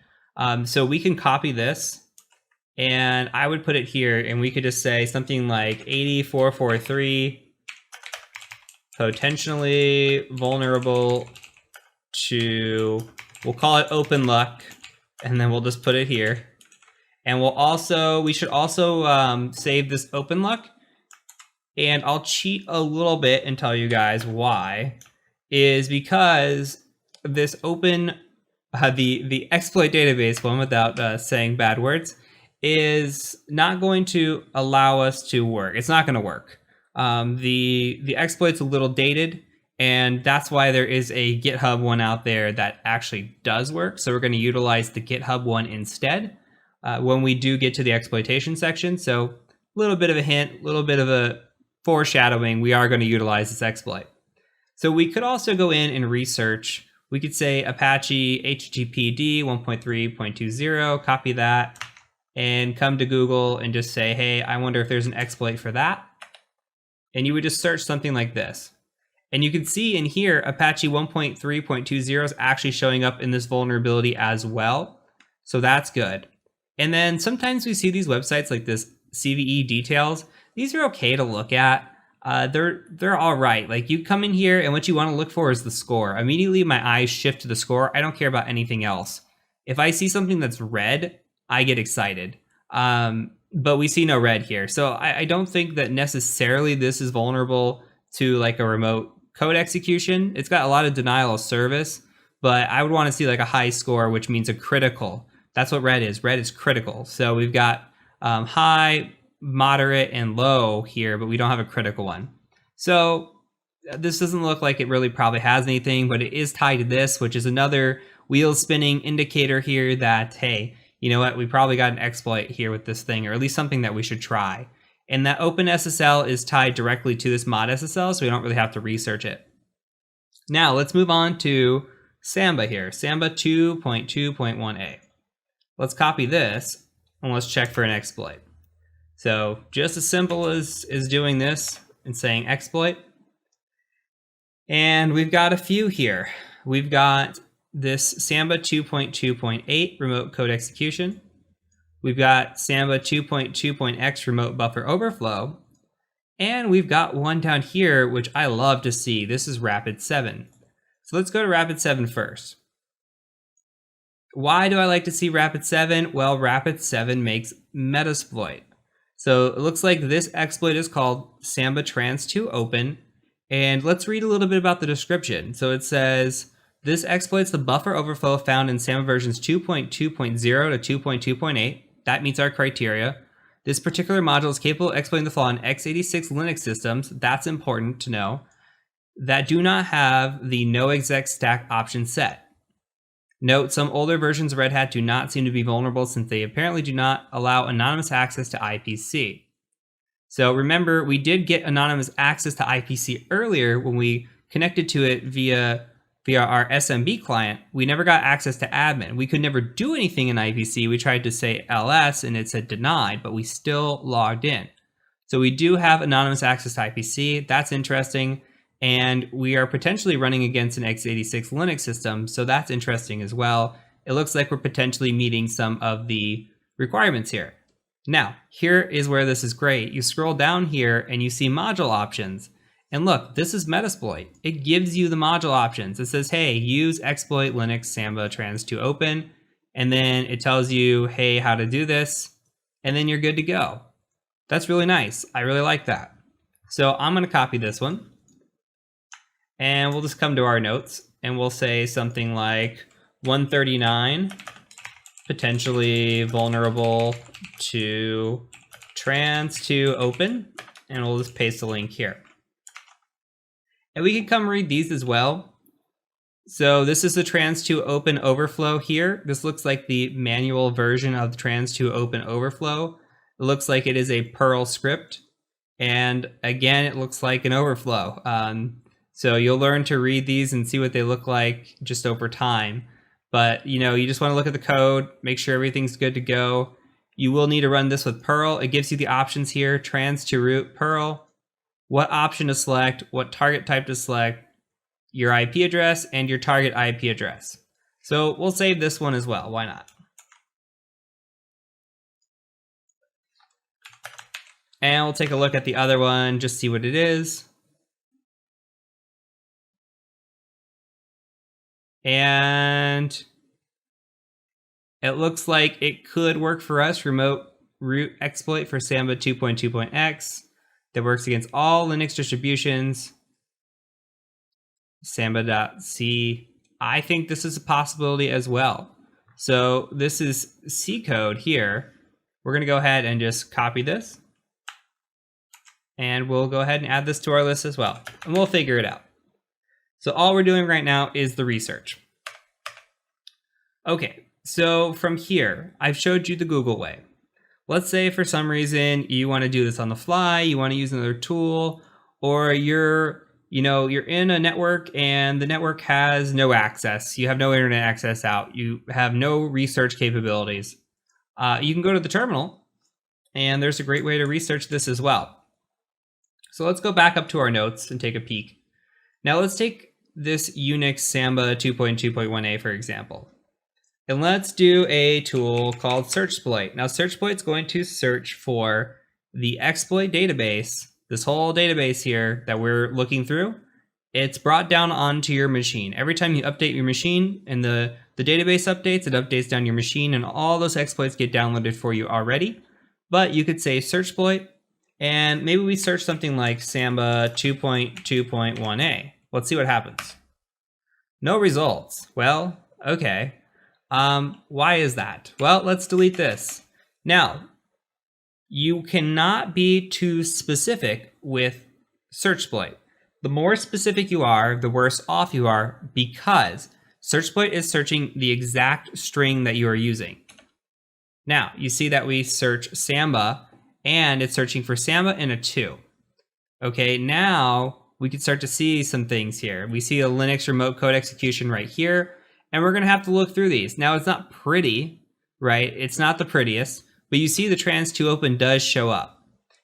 A: So we can copy this, and I would put it here, and we could just say something like 8443 potentially vulnerable to, we'll call it open luck, and then we'll just put it here. And we should also save this open luck, and I'll cheat a little bit and tell you guys why, is because this the exploit database one, without saying bad words, is not going to allow us to work. It's not going to work. The exploit's a little dated, and that's why there is a GitHub one out there that actually does work. So we're going to utilize the GitHub one instead when we do get to the exploitation section. So a little bit of a hint, a little bit of a foreshadowing, we are going to utilize this exploit. So we could also go in and research we could say Apache HTTPD 1.3.20, copy that, and come to Google and just say, hey, I wonder if there's an exploit for that. And you would just search something like this. And you can see in here, Apache 1.3.20 is actually showing up in this vulnerability as well. So that's good. And then sometimes we see these websites like this CVE details. These are okay to look at. They're all right. Like, you come in here and what you want to look for is the score. Immediately my eyes shift to the score. I don't care about anything else. If I see something that's red, I get excited. But we see no red here. So I don't think that necessarily this is vulnerable to like a remote code execution. It's got a lot of denial of service, but I would want to see like a high score, which means a critical. That's what red is. Red is critical. So we've got high, moderate, and low here, but we don't have a critical one. So this doesn't look like it really probably has anything, but it is tied to this, which is another wheel spinning indicator here that, hey, you know what, we probably got an exploit here with this thing, or at least something that we should try. And that OpenSSL is tied directly to this mod SSL, so we don't really have to research it. Now let's move on to Samba here, Samba 2.2.1a. Let's copy this and let's check for an exploit. So just as simple as doing this and saying exploit. And we've got a few here. We've got this Samba 2.2.8 remote code execution. We've got Samba 2.2.x remote buffer overflow. And we've got one down here, which I love to see. This is Rapid7. So let's go to Rapid7 first. Why do I like to see Rapid7? Well, Rapid7 makes Metasploit. So it looks like this exploit is called Samba trans2 open. And let's read a little bit about the description. So it says, this exploits the buffer overflow found in Samba versions 2.2.0 to 2.2.8. That meets our criteria. This particular module is capable of exploiting the flaw in x86 Linux systems, that's important to know, that do not have the no exec stack option set. Note, some older versions of Red Hat do not seem to be vulnerable since they apparently do not allow anonymous access to IPC. So remember, we did get anonymous access to IPC earlier when we connected to it via our SMB client. We never got access to admin. We could never do anything in IPC. We tried to say ls and it said denied, but we still logged in. So we do have anonymous access to IPC. That's interesting. And we are potentially running against an x86 Linux system. So that's interesting as well. It looks like we're potentially meeting some of the requirements here. Now, here is where this is great. You scroll down here and you see module options. And look, this is Metasploit. It gives you the module options. It says, hey, use exploit Linux Samba trans2 open. And then it tells you, hey, how to do this. And then you're good to go. That's really nice. I really like that. So I'm going to copy this one. And we'll just come to our notes and we'll say something like 139, potentially vulnerable to trans2 open. And we'll just paste a link here. And we can come read these as well. So this is the trans2 open overflow here. This looks like the manual version of the trans2 open overflow. It looks like it is a Perl script. And again, it looks like an overflow. So you'll learn to read these and see what they look like just over time. But you just want to look at the code, make sure everything's good to go. You will need to run this with Perl. It gives you the options here, trans2 root Perl, what option to select, what target type to select, your IP address, and your target IP address. So we'll save this one as well. Why not? And we'll take a look at the other one, just see what it is. And it looks like it could work for us, remote root exploit for Samba 2.2.x that works against all Linux distributions. Samba.c. I think this is a possibility as well. So this is C code here. We're going to go ahead and just copy this. And we'll go ahead and add this to our list as well. And we'll figure it out. So all we're doing right now is the research. Okay, so from here, I've showed you the Google way. Let's say for some reason you want to do this on the fly, you want to use another tool, or you're you're in a network and the network has no access. You have no internet access out. You have no research capabilities. You can go to the terminal, and there's a great way to research this as well. So let's go back up to our notes and take a peek. Now let's take this Unix Samba 2.2.1a, for example. And let's do a tool called searchsploit. Now searchsploit is going to search for the exploit database, this whole database here that we're looking through. It's brought down onto your machine. Every time you update your machine and the database updates, it updates down your machine, and all those exploits get downloaded for you already. But you could say searchsploit, and maybe we search something like Samba 2.2.1a. Let's see what happens. No results. Well, okay. Why is that? Well, let's delete this. Now, you cannot be too specific with searchsploit. The more specific you are, the worse off you are, because searchsploit is searching the exact string that you are using. Now, you see that we search Samba, and it's searching for Samba and a 2. Okay, now we can start to see some things here. We see a Linux remote code execution right here, and we're going to have to look through these. Now, it's not pretty, right? It's not the prettiest, but you see the trans2open does show up.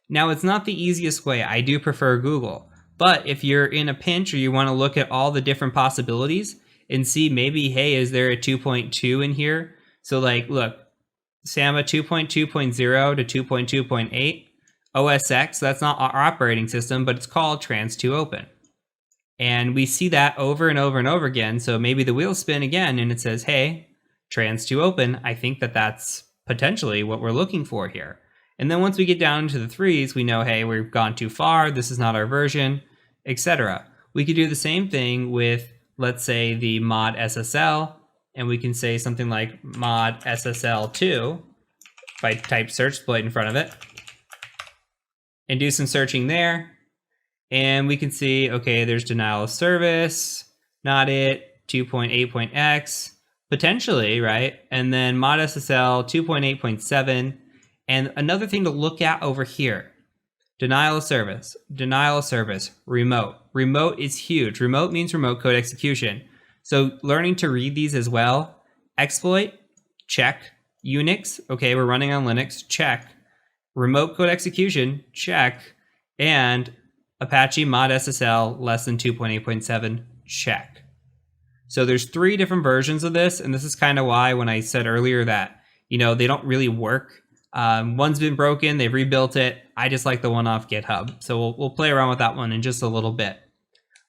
A: Now, it's not the easiest way. I do prefer Google. But if you're in a pinch or you want to look at all the different possibilities and see maybe, hey, is there a 2.2 in here? So like, look, Samba 2.2.0 to 2.2.8, OS X, that's not our operating system, but it's called trans2open. And we see that over and over and over again. So maybe the wheels spin again and it says, hey, trans2open, I think that that's potentially what we're looking for here. And then once we get down into the 3s, we know, hey, we've gone too far, this is not our version, etc. We could do the same thing with, let's say, the mod SSL, and we can say something like mod SSL2, if I type searchsploit in front of it, and do some searching there. And we can see, okay, there's denial of service, not it, 2.8.x, potentially, right? And then mod SSL 2.8.7. And another thing to look at over here, denial of service, remote. Remote is huge. Remote means remote code execution. So learning to read these as well. Exploit, check. Unix, okay, we're running on Linux, check. Remote code execution, check. And Apache mod SSL less than 2.8.7, check. So there's 3 different versions of this, and this is kind of why when I said earlier that, they don't really work. One's been broken, they've rebuilt it. I just like the one off GitHub. So we'll play around with that one in just a little bit.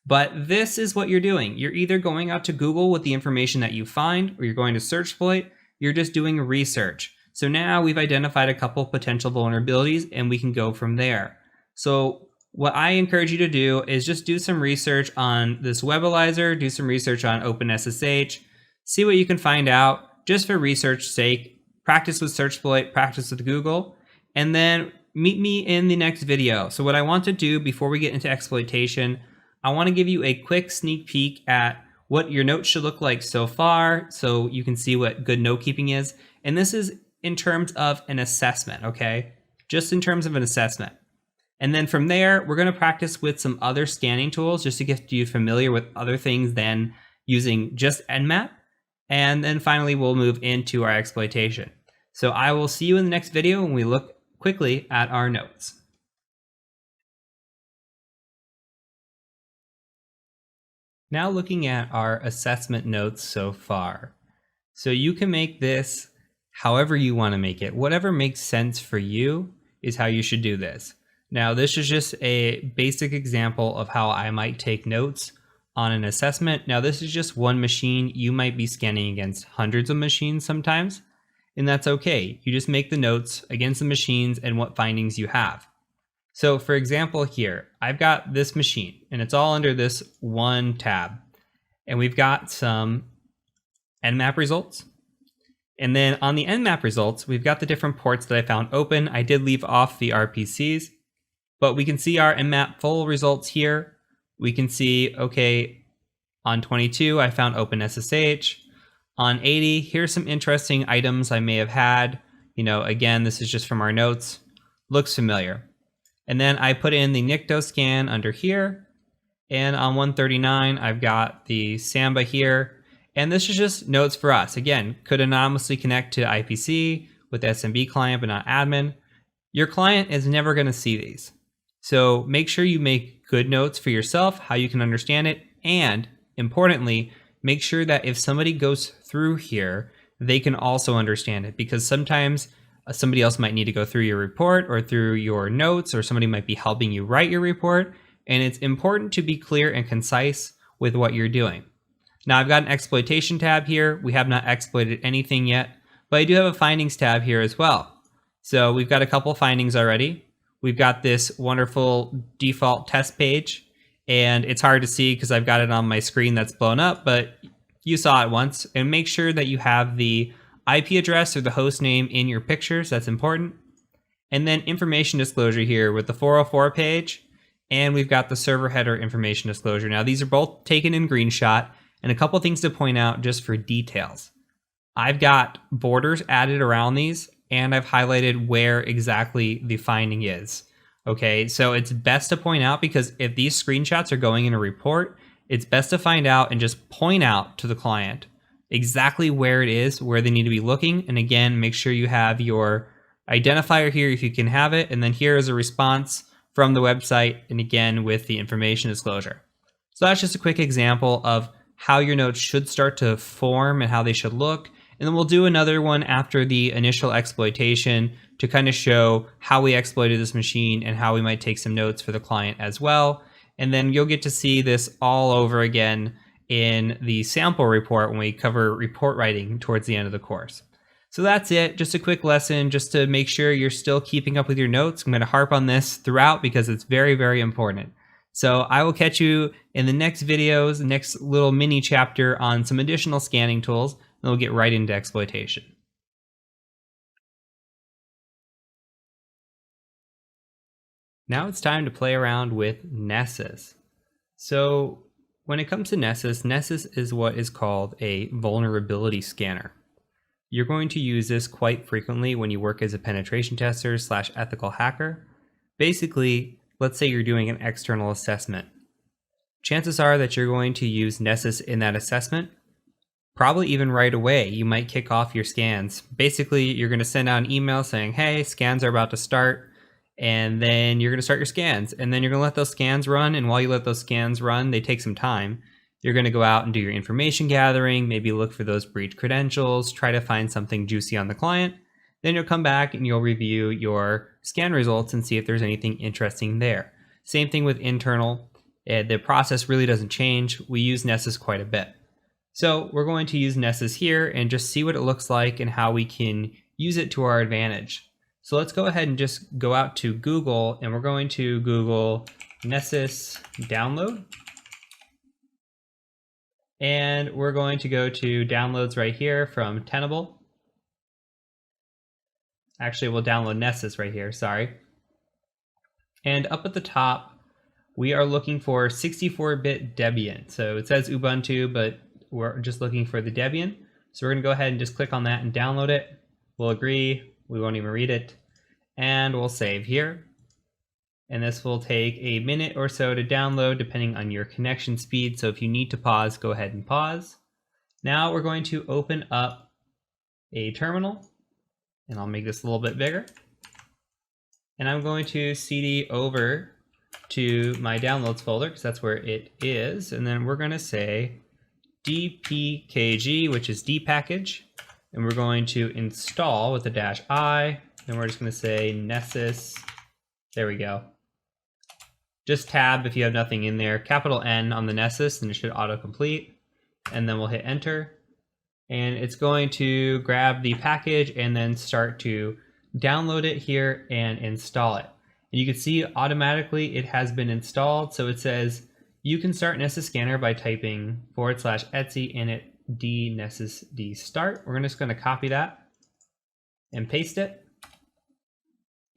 A: But this is what you're doing. You're either going out to Google with the information that you find, or you're going to searchsploit. You're just doing research. So now we've identified a couple potential vulnerabilities, and we can go from there. So what I encourage you to do is just do some research on this Webalizer, do some research on OpenSSH, see what you can find out just for research's sake. Practice with searchsploit, practice with Google, and then meet me in the next video. So what I want to do before we get into exploitation, I want to give you a quick sneak peek at what your notes should look like so far, so you can see what good note keeping is. And this is in terms of an assessment, okay? Just in terms of an assessment. And then from there, we're going to practice with some other scanning tools just to get you familiar with other things than using just Nmap. And then finally, we'll move into our exploitation. So I will see you in the next video when we look quickly at our notes. Now looking at our assessment notes so far. So you can make this however you want to make it. Whatever makes sense for you is how you should do this. Now this is just a basic example of how I might take notes on an assessment. Now this is just one machine. You might be scanning against hundreds of machines sometimes, and that's okay. You just make the notes against the machines and what findings you have. So for example here, I've got this machine and it's all under this one tab, and we've got some Nmap results. And then on the Nmap results, we've got the different ports that I found open. I did leave off the RPCs, but we can see our Nmap full results here. We can see, okay, on 22, I found OpenSSH. On 80, here's some interesting items I may have had. Again, this is just from our notes. Looks familiar. And then I put in the Nikto scan under here. And on 139, I've got the Samba here. And this is just notes for us. Again, could anonymously connect to IPC with SMB client, but not admin. Your client is never going to see these. So make sure you make good notes for yourself, how you can understand it. And importantly, make sure that if somebody goes through here, they can also understand it, because sometimes somebody else might need to go through your report or through your notes, or somebody might be helping you write your report. And it's important to be clear and concise with what you're doing. Now I've got an exploitation tab here. We have not exploited anything yet, but I do have a findings tab here as well. So we've got a couple findings already. We've got this wonderful default test page, and it's hard to see because I've got it on my screen that's blown up, but you saw it once. And make sure that you have the IP address or the host name in your pictures. That's important. And then information disclosure here with the 404 page, and we've got the server header information disclosure. Now these are both taken in GreenShot, and a couple things to point out just for details. I've got borders added around these, and I've highlighted where exactly the finding is. Okay, so it's best to point out, because if these screenshots are going in a report, it's best to find out and just point out to the client exactly where it is, where they need to be looking. And again, make sure you have your identifier here if you can have it. And then here is a response from the website, and again with the information disclosure. So that's just a quick example of how your notes should start to form and how they should look. And then we'll do another one after the initial exploitation to kind of show how we exploited this machine and how we might take some notes for the client as well. And then you'll get to see this all over again in the sample report when we cover report writing towards the end of the course. So that's it, just a quick lesson just to make sure you're still keeping up with your notes. I'm going to harp on this throughout because it's very, very important. So I will catch you in the next videos, the next little mini chapter on some additional scanning tools, and we'll get right into exploitation. Now it's time to play around with Nessus. So when it comes to Nessus, Nessus is what is called a vulnerability scanner. You're going to use this quite frequently when you work as a penetration tester / ethical hacker. Basically, let's say you're doing an external assessment. Chances are that you're going to use Nessus in that assessment. Probably even right away, you might kick off your scans. Basically, you're going to send out an email saying, hey, scans are about to start. And then you're going to start your scans. And then you're going to let those scans run. And while you let those scans run, they take some time. You're going to go out and do your information gathering, maybe look for those breach credentials, try to find something juicy on the client. Then you'll come back and you'll review your scan results and see if there's anything interesting there. Same thing with internal. The process really doesn't change. We use Nessus quite a bit. So we're going to use Nessus here and just see what it looks like and how we can use it to our advantage. So let's go ahead and just go out to Google, and we're going to Google Nessus download. And we're going to go to downloads right here from Tenable. Actually, we'll download Nessus right here, sorry. And up at the top, we are looking for 64-bit Debian. So it says Ubuntu, but we're just looking for the Debian. So we're going to go ahead and just click on that and download it. We'll agree. We won't even read it. And we'll save here. And this will take a minute or so to download depending on your connection speed. So if you need to pause, go ahead and pause. Now we're going to open up a terminal, and I'll make this a little bit bigger. And I'm going to CD over to my downloads folder because that's where it is. And then we're going to say dpkg, which is dpackage. And we're going to install with the -i. And we're just going to say Nessus. There we go. Just tab if you have nothing in there. Capital N on the Nessus, and it should autocomplete. And then we'll hit enter. And it's going to grab the package and then start to download it here and install it. And you can see automatically it has been installed. So it says you can start Nessus Scanner by typing /etc init d nessus d start. We're just going to copy that and paste it.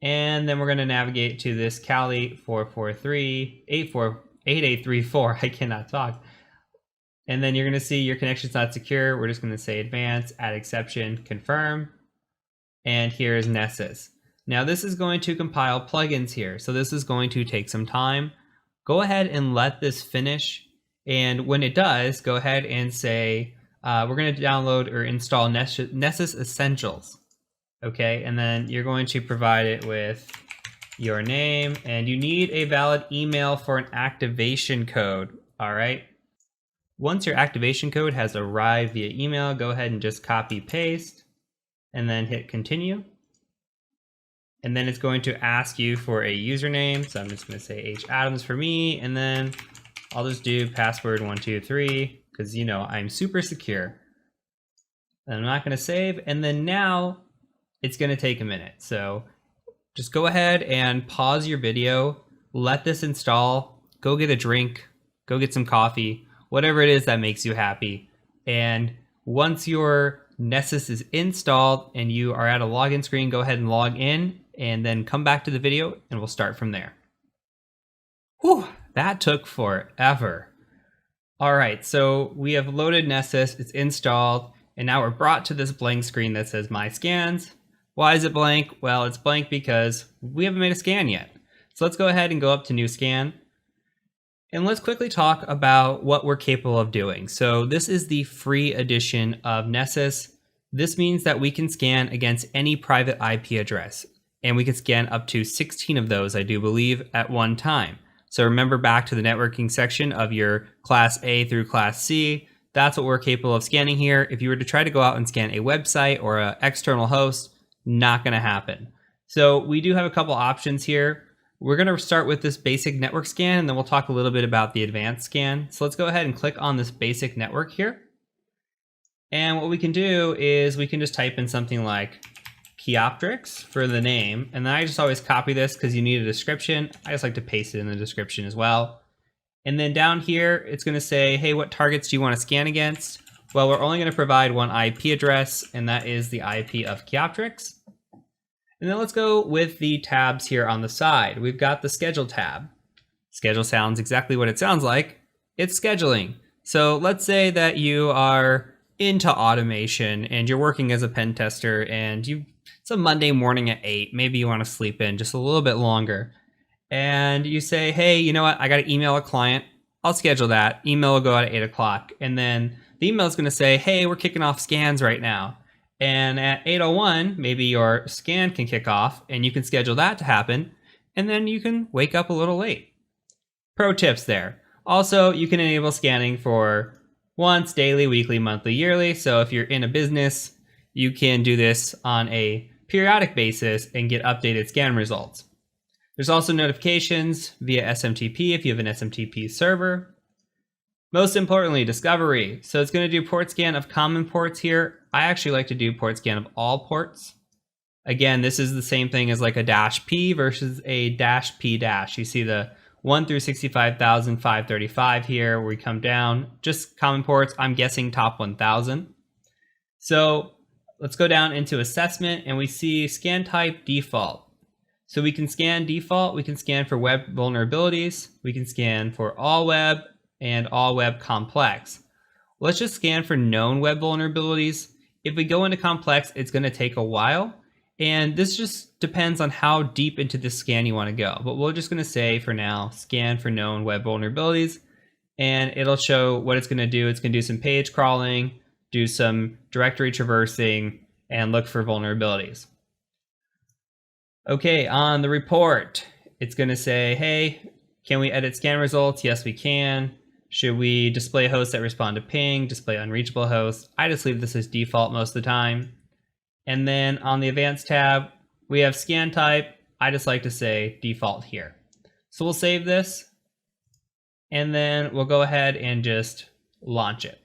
A: And then we're going to navigate to this Kali 443-8834. I cannot talk. And then you're going to see your connection's not secure. We're just going to say advanced, add exception, confirm. And here's Nessus. Now this is going to compile plugins here. So this is going to take some time. Go ahead and let this finish. And when it does, go ahead and say, we're going to download or install Nessus Essentials. Okay, and then you're going to provide it with your name, and you need a valid email for an activation code. All right. Once your activation code has arrived via email, go ahead and just copy paste and then hit continue. And then it's going to ask you for a username. So I'm just going to say H Adams for me, and then I'll just do password 123 because you know I'm super secure. And I'm not going to save, and then now it's going to take a minute. So just go ahead and pause your video, let this install, go get a drink, go get some coffee, whatever it is that makes you happy. And once your Nessus is installed and you are at a login screen, go ahead and log in and then come back to the video and we'll start from there. Whew, that took forever. All right, so we have loaded Nessus, it's installed, and now we're brought to this blank screen that says My Scans. Why is it blank? Well, it's blank because we haven't made a scan yet. So let's go ahead and go up to New Scan. And let's quickly talk about what we're capable of doing. So this is the free edition of Nessus. This means that we can scan against any private IP address. And we can scan up to 16 of those, I do believe, at one time. So remember back to the networking section of your Class A through Class C. That's what we're capable of scanning here. If you were to try to go out and scan a website or an external host, not going to happen. So we do have a couple options here. We're going to start with this basic network scan, and then we'll talk a little bit about the advanced scan. So let's go ahead and click on this basic network here. And what we can do is we can just type in something like Chioptrix for the name. And then I just always copy this because you need a description. I just like to paste it in the description as well. And then down here, it's going to say, hey, what targets do you want to scan against? Well, we're only going to provide one IP address, and that is the IP of Chioptrix. And then let's go with the tabs here on the side. We've got the schedule tab. Schedule sounds exactly what it sounds like. It's scheduling. So let's say that you are into automation and you're working as a pen tester and it's a Monday morning at 8. Maybe you want to sleep in just a little bit longer. And you say, hey, you know what? I got to email a client. I'll schedule that. Email will go out at 8 o'clock. And then the email is going to say, hey, we're kicking off scans right now. And at 8:01, maybe your scan can kick off and you can schedule that to happen. And then you can wake up a little late. Pro tips there. Also, you can enable scanning for once, daily, weekly, monthly, yearly. So if you're in a business, you can do this on a periodic basis and get updated scan results. There's also notifications via SMTP if you have an SMTP server. Most importantly, discovery. So it's going to do port scan of common ports here. I actually like to do port scan of all ports. Again, this is the same thing as like a -P versus a -P-. You see the 1 through 65,535 here where we come down. Just common ports, I'm guessing top 1,000. So let's go down into assessment and we see scan type default. So we can scan default, we can scan for web vulnerabilities, we can scan for all web and all web complex. Let's just scan for known web vulnerabilities. If we go into complex, it's going to take a while. And this just depends on how deep into the scan you want to go. But we're just going to say for now, scan for known web vulnerabilities. And it'll show what it's going to do. It's going to do some page crawling, do some directory traversing, and look for vulnerabilities. Okay, on the report, it's going to say, hey, can we edit scan results? Yes, we can. Should we display hosts that respond to ping, display unreachable hosts? I just leave this as default most of the time. And then on the advanced tab, we have scan type. I just like to say default here. So we'll save this and then we'll go ahead and just launch it.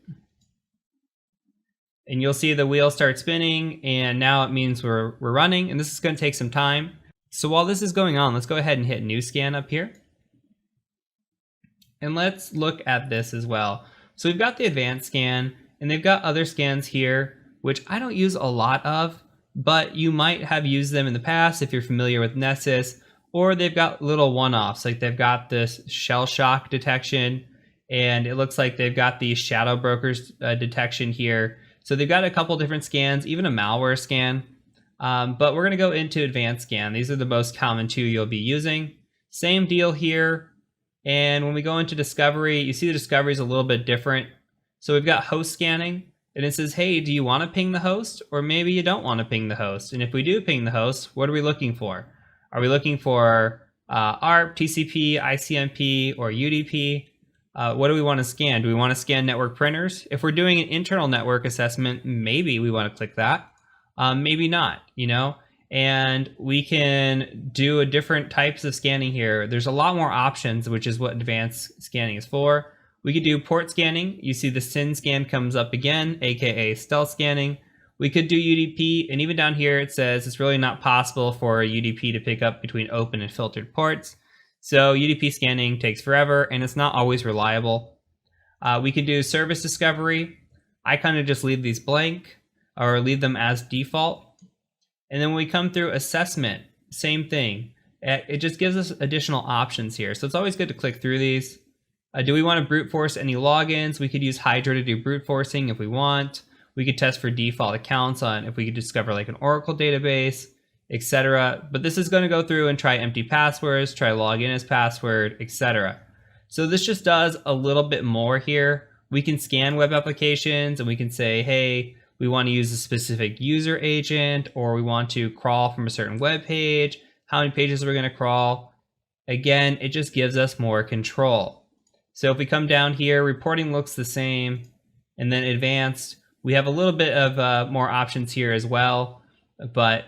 A: And you'll see the wheel start spinning and now it means we're running, and this is going to take some time. So while this is going on, let's go ahead and hit new scan up here. And let's look at this as well. So we've got the advanced scan and they've got other scans here, which I don't use a lot of, but you might have used them in the past if you're familiar with Nessus, or they've got little one-offs, like they've got this shell shock detection, and it looks like they've got the shadow brokers detection here. So they've got a couple different scans, even a malware scan, but we're gonna go into advanced scan. These are the most common two you'll be using. Same deal here. And when we go into discovery, you see the discovery is a little bit different. So we've got host scanning, and it says, hey, do you want to ping the host? Or maybe you don't want to ping the host. And if we do ping the host, what are we looking for? Are we looking for ARP, TCP, ICMP, or UDP? What do we want to scan? Do we want to scan network printers? If we're doing an internal network assessment, maybe we want to click that. Maybe not, you know? And we can do a different types of scanning here. There's a lot more options, which is what advanced scanning is for. We could do port scanning. You see the SYN scan comes up again, aka stealth scanning. We could do UDP, and even down here it says it's really not possible for a UDP to pick up between open and filtered ports. So UDP scanning takes forever, and it's not always reliable. We could do service discovery. I kind of just leave these blank, or leave them as default. And then when we come through assessment, same thing. It just gives us additional options here. So it's always good to click through these. Do we want to brute force any logins? We could use Hydra to do brute forcing if we want. We could test for default accounts on if we could discover like an Oracle database, etc. But this is going to go through and try empty passwords, try log in as password, etc. So this just does a little bit more here. We can scan web applications and we can say, hey, we want to use a specific user agent, or we want to crawl from a certain web page, how many pages are we going to crawl. Again, it just gives us more control. So if we come down here, reporting looks the same, and then advanced, we have a little bit of more options here as well. But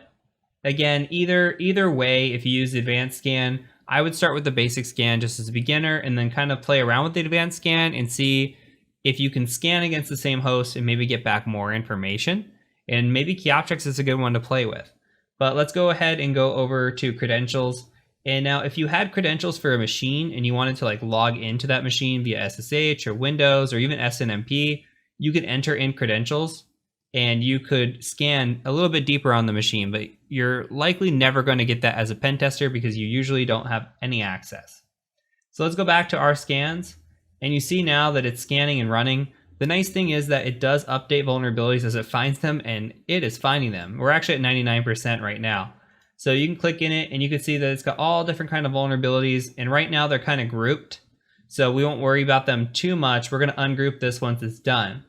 A: again, either way, if you use the advanced scan, I would start with the basic scan just as a beginner, and then kind of play around with the advanced scan and see if you can scan against the same host and maybe get back more information. And maybe Keyoptrix is a good one to play with. But let's go ahead and go over to credentials. And now if you had credentials for a machine and you wanted to like log into that machine via SSH or Windows or even SNMP, you could enter in credentials and you could scan a little bit deeper on the machine, but you're likely never going to get that as a pen tester because you usually don't have any access. So let's go back to our scans. And you see now that it's scanning and running. The nice thing is that it does update vulnerabilities as it finds them, and it is finding them. We're actually at 99% right now. So you can click in it and you can see that it's got all different kind of vulnerabilities, and right now they're kind of grouped. So we won't worry about them too much. We're going to ungroup this once it's done.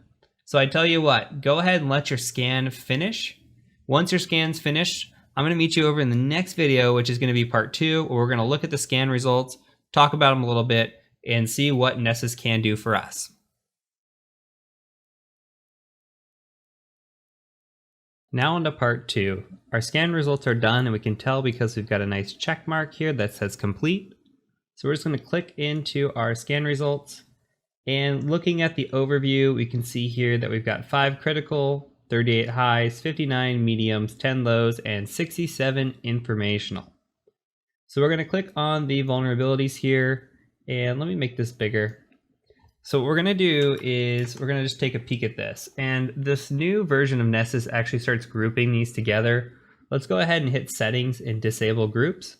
A: So I tell you what, go ahead and let your scan finish. Once your scan's finished, I'm going to meet you over in the next video, which is going to be part 2, where we're going to look at the scan results, talk about them a little bit, and see what Nessus can do for us. Now on to part 2. Our scan results are done, and we can tell because we've got a nice check mark here that says complete. So we're just going to click into our scan results, and looking at the overview, we can see here that we've got 5 critical, 38 highs, 59 mediums, 10 lows, and 67 informational. So we're going to click on the vulnerabilities here. And let me make this bigger. So what we're going to do is we're going to just take a peek at this. And this new version of Nessus actually starts grouping these together. Let's go ahead and hit settings and disable groups.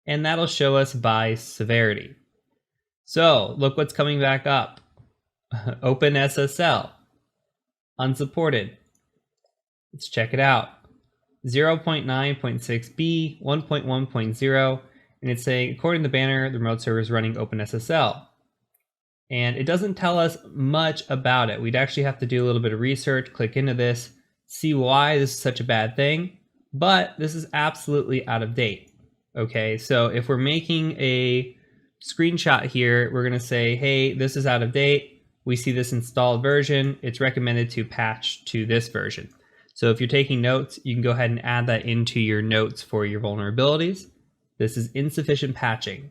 A: And that'll show us by severity. So look what's coming back up. OpenSSL. Unsupported. Let's check it out. 0.9.6b, 1.1.0. And it's saying, according to the banner, the remote server is running OpenSSL. And it doesn't tell us much about it. We'd actually have to do a little bit of research, click into this, see why this is such a bad thing. But this is absolutely out of date. Okay, so if we're making a screenshot here, we're going to say, hey, this is out of date. We see this installed version. It's recommended to patch to this version. So if you're taking notes, you can go ahead and add that into your notes for your vulnerabilities. This is insufficient patching.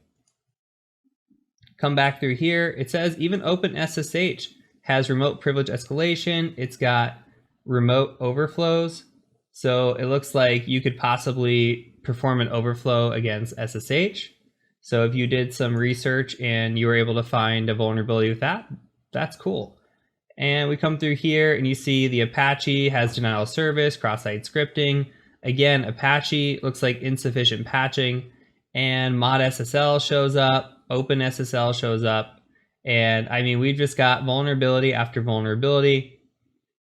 A: Come back through here. It says even OpenSSH has remote privilege escalation. It's got remote overflows. So it looks like you could possibly perform an overflow against SSH. So if you did some research and you were able to find a vulnerability with that, that's cool. And we come through here and you see the Apache has denial of service, cross-site scripting. Again, Apache looks like insufficient patching. And mod SSL shows up, OpenSSL shows up, and I mean, we've just got vulnerability after vulnerability.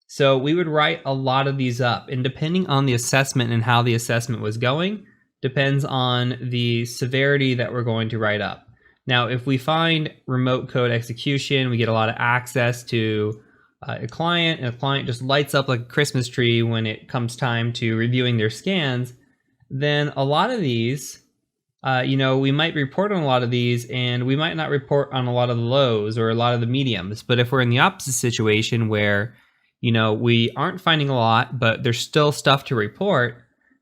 A: So we would write a lot of these up, and depending on the assessment and how the assessment was going, depends on the severity that we're going to write up. Now, if we find remote code execution, we get a lot of access to a client, and a client just lights up like a Christmas tree when it comes time to reviewing their scans, then a lot of these, we might report on a lot of these, and we might not report on a lot of the lows or a lot of the mediums. But if we're in the opposite situation where, we aren't finding a lot, but there's still stuff to report,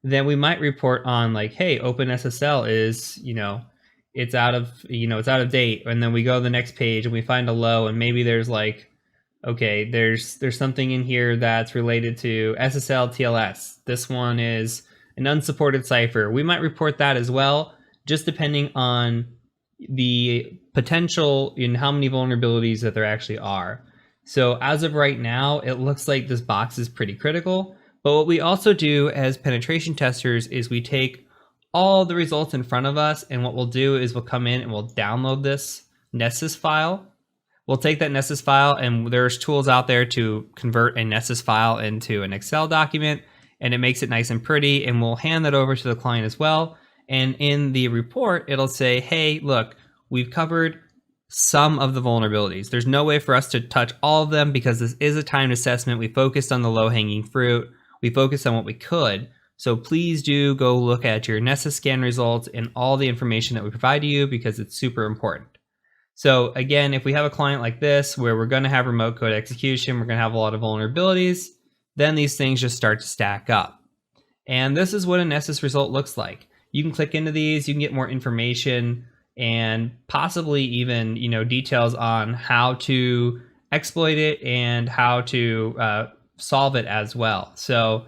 A: then we might report on like, hey, OpenSSL is, it's out of date. And then we go to the next page and we find a low, and maybe there's like, okay, there's something in here that's related to SSL TLS. This one is an unsupported cipher. We might report that as well, just depending on the potential in how many vulnerabilities that there actually are. So as of right now, it looks like this box is pretty critical. But what we also do as penetration testers is we take all the results in front of us, and what we'll do is we'll come in and we'll download this Nessus file. We'll take that Nessus file, and there's tools out there to convert a Nessus file into an Excel document, and it makes it nice and pretty, and we'll hand that over to the client as well. And in the report, it'll say, hey, look, we've covered some of the vulnerabilities. There's no way for us to touch all of them because this is a timed assessment. We focused on the low-hanging fruit. We focused on what we could. So please do go look at your Nessus scan results and all the information that we provide to you, because it's super important. So again, if we have a client like this where we're going to have remote code execution, we're going to have a lot of vulnerabilities, then these things just start to stack up. And this is what a Nessus result looks like. You can click into these, you can get more information and possibly even, details on how to exploit it and how to solve it as well. So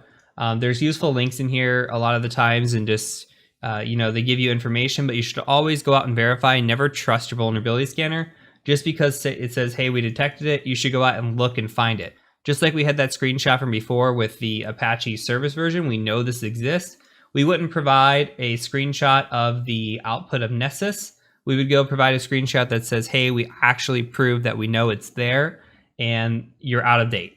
A: there's useful links in here a lot of the times, and just they give you information, but you should always go out and verify. Never trust your vulnerability scanner. Just because it says, hey, we detected it, you should go out and look and find it. Just like we had that screenshot from before with the Apache service version, we know this exists. We wouldn't provide a screenshot of the output of Nessus. We would go provide a screenshot that says, hey, we actually proved that we know it's there and you're out of date.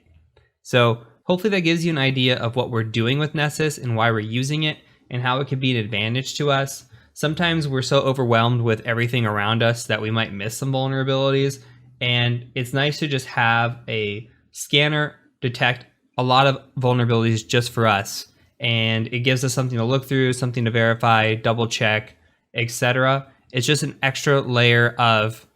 A: So hopefully that gives you an idea of what we're doing with Nessus and why we're using it and how it could be an advantage to us. Sometimes we're so overwhelmed with everything around us that we might miss some vulnerabilities, and it's nice to just have a scanner detect a lot of vulnerabilities just for us, and it gives us something to look through, something to verify, double check, etc. It's just an extra layer of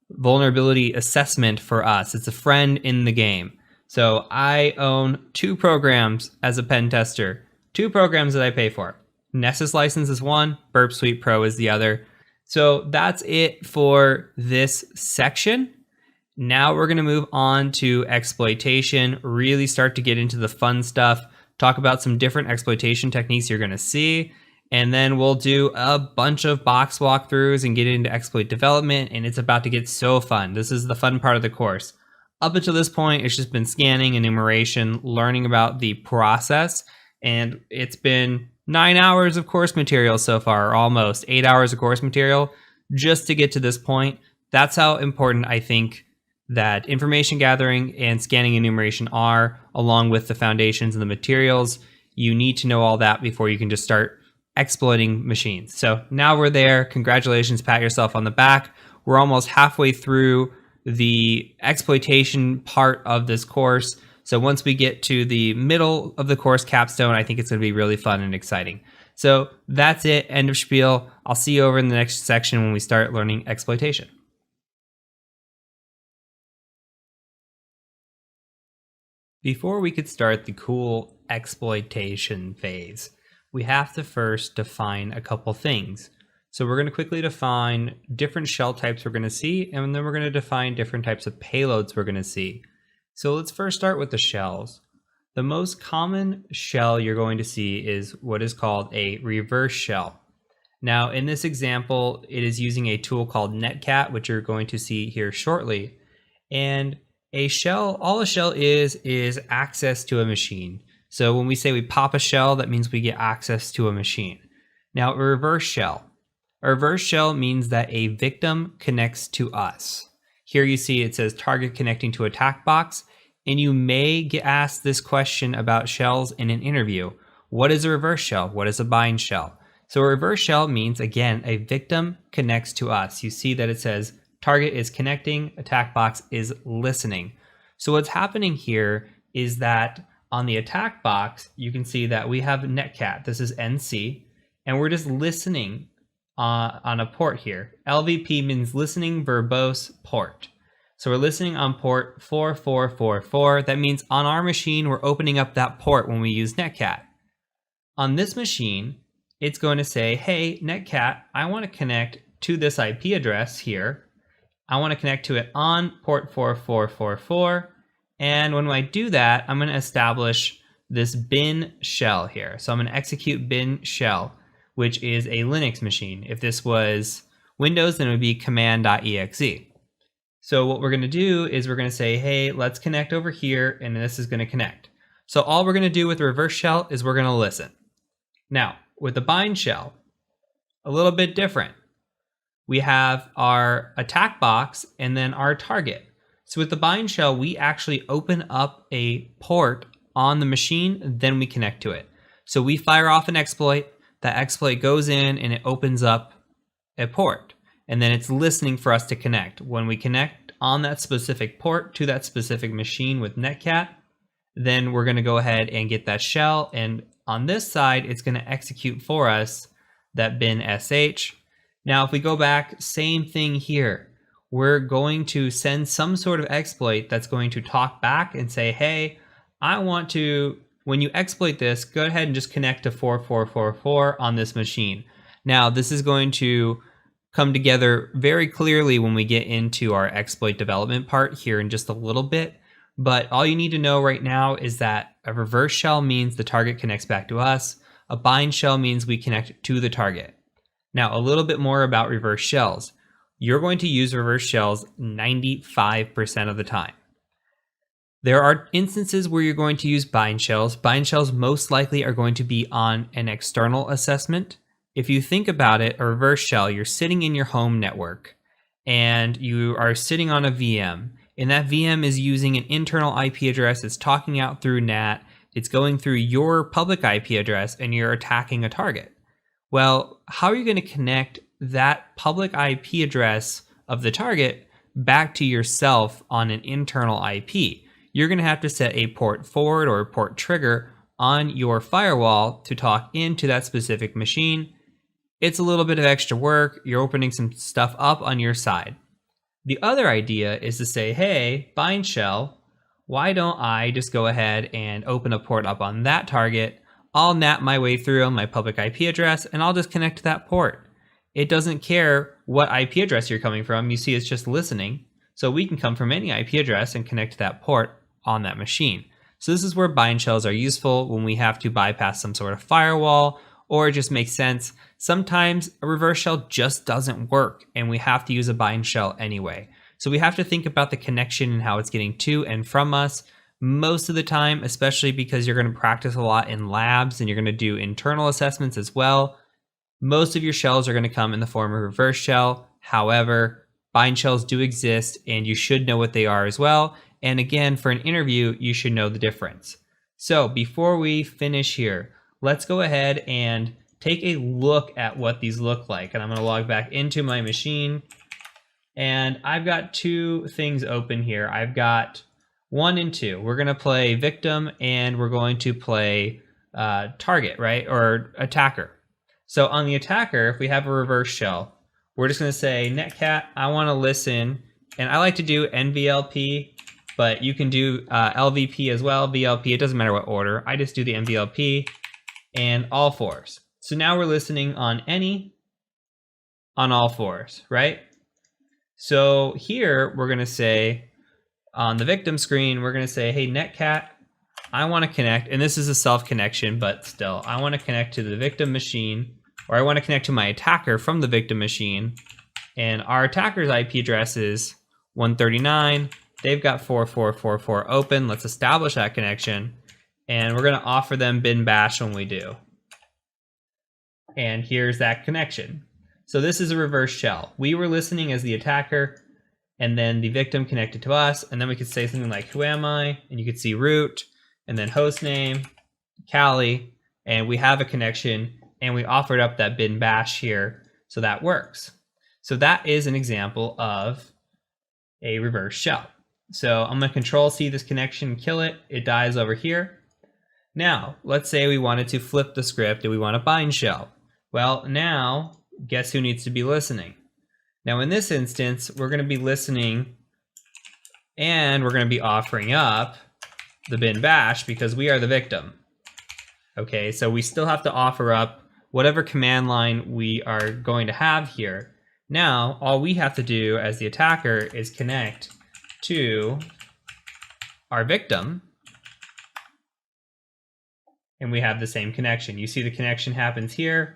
A: vulnerability assessment for us. It's a friend in the game. So I own 2 programs as a pen tester, 2 programs that I pay for. Nessus license is one, Burp Suite Pro is the other. So that's it for this section. Now we're going to move on to exploitation, really start to get into the fun stuff, talk about some different exploitation techniques you're going to see, and then we'll do a bunch of box walkthroughs and get into exploit development, and it's about to get so fun. This is the fun part of the course. Up until this point, it's just been scanning, enumeration, learning about the process, and it's been 9 hours of course material so far, or almost 8 hours of course material, just to get to this point. That's how important I think that information gathering and scanning enumeration are, along with the foundations and the materials. You need to know all that before you can just start exploiting machines. So now we're there. Congratulations, pat yourself on the back. We're almost halfway through the exploitation part of this course. So once we get to the middle of the course capstone, I think it's going to be really fun and exciting. So that's it. End of spiel. I'll see you over in the next section when we start learning exploitation. Before we could start the cool exploitation phase, we have to first define a couple things. So we're going to quickly define different shell types we're going to see, and then we're going to define different types of payloads we're going to see. So let's first start with the shells. The most common shell you're going to see is what is called a reverse shell. Now in this example, it is using a tool called Netcat, which you're going to see here shortly. And a shell, all a shell is access to a machine. So when we say we pop a shell, that means we get access to a machine. Now a reverse shell means that a victim connects to us. Here you see it says target connecting to attack box, and you may get asked this question about shells in an interview. What is a reverse shell? What is a bind shell? So a reverse shell means, again, a victim connects to us. You see that it says target is connecting, attack box is listening. So what's happening here is that on the attack box, you can see that we have netcat. This is NC, and we're just listening on a port here. LVP means listening verbose port. So we're listening on port 4444. That means on our machine, we're opening up that port when we use netcat. On this machine, it's going to say, hey, netcat, I want to connect to this IP address here. I want to connect to it on port 4444. And when I do that, I'm going to establish this bin shell here. So I'm going to execute bin shell, which is a Linux machine. If this was Windows, then it would be command.exe. So what we're going to do is we're going to say, hey, let's connect over here, and this is going to connect. So all we're going to do with the reverse shell is we're going to listen. Now, with the bind shell, a little bit different. We have our attack box and then our target. So with the bind shell, we actually open up a port on the machine, then we connect to it. So we fire off an exploit, that exploit goes in and it opens up a port, and then it's listening for us to connect. When we connect on that specific port to that specific machine with netcat, then we're going to go ahead and get that shell, and on this side, it's going to execute for us that bin sh. Now, if we go back, same thing here. We're going to send some sort of exploit that's going to talk back and say, hey, I want to, when you exploit this, go ahead and just connect to 4444 on this machine. Now, this is going to come together very clearly when we get into our exploit development part here in just a little bit. But all you need to know right now is that a reverse shell means the target connects back to us. A bind shell means we connect to the target. Now, a little bit more about reverse shells. You're going to use reverse shells 95% of the time. There are instances where you're going to use bind shells. Bind shells most likely are going to be on an external assessment. If you think about it, a reverse shell, you're sitting in your home network and you are sitting on a VM, and that VM is using an internal IP address. It's talking out through NAT. It's going through your public IP address, and you're attacking a target. Well, how are you going to connect that public IP address of the target back to yourself on an internal IP? You're going to have to set a port forward or a port trigger on your firewall to talk into that specific machine. It's a little bit of extra work. You're opening some stuff up on your side. The other idea is to say, hey, bind shell, why don't I just go ahead and open a port up on that target? I'll NAT my way through on my public IP address, and I'll just connect to that port. It doesn't care what IP address you're coming from. You see, it's just listening. So we can come from any IP address and connect to that port on that machine. So this is where bind shells are useful when we have to bypass some sort of firewall, or it just makes sense. Sometimes a reverse shell just doesn't work and we have to use a bind shell anyway. So we have to think about the connection and how it's getting to and from us. Most of the time, especially because you're going to practice a lot in labs and you're going to do internal assessments as well, most of your shells are going to come in the form of reverse shell. However, bind shells do exist and you should know what they are as well. And again, for an interview, you should know the difference. So before we finish here, let's go ahead and take a look at what these look like. And I'm going to log back into my machine. And I've got two things open here. I've got 1 and 2. We're going to play victim and we're going to play target, right? Or attacker. So on the attacker, if we have a reverse shell, we're just going to say netcat, I want to listen. And I like to do NVLP, but you can do LVP as well, VLP. It doesn't matter what order. I just do the NVLP and all fours. So now we're listening on any, on all fours, right? So here we're going to say on the victim screen, we're going to say, hey, netcat, I want to connect. And this is a self connection, but still, I want to connect to the victim machine, or I want to connect to my attacker from the victim machine. And our attacker's IP address is 139. They've got 4444 open. Let's establish that connection. And we're going to offer them bin bash when we do. And here's that connection. So this is a reverse shell. We were listening as the attacker, and then the victim connected to us. And then we could say something like, who am I? And you could see root, and then host name, Cali, and we have a connection. and we offered up that bin bash here, so that works. So that is an example of a reverse shell. So I'm going to control C this connection and kill it. It dies over here. Now, let's say we wanted to flip the script and we want a bind shell. Well, now, guess who needs to be listening? Now, in this instance, we're going to be listening and we're going to be offering up the bin bash because we are the victim. Okay, so we still have to offer up whatever command line we are going to have here. Now, all we have to do as the attacker is connect to our victim, and we have the same connection. You see the connection happens here.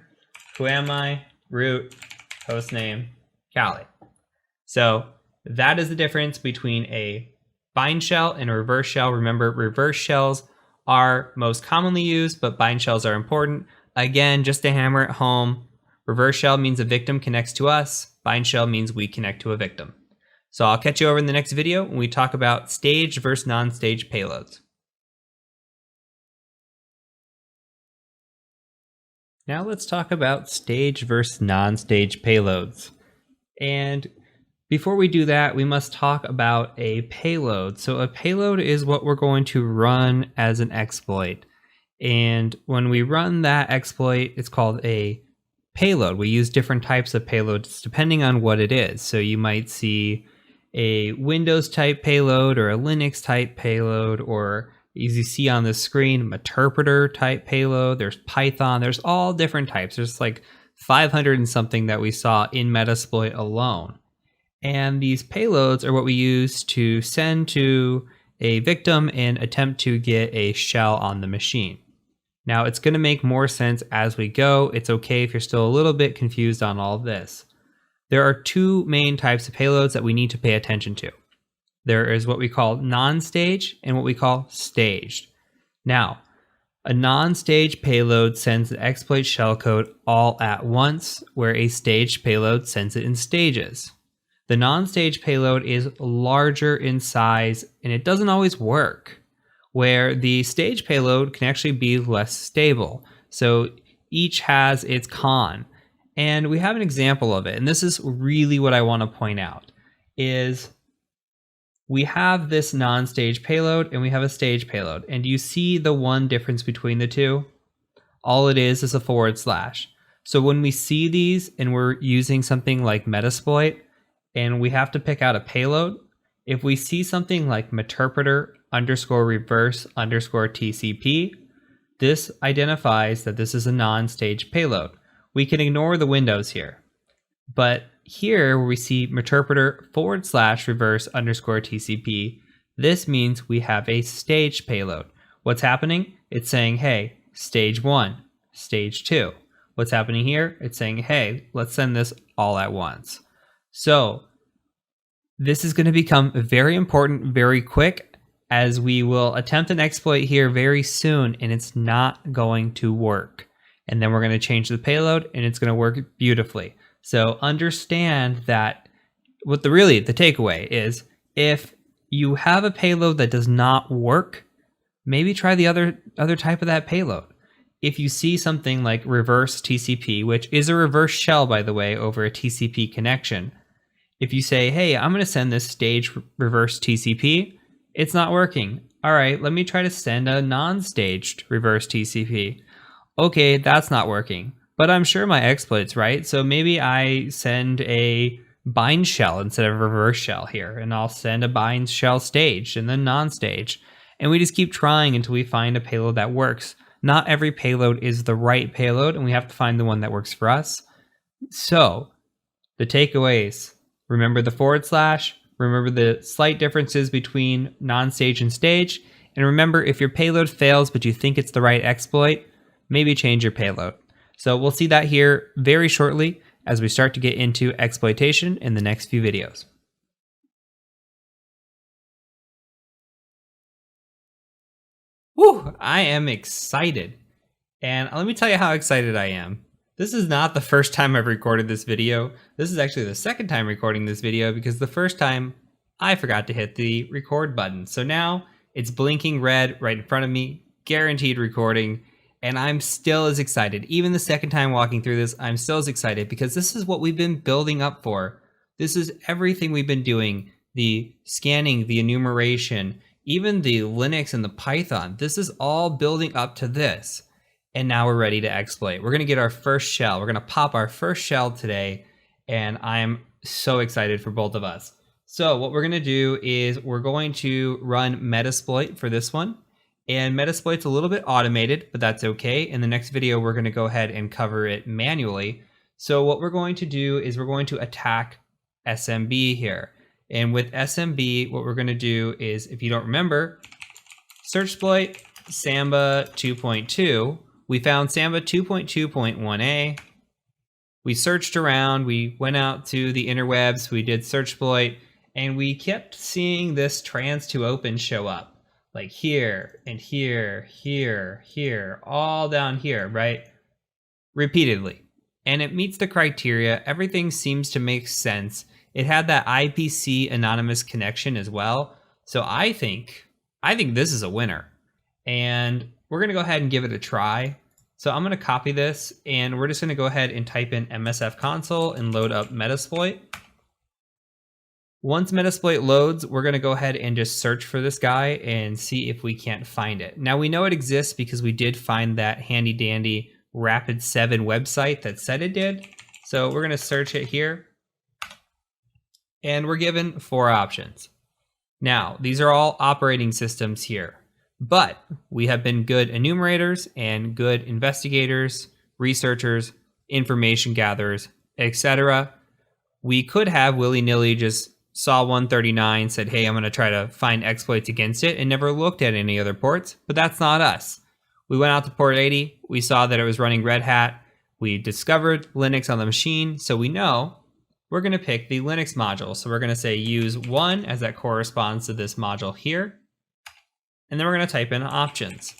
A: Who am I? Root, hostname, Kali. So that is the difference between a bind shell and a reverse shell. Remember, reverse shells are most commonly used, but bind shells are important. Again, just to hammer it home, reverse shell means a victim connects to us. Bind shell means we connect to a victim. So I'll catch you over in the next video when we talk about staged versus non-staged payloads. Now let's talk about staged versus non-staged payloads. And before we do that, we must talk about a payload. So a payload is what we're going to run as an exploit. And when we run that exploit, it's called a payload. We use different types of payloads depending on what it is. So you might see a Windows type payload or a Linux type payload, or as you see on the screen, interpreter type payload. There's Python. There's all different types. There's like 500 and something that we saw in Metasploit alone. And these payloads are what we use to send to a victim and attempt to get a shell on the machine. Now, it's going to make more sense as we go. It's okay if you're still a little bit confused on all of this. There are two main types of payloads that we need to pay attention to. There is what we call non-staged and what we call staged. Now, a non-staged payload sends the exploit shellcode all at once, where a staged payload sends it in stages. The non-staged payload is larger in size and it doesn't always work, where the staged payload can actually be less stable. So each has its con. And we have an example of it. And this is really what I want to point out is we have this non-staged payload and we have a staged payload. And do you see the one difference between the two? All it is a /. So when we see these and we're using something like Metasploit and we have to pick out a payload, if we see something like meterpreter _reverse _TCP, this identifies that this is a non-staged payload. We can ignore the windows here. But here where we see meterpreter /reverse _TCP, this means we have a staged payload. What's happening? It's saying, hey, stage 1, stage 2. What's happening here? It's saying, hey, let's send this all at once. So this is going to become very important very quick, as we will attempt an exploit here very soon and it's not going to work. And then we're going to change the payload and it's going to work beautifully. So understand that what the takeaway is, if you have a payload that does not work, maybe try the other type of that payload. If you see something like reverse TCP, which is a reverse shell, by the way, over a TCP connection, if you say, hey, I'm going to send this staged reverse TCP, it's not working. All right, let me try to send a non-staged reverse TCP. Okay, that's not working, but I'm sure my exploit's right. So maybe I send a bind shell instead of a reverse shell here, and I'll send a bind shell staged and then non-staged. And we just keep trying until we find a payload that works. Not every payload is the right payload, and we have to find the one that works for us. So the takeaways, remember the /, remember the slight differences between non-stage and stage, and remember if your payload fails but you think it's the right exploit, maybe change your payload. So we'll see that here very shortly as we start to get into exploitation in the next few videos. Whew, I am excited. And let me tell you how excited I am. This is not the first time I've recorded this video. This is actually the second time recording this video because the first time I forgot to hit the record button. So now it's blinking red right in front of me, guaranteed recording. And I'm still as excited. Even the second time walking through this, I'm still as excited because this is what we've been building up for. This is everything we've been doing. The scanning, the enumeration, even the Linux and the Python. This is all building up to this. And now we're ready to exploit. We're going to get our first shell. We're going to pop our first shell today. And I'm so excited for both of us. So what we're going to do is we're going to run Metasploit for this one. And Metasploit's a little bit automated, but that's okay. In the next video, we're going to go ahead and cover it manually. So what we're going to do is we're going to attack SMB here. And with SMB, what we're going to do is, if you don't remember, search exploit Samba 2.2. We found Samba 2.2.1a. We searched around, we went out to the interwebs, we did search exploit, and we kept seeing this trans to open show up. Like here, and here, here, here, all down here, right? Repeatedly. And it meets the criteria, everything seems to make sense. It had that IPC anonymous connection as well. So I think this is a winner. And we're going to go ahead and give it a try. So I'm going to copy this and we're just going to go ahead and type in MSF console and load up Metasploit. Once Metasploit loads, we're going to go ahead and just search for this guy and see if we can't find it. Now we know it exists because we did find that handy dandy Rapid7 website that said it did. So we're going to search it here. And we're given 4 options. Now, these are all operating systems here. But we have been good enumerators and good investigators, researchers, information gatherers, etc. We could have willy-nilly just saw 139, said, hey, I'm going to try to find exploits against it, and never looked at any other ports, but that's not us. We went out to port 80, we saw that it was running Red Hat, we discovered Linux on the machine, so we know we're going to pick the Linux module. So we're going to say use 1 as that corresponds to this module here. And then we're going to type in options.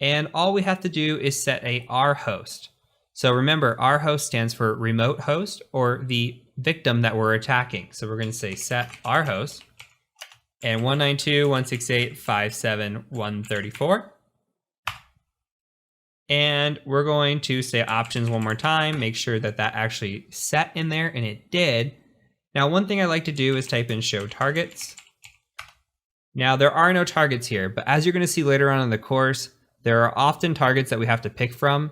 A: And all we have to do is set a rhost. So remember, rhost stands for remote host or the victim that we're attacking. So we're going to say set rhost and 192.168.57134. And we're going to say options one more time, make sure that that actually set in there, and it did. Now, one thing I like to do is type in show targets. Now, there are no targets here, but as you're going to see later on in the course, there are often targets that we have to pick from.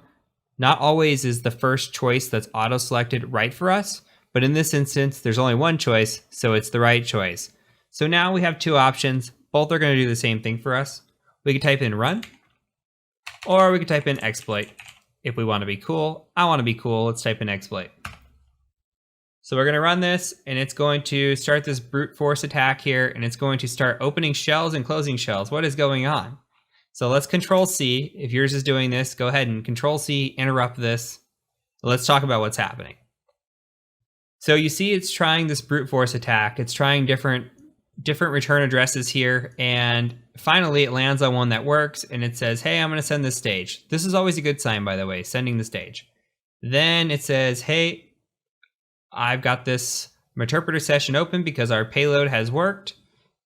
A: Not always is the first choice that's auto-selected right for us, but in this instance, there's only one choice, so it's the right choice. So now we have 2 options. Both are going to do the same thing for us. We can type in run, or we can type in exploit if we want to be cool. I want to be cool. Let's type in exploit. So we're going to run this, and it's going to start this brute force attack here, and it's going to start opening shells and closing shells. What is going on? So let's Control C. If yours is doing this, go ahead and Control C, interrupt this. Let's talk about what's happening. So you see it's trying this brute force attack. It's trying different return addresses here, and finally it lands on one that works, and it says, hey, I'm going to send this stage. This is always a good sign, by the way, sending the stage. Then it says, hey, I've got this interpreter session open because our payload has worked,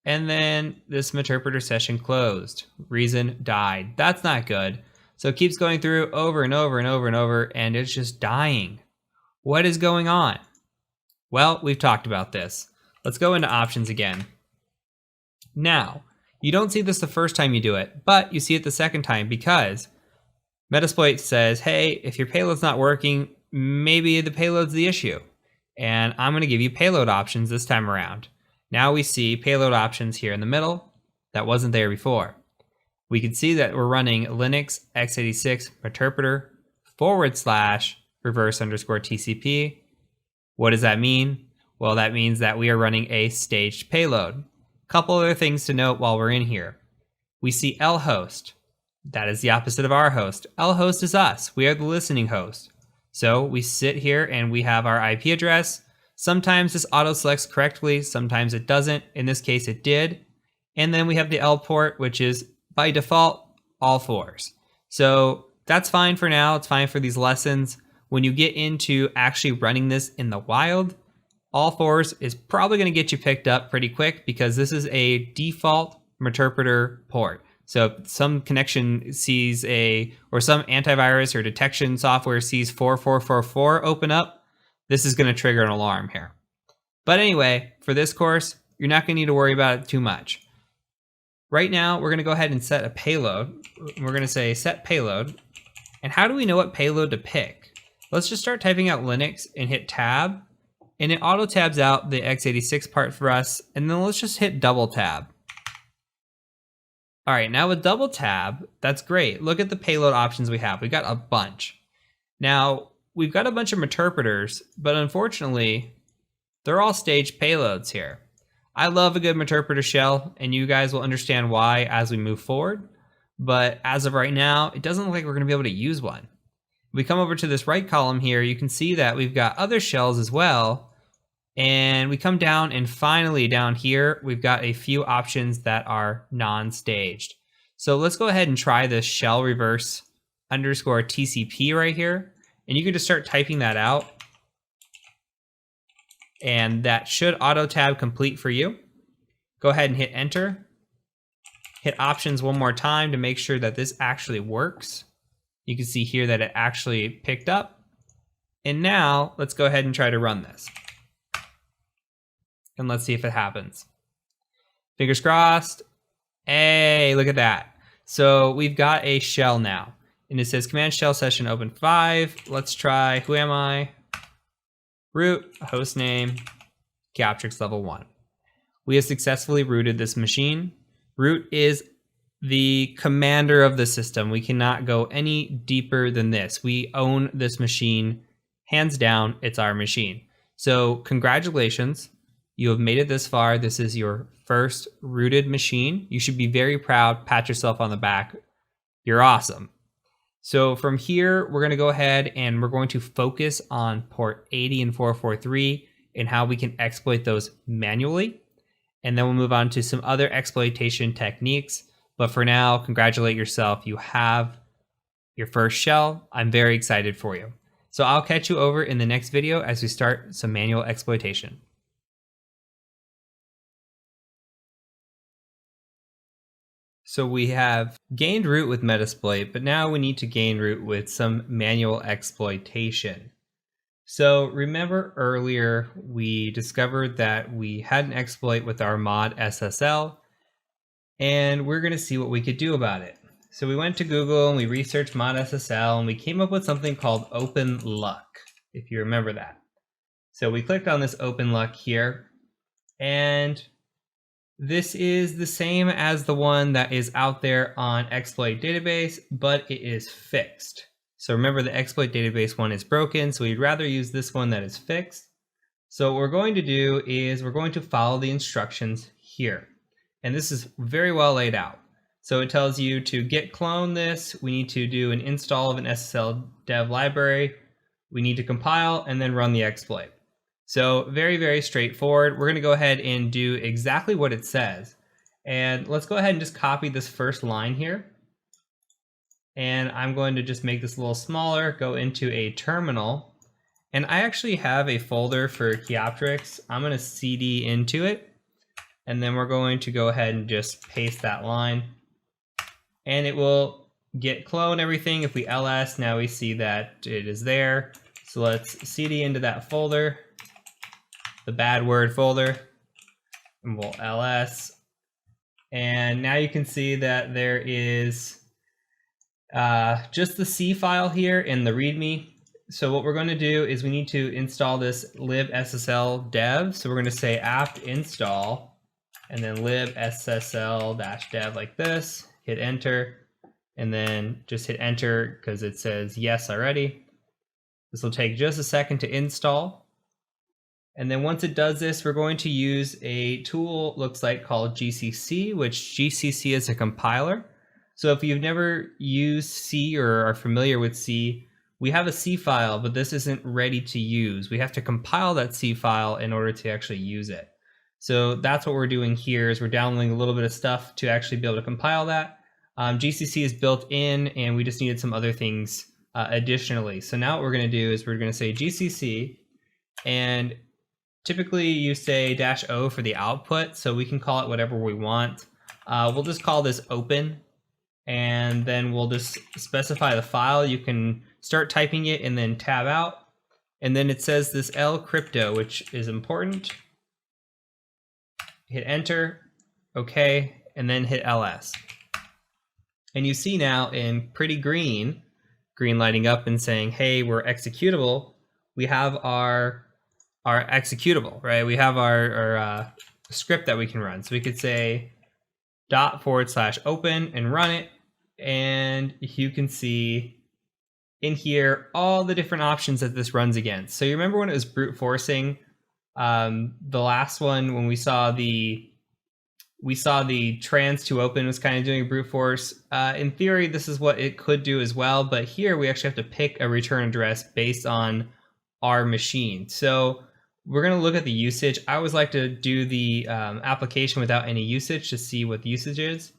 A: and then this interpreter session closed. Reason died. That's not good. So it keeps going through over and over and over and over, and it's just dying. What is going on? Well, we've talked about this. Let's go into options again. Now, you don't see this the first time you do it, but you see it the second time because Metasploit says, hey, if your payload's not working, maybe the payload's the issue. And I'm going to give you payload options this time around. Now we see payload options here in the middle. That wasn't there before. We can see that we're running Linux x86 interpreter /reverse_TCP. What does that mean? Well, that means that we are running a staged payload. Couple other things to note while we're in here. We see lhost. That is the opposite of rhost. Lhost is us. We are the listening host. So we sit here and we have our IP address. Sometimes this auto selects correctly, sometimes it doesn't. In this case, it did. And then we have the L port, which is by default all 4s. So that's fine for now. It's fine for these lessons. When you get into actually running this in the wild, all 4s is probably going to get you picked up pretty quick because this is a default interpreter port. So if some connection sees or some antivirus or detection software sees 4444 open up, this is going to trigger an alarm here. But anyway, for this course, you're not going to need to worry about it too much. Right now, we're going to go ahead and set a payload. We're going to say set payload. And how do we know what payload to pick? Let's just start typing out Linux and hit tab. And it auto tabs out the x86 part for us. And then let's just hit double tab. All right, now with double tab, that's great. Look at the payload options we have. We got a bunch. Now, we've got a bunch of interpreters, but unfortunately, they're all staged payloads here. I love a good interpreter shell, and you guys will understand why as we move forward. But as of right now, it doesn't look like we're going to be able to use one. If we come over to this right column here, you can see that we've got other shells as well. And we come down, and finally down here, we've got a few options that are non-staged. So let's go ahead and try this shell reverse underscore TCP right here. And you can just start typing that out. And that should auto tab complete for you. Go ahead and hit enter. Hit options one more time to make sure that this actually works. You can see here that it actually picked up. And now let's go ahead and try to run this. And let's see if it happens. Fingers crossed. Hey, look at that. So we've got a shell now. And it says command shell session open 5. Let's try, who am I? Root, hostname, Keyoptrix level 1. We have successfully rooted this machine. Root is the commander of the system. We cannot go any deeper than this. We own this machine. Hands down, it's our machine. So congratulations. You have made it this far. This is your first rooted machine. You should be very proud. Pat yourself on the back. You're awesome. So from here, we're going to go ahead and we're going to focus on port 80 and 443 and how we can exploit those manually. And then we'll move on to some other exploitation techniques. But for now, congratulate yourself. You have your first shell. I'm very excited for you. So I'll catch you over in the next video as we start some manual exploitation. So we have gained root with Metasploit, but now we need to gain root with some manual exploitation. So remember earlier, we discovered that we had an exploit with our mod SSL, and we're going to see what we could do about it. So we went to Google and we researched mod SSL, and we came up with something called Open Luck, if you remember that. So we clicked on this Open Luck here, and this is the same as the one that is out there on exploit database, but it is fixed. So remember, the exploit database one is broken, so we'd rather use this one that is fixed. So what we're going to do is we're going to follow the instructions here. And this is very well laid out. So it tells you to git clone this, we need to do an install of an SSL dev library, we need to compile and then run the exploit. So very, very straightforward. We're going to go ahead and do exactly what it says. And let's go ahead and just copy this first line here. And I'm going to just make this a little smaller, go into a terminal. And I actually have a folder for Keyoptrix. I'm going to cd into it. And then we're going to go ahead and just paste that line. And it will git clone everything. If we ls, now we see that it is there. So let's cd into that folder, the bad word folder, and we'll ls. And now you can see that there is just the C file here in the README. So what we're going to do is we need to install this libssl dev. So we're going to say apt install and then libssl-dev like this, hit enter, and then just hit enter because it says yes already. This will take just a second to install. And then once it does this, we're going to use a tool, looks like, called GCC, which GCC is a compiler. So if you've never used C or are familiar with C, we have a C file, but this isn't ready to use. We have to compile that C file in order to actually use it. So that's what we're doing here, is we're downloading a little bit of stuff to actually be able to compile that. GCC is built in, and we just needed some other things additionally. So now what we're going to do is we're going to say GCC, and typically you say -o for the output, so we can call it whatever we want. We'll just call this open, and then we'll just specify the file. You can start typing it and then tab out. And then it says this L crypto, which is important. Hit enter, okay, and then hit LS. And you see now in pretty green lighting up and saying, hey, we're executable. We have our executable, right? We have our script that we can run. So we could say ./open and run it. And you can see in here all the different options that this runs against. So you remember when it was brute forcing, the last one, when we saw the trans to open was kind of doing brute force. In theory, this is what it could do as well, but here we actually have to pick a return address based on our machine. So we're going to look at the usage. I always like to do the application without any usage to see what the usage is.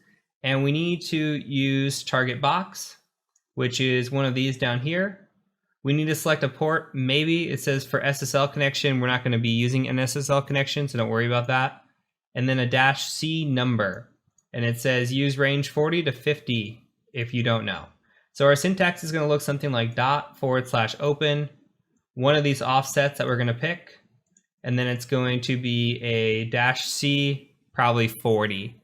A: And we need to use target box, which is one of these down here. We need to select a port. Maybe it says for SSL connection. We're not going to be using an SSL connection, so don't worry about that. And then a -C number. And it says use range 40 to 50 if you don't know. So our syntax is going to look something like ./open, one of these offsets that we're going to pick. And then it's going to be a -C, probably 40,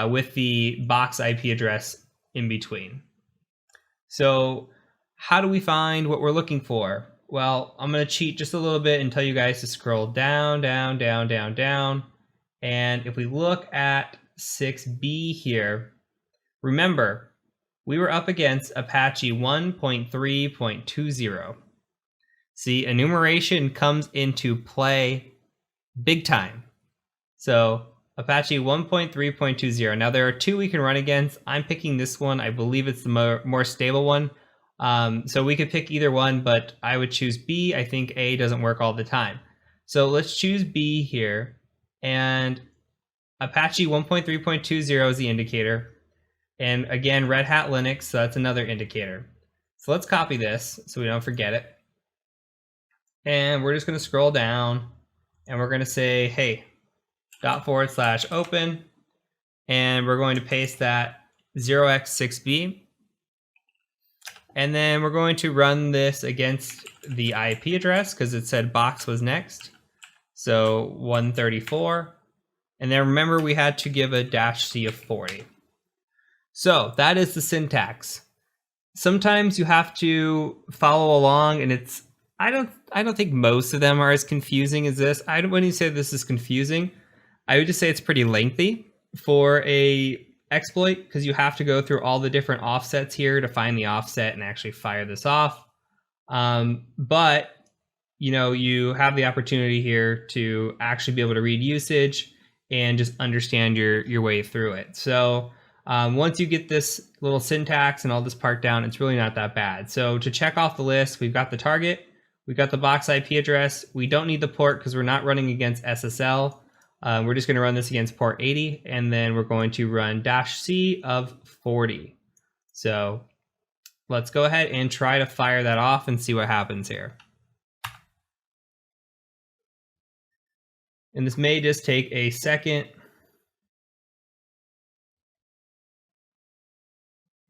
A: with the box IP address in between. So how do we find what we're looking for? Well, I'm going to cheat just a little bit and tell you guys to scroll down, down, down, down, down. And if we look at 6B here, remember, we were up against Apache 1.3.20. See, enumeration comes into play big time. So Apache 1.3.20. Now there are two we can run against. I'm picking this one. I believe it's the more stable one. So we could pick either one, but I would choose B. I think A doesn't work all the time. So let's choose B here. And Apache 1.3.20 is the indicator. And again, Red Hat Linux, so that's another indicator. So let's copy this so we don't forget it. And we're just going to scroll down and we're going to say, hey, ./open, and we're going to paste that 0x6b. And then we're going to run this against the IP address because it said box was next. So 134. And then remember we had to give a -C of 40. So that is the syntax. Sometimes you have to follow along, and it's I don't think most of them are as confusing as this. I wouldn't say this is confusing. I would just say it's pretty lengthy for a exploit because you have to go through all the different offsets here to find the offset and actually fire this off. But you know, you have the opportunity here to actually be able to read usage and just understand your way through it. So once you get this little syntax and all this part down, it's really not that bad. So to check off the list, we've got the target, we've got the box IP address. We don't need the port because we're not running against SSL. We're just going to run this against port 80, and then we're going to run -C of 40. So let's go ahead and try to fire that off and see what happens here. And this may just take a second.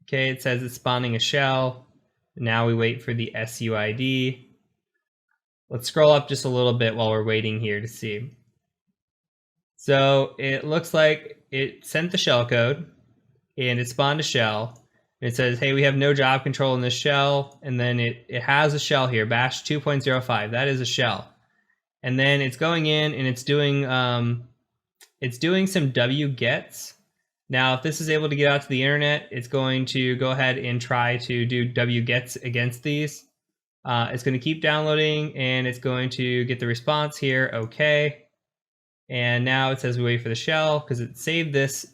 A: Okay, it says it's spawning a shell. Now we wait for the SUID. Let's scroll up just a little bit while we're waiting here to see. So it looks like it sent the shell code and it spawned a shell. And it says, hey, we have no job control in this shell. And then it has a shell here, bash 2.05. That is a shell. And then it's going in and it's doing some wgets. Now, if this is able to get out to the internet, it's going to go ahead and try to do wgets against these. It's going to keep downloading and it's going to get the response here. Okay. And now it says we wait for the shell because it saved this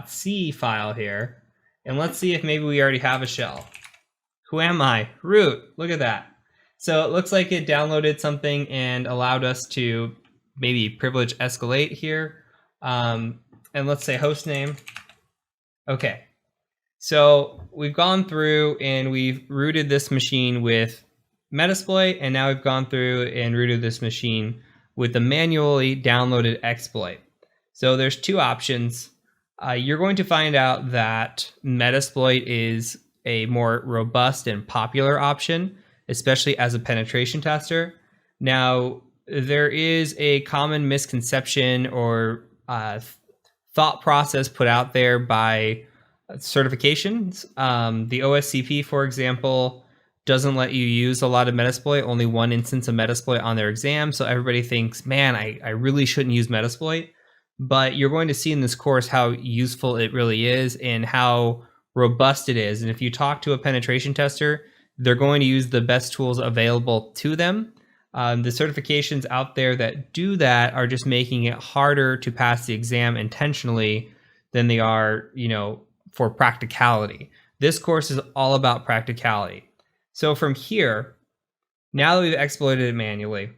A: .c file here. And let's see if maybe we already have a shell. Who am I? Root. Look at that. So it looks like it downloaded something and allowed us to maybe privilege escalate here. And let's say host name. Okay. So we've gone through and we've rooted this machine with Metasploit, and now we've gone through and rooted this machine with the manually downloaded exploit. So there's two options. you're going to find out that Metasploit is a more robust and popular option, especially as a penetration tester. Now, there is a common misconception or thought process put out there by certifications. The OSCP, for example, doesn't let you use a lot of Metasploit, only one instance of Metasploit on their exam. So everybody thinks, man, I really shouldn't use Metasploit. But you're going to see in this course how useful it really is and how robust it is. And if you talk to a penetration tester, they're going to use the best tools available to them. The certifications out there that do that are just making it harder to pass the exam intentionally than they are, for practicality. This course is all about practicality. So from here, now that we've exploited it manually,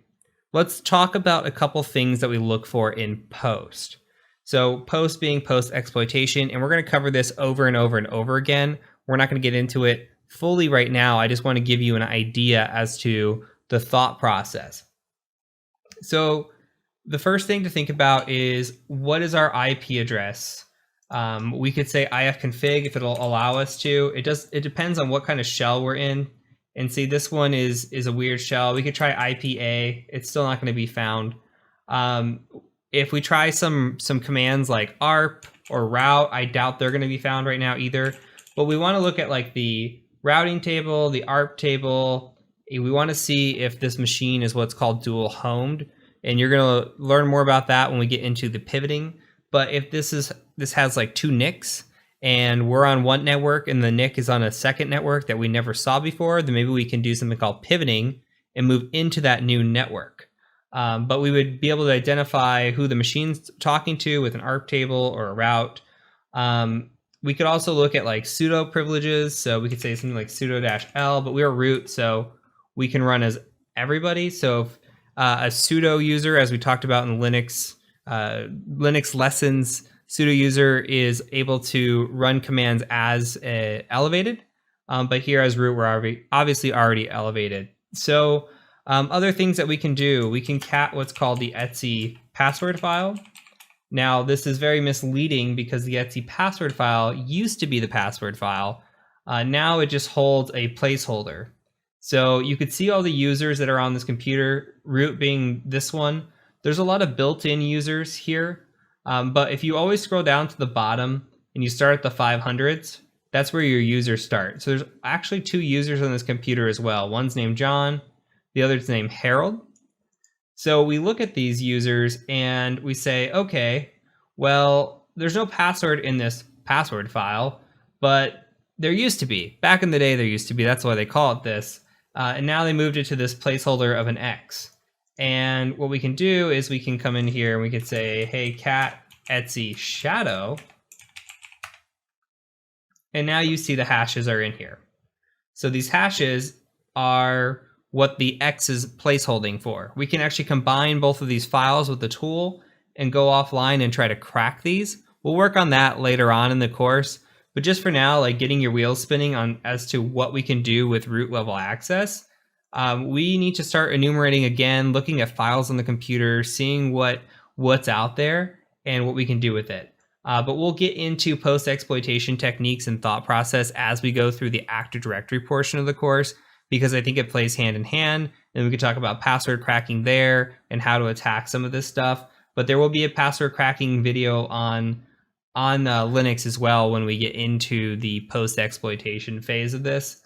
A: let's talk about a couple things that we look for in post. So post being post exploitation, and we're going to cover this over and over and over again. We're not going to get into it fully right now. I just want to give you an idea as to the thought process. So the first thing to think about is, what is our IP address? We could say ifconfig if it'll allow us to. It depends on what kind of shell we're in. And see, this one is a weird shell. We could try IPA. It's still not going to be found. If we try some commands like arp or route, I doubt they're going to be found right now either. But we want to look at like the routing table, the arp table. We want to see if this machine is what's called dual homed. And you're going to learn more about that when we get into the pivoting. But if this has like two NICs, and we're on one network and the NIC is on a second network that we never saw before, then maybe we can do something called pivoting and move into that new network. But we would be able to identify who the machine's talking to with an ARP table or a route. We could also look at like sudo privileges. So we could say something like sudo-l, but we're root, so we can run as everybody. So if a sudo user, as we talked about in Linux lessons, sudo user is able to run commands as elevated, but here as root, we're obviously already elevated. So other things that we can do, we can cat what's called the etc password file. Now, this is very misleading because the etc password file used to be the password file. Now it just holds a placeholder. So you could see all the users that are on this computer, root being this one. There's a lot of built-in users here. But if you always scroll down to the bottom and you start at the 500s, that's where your users start. So there's actually two users on this computer as well. One's named John, the other's named Harold. So we look at these users and we say, okay, well, there's no password in this password file, but there used to be. Back in the day, there used to be. That's why they call it this. And now they moved it to this placeholder of an X. And what we can do is we can come in here and we can say, hey, cat etc shadow. And now you see the hashes are in here. So these hashes are what the X is placeholding for. We can actually combine both of these files with the tool and go offline and try to crack these. We'll work on that later on in the course. But just for now, like getting your wheels spinning on as to what we can do with root level access. We need to start enumerating again, looking at files on the computer, seeing what's out there and what we can do with it. But we'll get into post-exploitation techniques and thought process as we go through the Active Directory portion of the course, because I think it plays hand in hand. And we can talk about password cracking there and how to attack some of this stuff. But there will be a password cracking video on Linux as well when we get into the post-exploitation phase of this.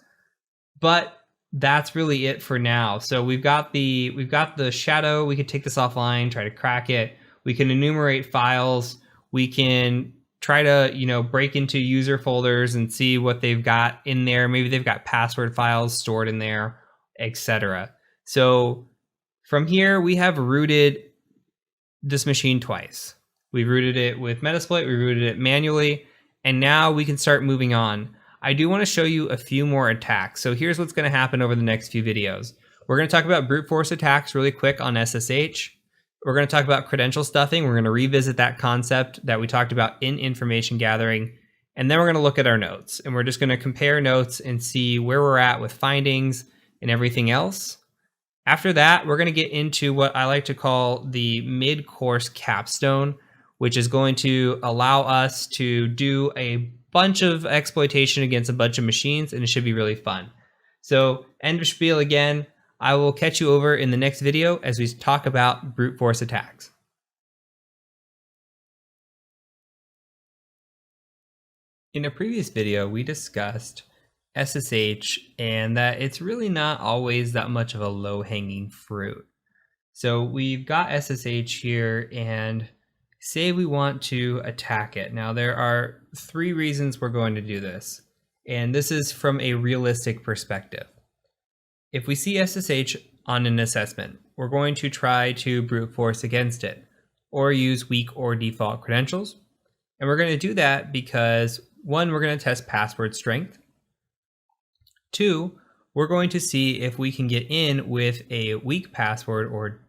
A: But that's really it for now. So we've got the shadow. We could take this offline, try to crack it. We can enumerate files. We can try to, break into user folders and see what they've got in there. Maybe they've got password files stored in there, etc. So from here, we have rooted this machine twice. We've rooted it with Metasploit, we rooted it manually, and now we can start moving on. I do want to show you a few more attacks. So here's what's going to happen over the next few videos. We're going to talk about brute force attacks really quick on SSH. We're going to talk about credential stuffing. We're going to revisit that concept that we talked about in information gathering. And then we're going to look at our notes. And we're just going to compare notes and see where we're at with findings and everything else. After that, we're going to get into what I like to call the mid-course capstone, which is going to allow us to do a bunch of exploitation against a bunch of machines, and it should be really fun. So end of spiel again. I will catch you over in the next video as we talk about brute force attacks. In a previous video, we discussed SSH and that it's really not always that much of a low-hanging fruit. So we've got SSH here, and say we want to attack it. Now there are 3 reasons we're going to do this, and this is from a realistic perspective. If we see SSH on an assessment, we're going to try to brute force against it, or use weak or default credentials. And we're going to do that because 1, we're going to test password strength. 2, we're going to see if we can get in with a weak password or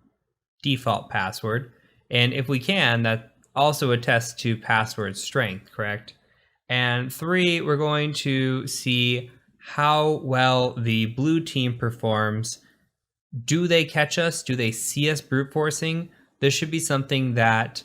A: default password. And if we can, that also attests to password strength, correct? And 3, we're going to see how well the blue team performs. Do they catch us? Do they see us brute forcing? This should be something that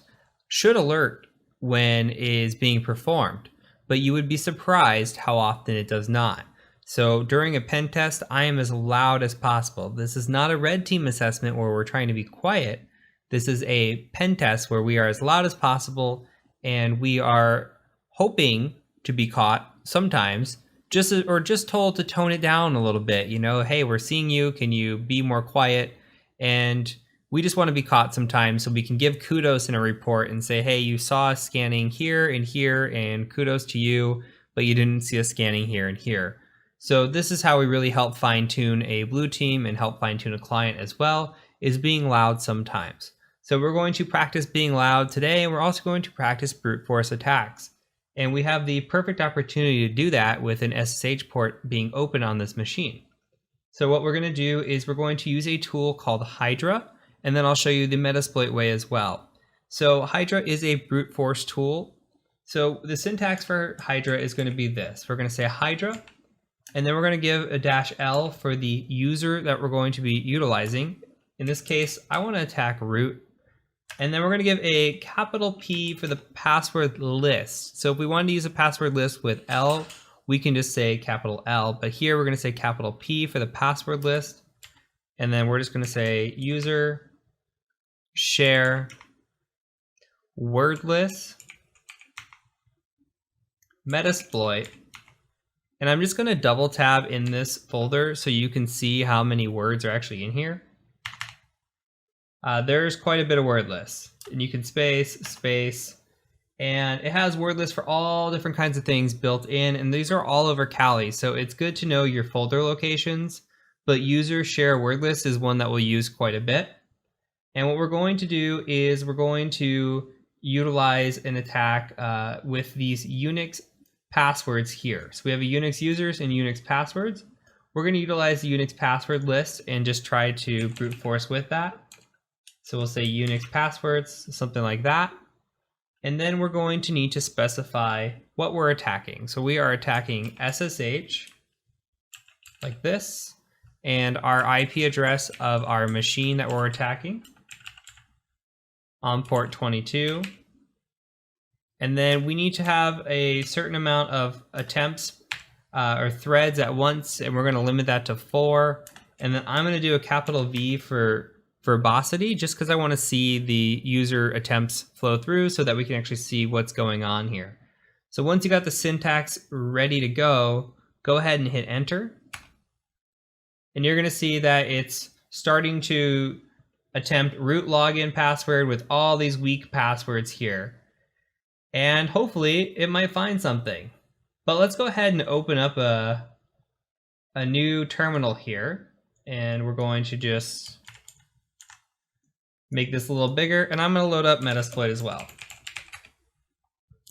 A: should alert when it is being performed, but you would be surprised how often it does not. So during a pen test, I am as loud as possible. This is not a red team assessment where we're trying to be quiet. This is a pen test where we are as loud as possible, and we are hoping to be caught sometimes, just told to tone it down a little bit. You know, hey, we're seeing you. Can you be more quiet? And we just want to be caught sometimes so we can give kudos in a report and say, hey, you saw us scanning here, and kudos to you, but you didn't see us scanning here and here. So this is how we really help fine-tune a blue team and help fine-tune a client as well, is being loud sometimes. So we're going to practice being loud today, and we're also going to practice brute force attacks. And we have the perfect opportunity to do that with an SSH port being open on this machine. So what we're going to do is we're going to use a tool called Hydra, and then I'll show you the Metasploit way as well. So Hydra is a brute force tool. So the syntax for Hydra is going to be this. We're going to say Hydra, and then we're going to give a -L for the user that we're going to be utilizing. In this case, I want to attack root. And then we're going to give a P for the password list. So if we wanted to use a password list with L, we can just say L. But here we're going to say P for the password list. And then we're just going to say user share wordless Metasploit. And I'm just going to double tab in this folder so you can see how many words are actually in here. There's quite a bit of word lists, and you can space, and it has word lists for all different kinds of things built in, and these are all over Kali, so it's good to know your folder locations, but user share word list is one that we'll use quite a bit. And what we're going to do is we're going to utilize an attack with these Unix passwords here. So we have a Unix users and Unix passwords. We're going to utilize the Unix password list and just try to brute force with that. So we'll say Unix passwords, something like that. And then we're going to need to specify what we're attacking. So we are attacking SSH, like this, and our IP address of our machine that we're attacking on port 22. And then we need to have a certain amount of attempts or threads at once, and we're going to limit that to 4. And then I'm going to do a V for verbosity, just because I want to see the user attempts flow through so that we can actually see what's going on here. So once you got the syntax ready to go ahead and hit enter. And you're going to see that it's starting to attempt root login password with all these weak passwords here. And hopefully it might find something. But let's go ahead and open up a new terminal here. And we're going to just make this a little bigger, and I'm going to load up Metasploit as well.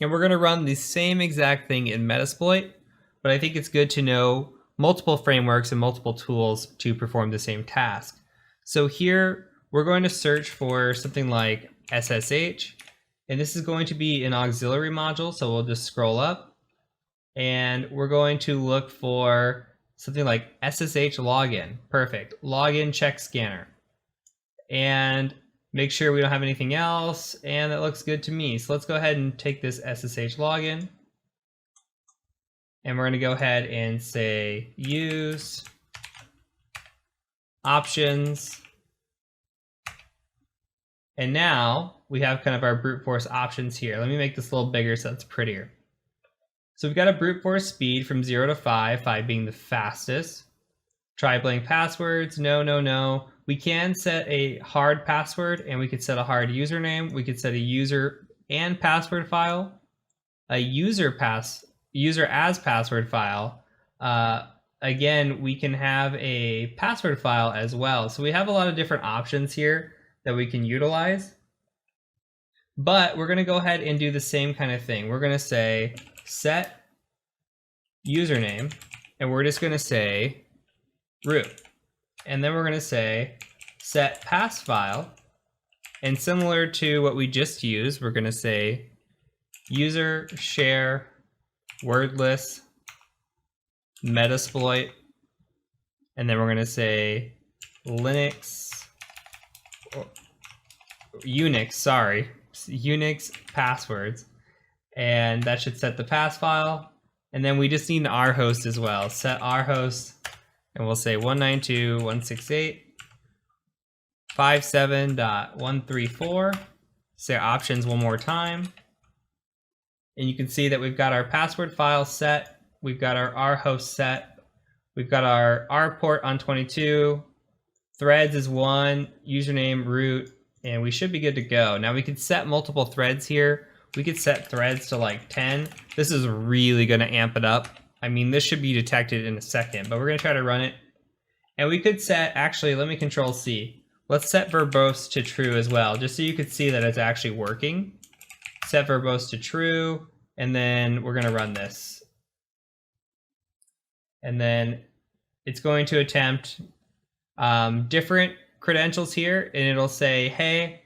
A: And we're going to run the same exact thing in Metasploit, but I think it's good to know multiple frameworks and multiple tools to perform the same task. So here we're going to search for something like SSH, and this is going to be an auxiliary module, so we'll just scroll up, and we're going to look for something like SSH login. Perfect. Login check scanner. And Make sure we don't have anything else, and that looks good to me. So let's go ahead and take this SSH login, and we're going to go ahead and say use options. And now we have kind of our brute force options here. Let me make this a little bigger so it's prettier. So we've got a brute force speed from 0 to 5, 5 being the fastest. Try blank passwords, no, no, no. We can set a hard password, and we could set a hard username. We could set a user and password file, a user as password file. Again, we can have a password file as well. So we have a lot of different options here that we can utilize. But we're going to go ahead and do the same kind of thing. We're going to say set username, and we're just going to say root. And then we're going to say set pass file. And similar to what we just used, we're going to say user share wordless metasploit. And then we're going to say Unix passwords. And that should set the pass file. And then we just need an R host as well. Set R host, and we'll say 192.168.57.134. Say options one more time. And you can see that we've got our password file set. We've got our R host set. We've got our R port on 22. Threads is 1, username root, and we should be good to go. Now we could set multiple threads here. We could set threads to like 10. This is really going to amp it up. I mean, this should be detected in a second, but we're going to try to run it. And we could set, actually, let me control C. Let's set verbose to true as well, just so you could see that it's actually working. Set verbose to true, and then we're going to run this. And then it's going to attempt different credentials here, and it'll say, hey,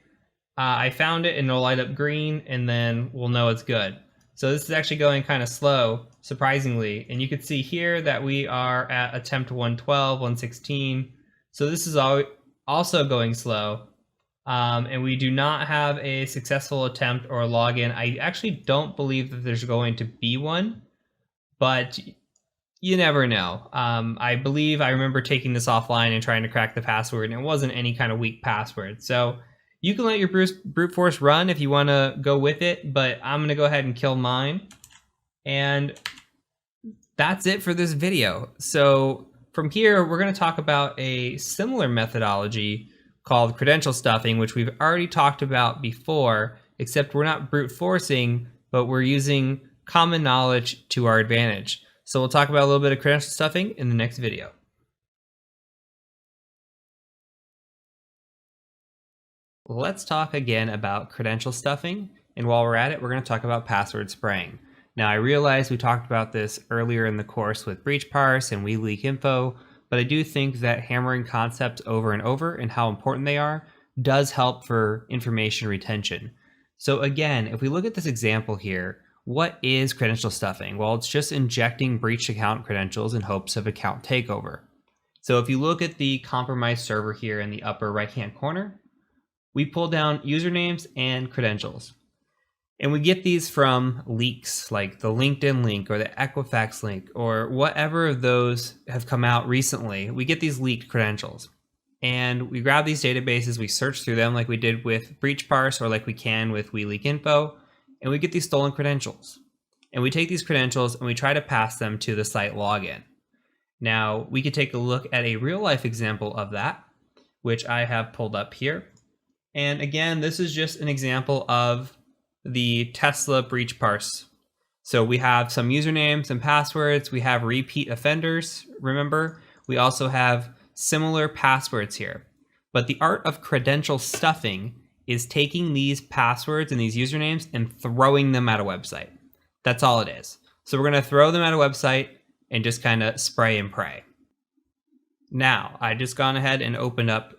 A: I found it, and it'll light up green, and then we'll know it's good. So this is actually going kind of slow, surprisingly. And you can see here that we are at attempt 112, 116. So this is also going slow. And we do not have a successful attempt or login. I actually don't believe that there's going to be one, but you never know. I believe I remember taking this offline and trying to crack the password, and it wasn't any kind of weak password. So you can let your brute force run if you want to go with it, but I'm going to go ahead and kill mine. And that's it for this video. So from here, we're going to talk about a similar methodology called credential stuffing, which we've already talked about before, except we're not brute forcing, but we're using common knowledge to our advantage. So we'll talk about a little bit of credential stuffing in the next video. Let's talk again about credential stuffing, and while we're at it, we're going to talk about password spraying. Now, I realize we talked about this earlier in the course with breach parse and WeLeakInfo, but I do think that hammering concepts over and over and how important they are does help for information retention. So again, if we look at this example here, what is credential stuffing? Well, it's just injecting breached account credentials in hopes of account takeover. So if you look at the compromised server here in the upper right-hand corner, we pull down usernames and credentials. And we get these from leaks like the LinkedIn link or the Equifax link or whatever of those have come out recently. We get these leaked credentials. And we grab these databases, we search through them like we did with breach parse or like we can with WeLeakInfo, and we get these stolen credentials. And we take these credentials and we try to pass them to the site login. Now, we could take a look at a real life example of that, which I have pulled up here. And again, this is just an example of the Tesla breach parse. So we have some usernames and passwords. We have repeat offenders, remember? We also have similar passwords here. But the art of credential stuffing is taking these passwords and these usernames and throwing them at a website. That's all it is. So we're going to throw them at a website and just kind of spray and pray. Now, I just gone ahead and opened up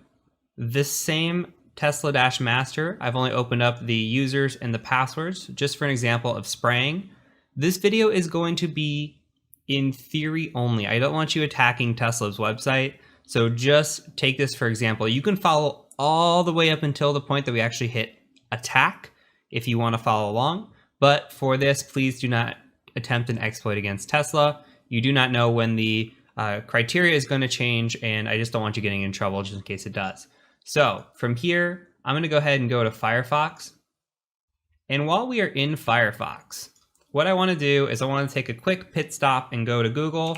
A: this same Tesla-master. I've only opened up the users and the passwords just for an example of spraying. This video is going to be in theory only. I don't want you attacking Tesla's website. So just take this for example. You can follow all the way up until the point that we actually hit attack if you want to follow along. But for this, please do not attempt an exploit against Tesla. You do not know when the criteria is going to change, and I just don't want you getting in trouble just in case it does. So from here, I'm going to go ahead and go to Firefox. And while we are in Firefox, what I want to do is I want to take a quick pit stop and go to Google,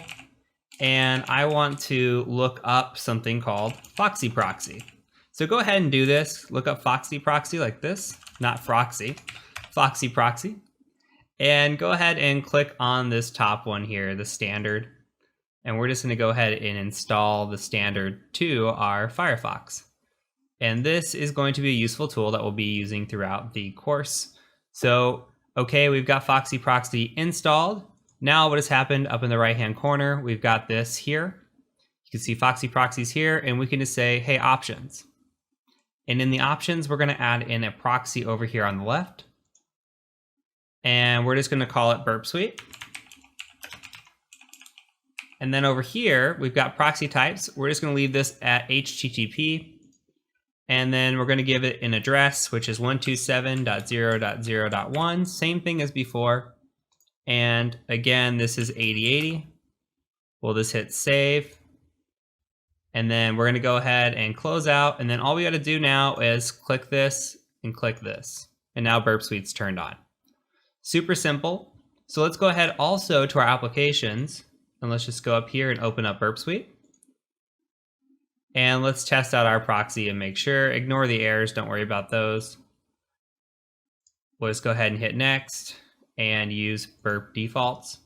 A: and I want to look up something called Foxy Proxy. So go ahead and do this. Look up Foxy Proxy like this, not Froxy, Foxy Proxy. And go ahead and click on this top one here, the standard. And we're just going to go ahead and install the standard to our Firefox. And this is going to be a useful tool that we'll be using throughout the course. So, okay, we've got Foxy Proxy installed. Now what has happened up in the right-hand corner, we've got this here. You can see Foxy Proxies here, and we can just say, hey, options. And in the options, we're going to add in a proxy over here on the left. And we're just going to call it Burp Suite. And then over here, we've got proxy types. We're just going to leave this at HTTP. And then we're going to give it an address, which is 127.0.0.1. Same thing as before. And again, this is 8080. We'll just hit save. And then we're going to go ahead and close out. And then all we got to do now is click this and click this. And now Burp Suite's turned on. Super simple. So let's go ahead also to our applications. And let's just go up here and open up Burp Suite. And let's test out our proxy and make sure. Ignore the errors. Don't worry about those. We'll just go ahead and hit next and use burp defaults.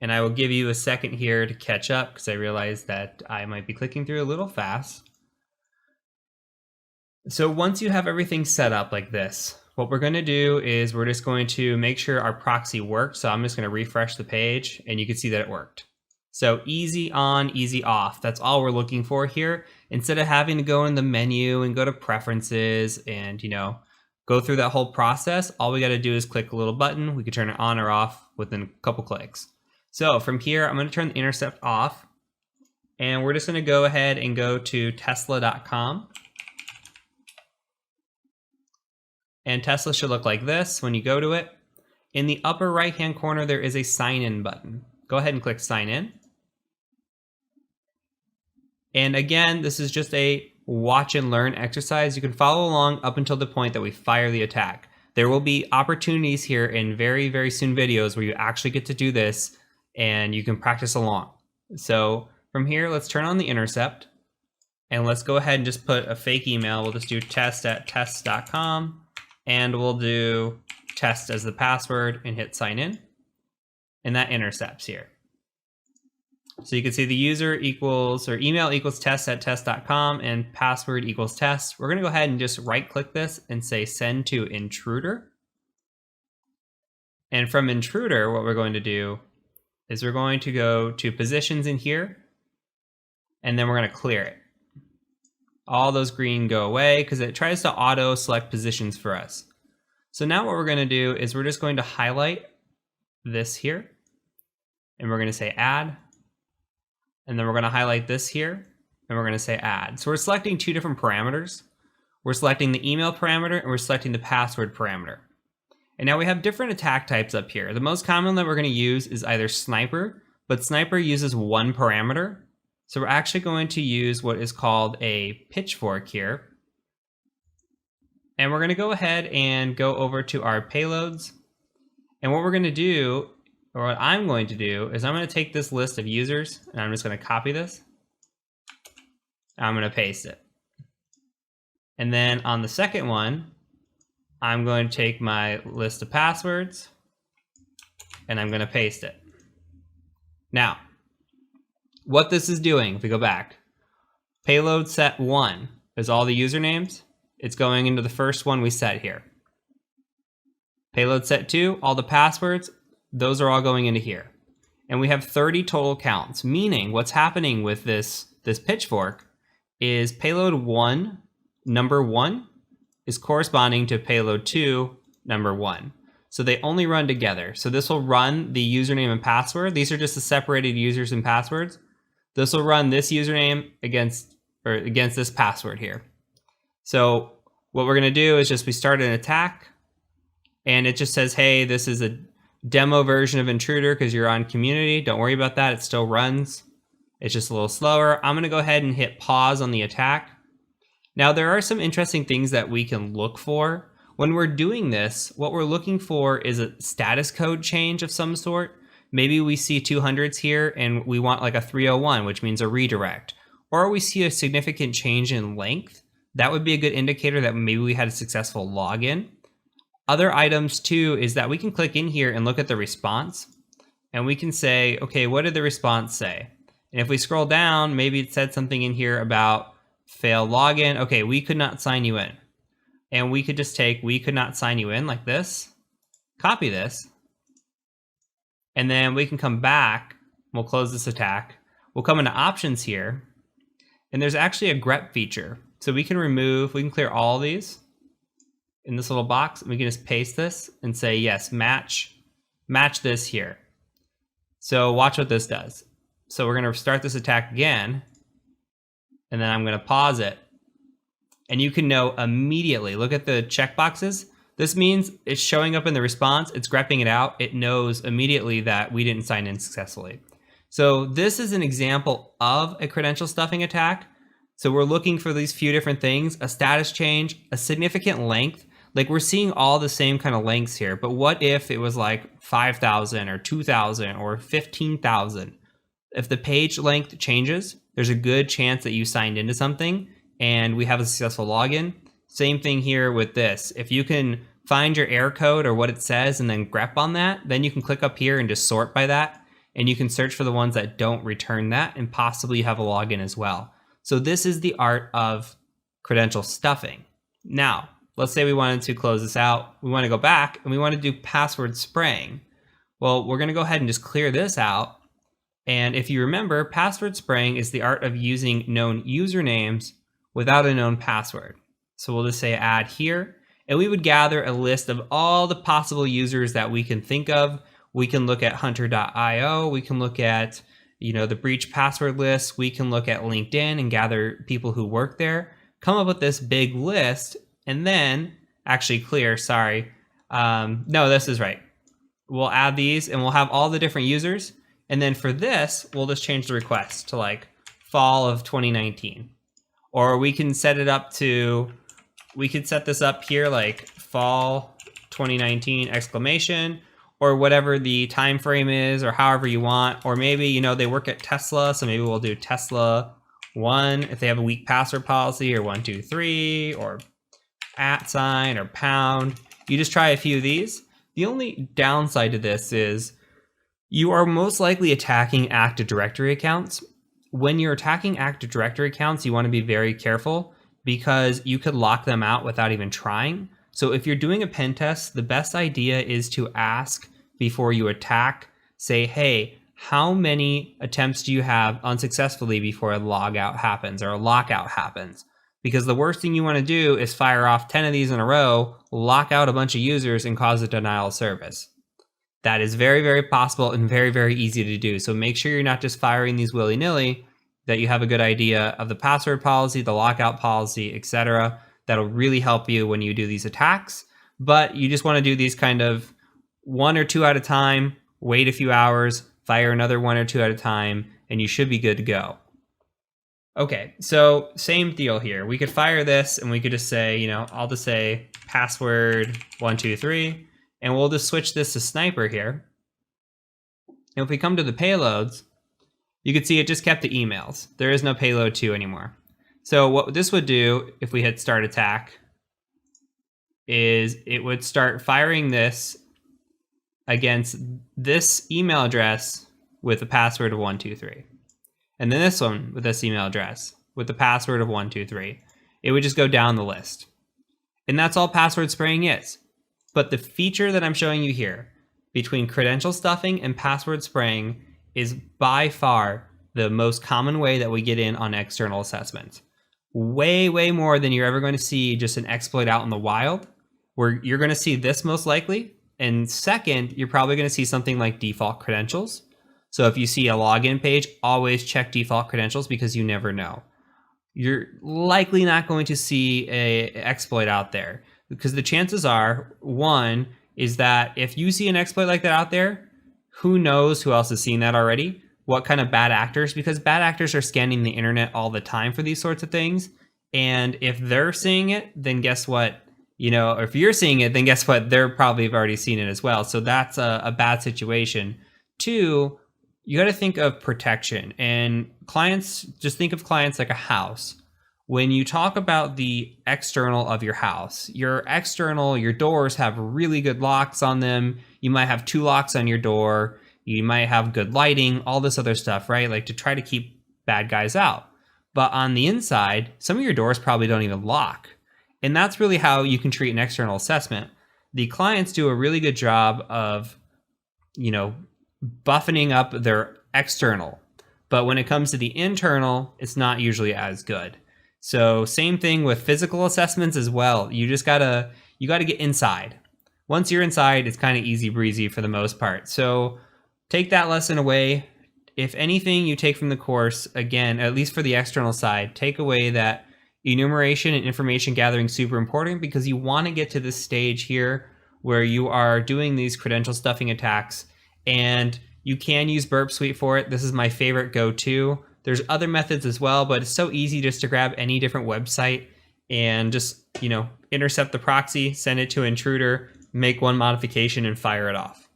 A: And I will give you a second here to catch up because I realize that I might be clicking through a little fast. So once you have everything set up like this, what we're going to do is we're just going to make sure our proxy works. So I'm just going to refresh the page and you can see that it worked. So easy on, easy off. That's all we're looking for here. Instead of having to go in the menu and go to preferences and, go through that whole process, all we got to do is click a little button. We can turn it on or off within a couple clicks. So from here, I'm going to turn the intercept off. And we're just going to go ahead and go to tesla.com. And Tesla should look like this when you go to it. In the upper right-hand corner, there is a sign in button. Go ahead and click sign in. And again, this is just a watch and learn exercise. You can follow along up until the point that we fire the attack. There will be opportunities here in very, very soon videos where you actually get to do this and you can practice along. So from here, let's turn on the intercept and let's go ahead and just put a fake email. We'll just do test@test.com and we'll do test as the password and hit sign in. And that intercepts here. So you can see the user equals, or email equals test@test.com and password equals test. We're going to go ahead and just right click this and say send to intruder. And from intruder, what we're going to do is we're going to go to positions in here and then we're going to clear it. All those green go away because it tries to auto select positions for us. So now what we're going to do is we're just going to highlight this here and we're going to say add. And then we're going to highlight this here, and we're going to say add. So we're selecting two different parameters. We're selecting the email parameter, and we're selecting the password parameter. And now we have different attack types up here. The most common that we're going to use is either sniper, but sniper uses one parameter. So we're actually going to use what is called a pitchfork here. And we're going to go ahead and go over to our payloads. And what we're going to do, or what I'm going to do, is I'm going to take this list of users and I'm just going to copy this. I'm going to paste it. And then on the second one, I'm going to take my list of passwords and I'm going to paste it. Now, what this is doing, if we go back, payload set 1 is all the usernames. It's going into the first one we set here. Payload set 2, all the passwords. Those are all going into here. And we have 30 total counts, meaning what's happening with this pitchfork is payload 1, number 1, is corresponding to payload 2, number 1. So they only run together. So this will run the username and password. These are just the separated users and passwords. This will run this username against this password here. So what we're going to do is we start an attack, and it just says, hey, this is a demo version of Intruder because you're on community. Don't worry about that. It still runs. It's just a little slower. I'm going to go ahead and hit pause on the attack. Now, there are some interesting things that we can look for. When we're doing this, what we're looking for is a status code change of some sort. Maybe we see 200s here and we want like a 301, which means a redirect. Or we see a significant change in length. That would be a good indicator that maybe we had a successful login. Other items too is that we can click in here and look at the response. And we can say, okay, what did the response say? And if we scroll down, maybe it said something in here about fail login. Okay, we could not sign you in. And we could just take, we could not sign you in like this, copy this, and then we can come back. We'll close this attack. We'll come into options here, and there's actually a grep feature. So we can clear all these in this little box, and we can just paste this and say, yes, match this here. So watch what this does. So we're gonna start this attack again, and then I'm gonna pause it. And you can know immediately, look at the checkboxes. This means it's showing up in the response, it's grepping it out. It knows immediately that we didn't sign in successfully. So this is an example of a credential stuffing attack. So we're looking for these few different things, a status change, a significant length. Like we're seeing all the same kind of lengths here, but what if it was like 5,000 or 2,000 or 15,000? If the page length changes, there's a good chance that you signed into something and we have a successful login. Same thing here with this. If you can find your error code or what it says and then grep on that, then you can click up here and just sort by that. And you can search for the ones that don't return that and possibly have a login as well. So this is the art of credential stuffing. Now, let's say we wanted to close this out. We want to go back and we want to do password spraying. Well, we're going to go ahead and just clear this out. And if you remember, password spraying is the art of using known usernames without a known password. So we'll just say add here, and we would gather a list of all the possible users that we can think of. We can look at hunter.io, we can look at, the breach password list, we can look at LinkedIn and gather people who work there, come up with this big list, and then actually clear, sorry. No, this is right. We'll add these and we'll have all the different users. And then for this, we'll just change the request to like fall of 2019. Or we can set it up to, we could set this up here like fall 2019 exclamation, or whatever the time frame is, or however you want. Or maybe, they work at Tesla, so maybe we'll do Tesla 1 if they have a weak password policy, or 123, or @ or pound. You just try a few of these. The only downside to this is you are most likely attacking Active Directory accounts. When you're attacking Active Directory accounts, you want to be very careful because you could lock them out without even trying. So if you're doing a pen test, the best idea is to ask before you attack, say, hey, how many attempts do you have unsuccessfully before a logout happens or a lockout happens? Because the worst thing you want to do is fire off 10 of these in a row, lock out a bunch of users, and cause a denial of service. That is very, very possible and very, very easy to do. So make sure you're not just firing these willy-nilly, that you have a good idea of the password policy, the lockout policy, etc. That'll really help you when you do these attacks. But you just want to do these kind of 1 or 2 at a time, wait a few hours, fire another 1 or 2 at a time, and you should be good to go. Okay, so same deal here. We could fire this and we could just say, I'll just say password 123. And we'll just switch this to sniper here. And if we come to the payloads, you can see it just kept the emails. There is no payload 2 anymore. So what this would do if we hit start attack is it would start firing this against this email address with a password of 123. And then this one with this email address with the password of 123. It would just go down the list. And that's all password spraying is. But the feature that I'm showing you here between credential stuffing and password spraying is by far the most common way that we get in on external assessments. Way, way more than you're ever going to see just an exploit out in the wild, where you're going to see this most likely. And second, you're probably going to see something like default credentials. So if you see a login page, always check default credentials because you never know. you're likely not going to see a exploit out there, because the chances are, one, is that if you see an exploit like that out there, who knows who else has seen that already? What kind of bad actors? Because bad actors are scanning the internet all the time for these sorts of things. And if they're seeing it, then guess what? If you're seeing it, then guess what? They're probably have already seen it as well. So that's a bad situation. Two, you got to think of protection, and clients, just think of clients like a house. When you talk about the external of your house, your external, your doors have really good locks on them. You might have 2 locks on your door. You might have good lighting, all this other stuff, right? Like to try to keep bad guys out. But on the inside, some of your doors probably don't even lock. And that's really how you can treat an external assessment. The clients do a really good job of, buffening up their external. But when it comes to the internal, it's not usually as good. So same thing with physical assessments as well. You gotta get inside. Once you're inside, it's kind of easy breezy for the most part. So take that lesson away. If anything you take from the course, again, at least for the external side, take away that enumeration and information gathering is super important, because you want to get to this stage here where you are doing these credential stuffing attacks, and you can use Burp Suite for it. This is my favorite go-to. There's other methods as well, but it's so easy just to grab any different website and just, intercept the proxy, send it to an intruder, make one modification, and fire it off.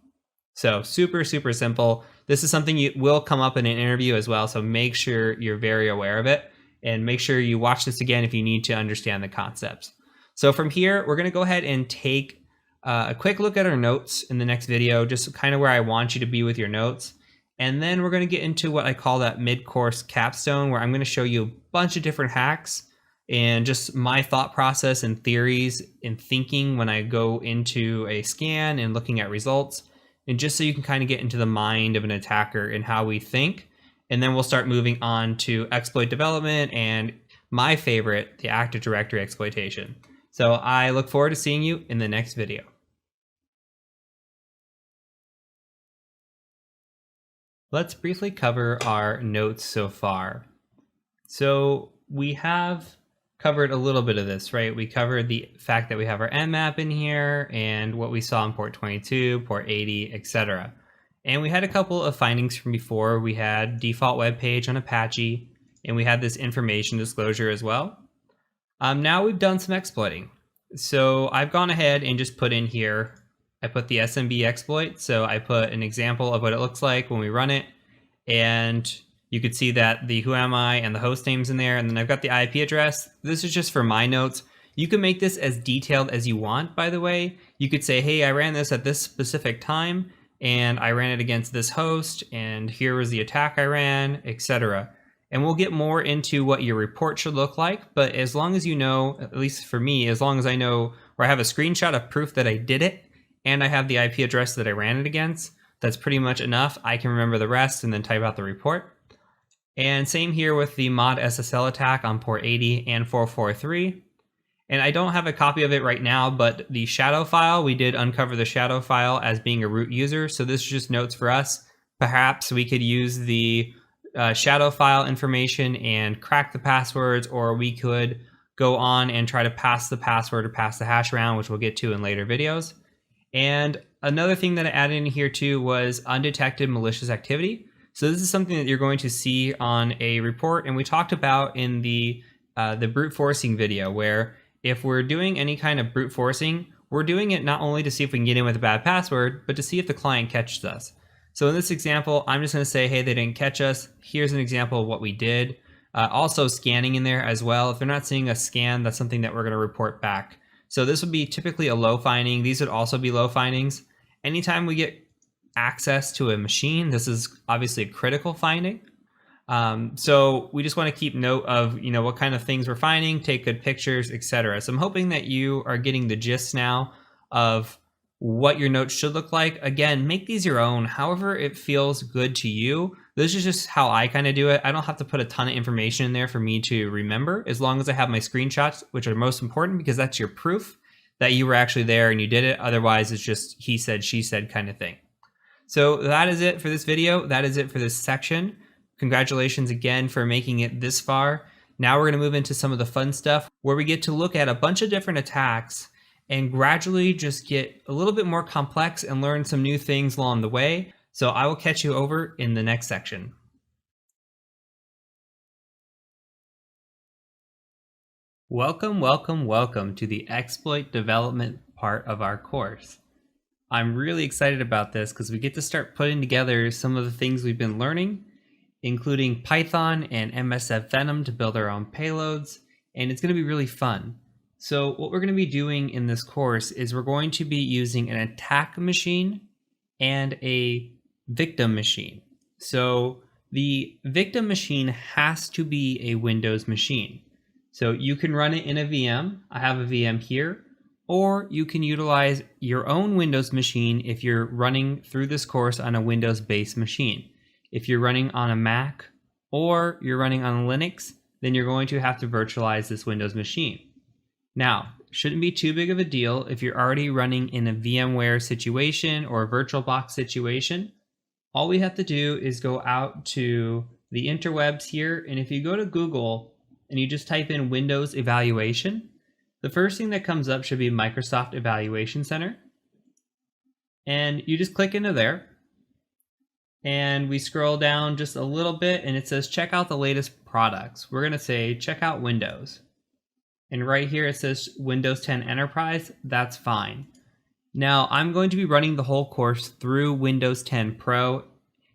A: So super, super simple. This is something you will come up in an interview as well, so make sure you're very aware of it, and make sure you watch this again if you need to understand the concepts. So from here, we're going to go ahead and take a quick look at our notes in the next video, just kind of where I want you to be with your notes. And then we're going to get into what I call that mid-course capstone, where I'm going to show you a bunch of different hacks and just my thought process and theories and thinking when I go into a scan and looking at results. And just so you can kind of get into the mind of an attacker and how we think. And then we'll start moving on to exploit development and my favorite, the Active Directory exploitation. So I look forward to seeing you in the next video. Let's briefly cover our notes so far. So we have covered a little bit of this, right? We covered the fact that we have our nmap in here and what we saw in port 22, port 80, etc. And we had a couple of findings from before. We had default web page on Apache, and we had this information disclosure as well. Now we've done some exploiting. So I've gone ahead and just put in here, I put the SMB exploit. So I put an example of what it looks like when we run it. And you could see that the who am I and the host name's in there. And then I've got the IP address. This is just for my notes. You can make this as detailed as you want, by the way. You could say, hey, I ran this at this specific time, and I ran it against this host, and here was the attack I ran, etc. And we'll get more into what your report should look like. But as long as you know, at least for me, as long as I know, or I have a screenshot of proof that I did it, and I have the IP address that I ran it against, that's pretty much enough. I can remember the rest and then type out the report. And same here with the mod SSL attack on port 80 and 443. And I don't have a copy of it right now, but the shadow file, we did uncover the shadow file as being a root user. So this is just notes for us. Perhaps we could use the shadow file information and crack the passwords, or we could go on and try to pass the password or pass the hash around, which we'll get to in later videos. And another thing that I added in here too was undetected malicious activity. So this is something that you're going to see on a report, and we talked about in the brute forcing video, where if we're doing any kind of brute forcing, we're doing it not only to see if we can get in with a bad password, but to see if the client catches us. So in this example, I'm just going to say, hey, they didn't catch us. Here's an example of what we did. Also scanning in there as well. If they're not seeing a scan, that's something that we're going to report back. So this would be typically a low finding. These would also be low findings. Anytime we get access to a machine, this is obviously a critical finding. So we just want to keep note of, what kind of things we're finding, take good pictures, etc. So I'm hoping that you are getting the gist now of what your notes should look like. Again, make these your own, however it feels good to you. This is just how I kind of do it. I don't have to put a ton of information in there for me to remember, as long as I have my screenshots, which are most important, because that's your proof that you were actually there and you did it. Otherwise, it's just he said, she said kind of thing. So that is it for this video. That is it for this section. Congratulations again for making it this far. Now we're going to move into some of the fun stuff where we get to look at a bunch of different attacks and gradually just get a little bit more complex and learn some new things along the way. So I will catch you over in the next section. Welcome, welcome, welcome to the exploit development part of our course. I'm really excited about this because we get to start putting together some of the things we've been learning, including Python and MSF Venom to build our own payloads, and it's going to be really fun. So what we're going to be doing in this course is we're going to be using an attack machine and a victim machine. So the victim machine has to be a Windows machine. So you can run it in a VM. I have a VM here. Or you can utilize your own Windows machine if you're running through this course on a Windows-based machine. If you're running on a Mac or you're running on Linux, then you're going to have to virtualize this Windows machine. Now, shouldn't be too big of a deal if you're already running in a VMware situation or a VirtualBox situation. All we have to do is go out to the interwebs here, and if you go to Google and you just type in Windows Evaluation, the first thing that comes up should be Microsoft Evaluation Center. And you just click into there. And we scroll down just a little bit and it says check out the latest products. We're going to say check out Windows. And right here it says Windows 10 Enterprise. That's fine. Now I'm going to be running the whole course through Windows 10 Pro.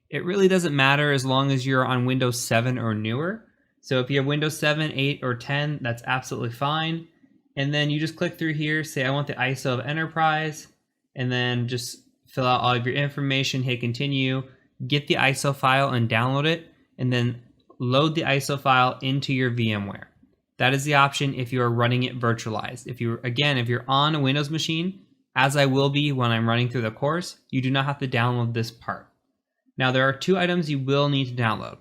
A: It really doesn't matter as long as you're on Windows 7 or newer. So if you have Windows 7, 8, or 10, that's absolutely fine. And then you just click through here, say I want the ISO of Enterprise, and then just fill out all of your information, hit continue, get the ISO file and download it, and then load the ISO file into your VMware. That is the option if you are running it virtualized. If you're on a Windows machine, as I will be when I'm running through the course, you do not have to download this part. Now there are two items you will need to download.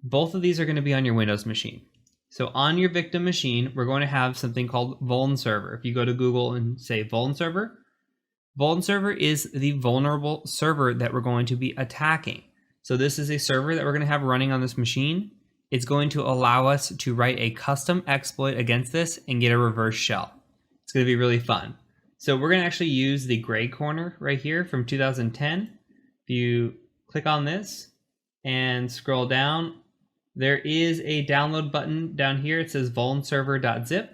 A: Both of these are going to be on your Windows machine. So on your victim machine, we're going to have something called Vuln Server. If you go to Google and say Vuln Server is the vulnerable server that we're going to be attacking. So this is a server that we're going to have running on this machine. It's going to allow us to write a custom exploit against this and get a reverse shell. It's going to be really fun. So we're going to actually use the gray corner right here from 2010. If you click on this and scroll down, there is a download button down here. It says vulnserver.zip.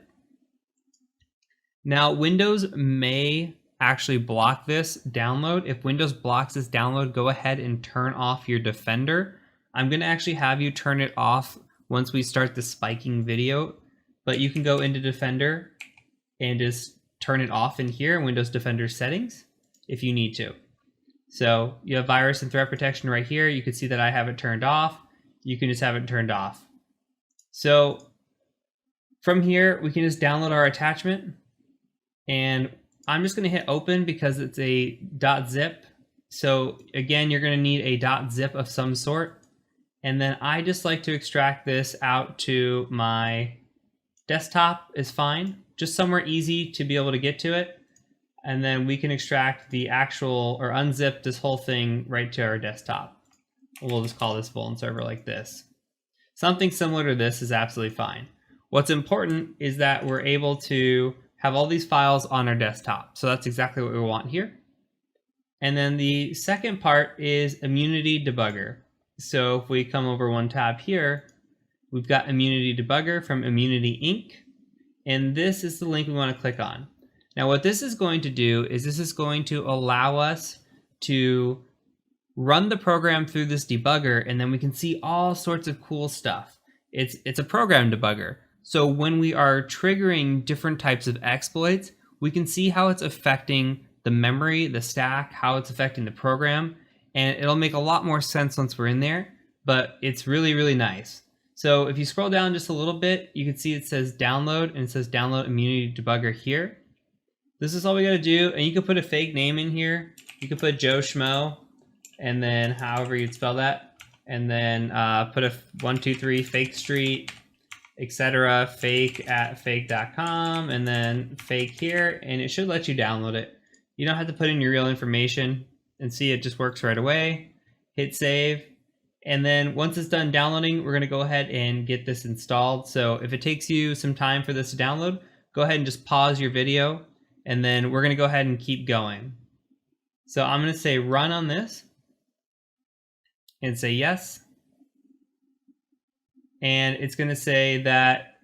A: Now, Windows may actually block this download. If Windows blocks this download, go ahead and turn off your Defender. I'm going to actually have you turn it off once we start the spiking video, but you can go into Defender and just turn it off in here in Windows Defender settings if you need to. So you have virus and threat protection right here. You can see that I have it turned off. You can just have it turned off. So from here, we can just download our attachment, and I'm just going to hit open because it's a .zip. So again, you're going to need a .zip of some sort. And then I just like to extract this out to my desktop is fine. Just somewhere easy to be able to get to it. And then we can extract the actual or unzip this whole thing right to our desktop. We'll just call this Vuln server like this. Something similar to this is absolutely fine. What's important is that we're able to have all these files on our desktop. So that's exactly what we want here. And then the second part is Immunity Debugger. So if we come over one tab here, we've got Immunity Debugger from Immunity Inc. And this is the link we want to click on. Now what this is going to do is this is going to allow us to run the program through this debugger, and then we can see all sorts of cool stuff. It's a program debugger. So when we are triggering different types of exploits, we can see how it's affecting the memory, the stack, how it's affecting the program, and it'll make a lot more sense once we're in there, but it's really, really nice. So if you scroll down just a little bit, you can see it says download, and it says download Immunity Debugger here. This is all we gotta do, and you can put a fake name in here. You can put Joe Schmo, and then however you'd spell that, and then put a 123 fake street, etc. fake at fake.com, and then fake here, and it should let you download it. You don't have to put in your real information, and see it just works right away. Hit save, And then once it's done downloading, we're going to go ahead and get this installed. So if it takes you some time for this to download, go ahead and just pause your video, and then we're going to go ahead and keep going. So I'm going to say run on this and say yes. And it's going to say that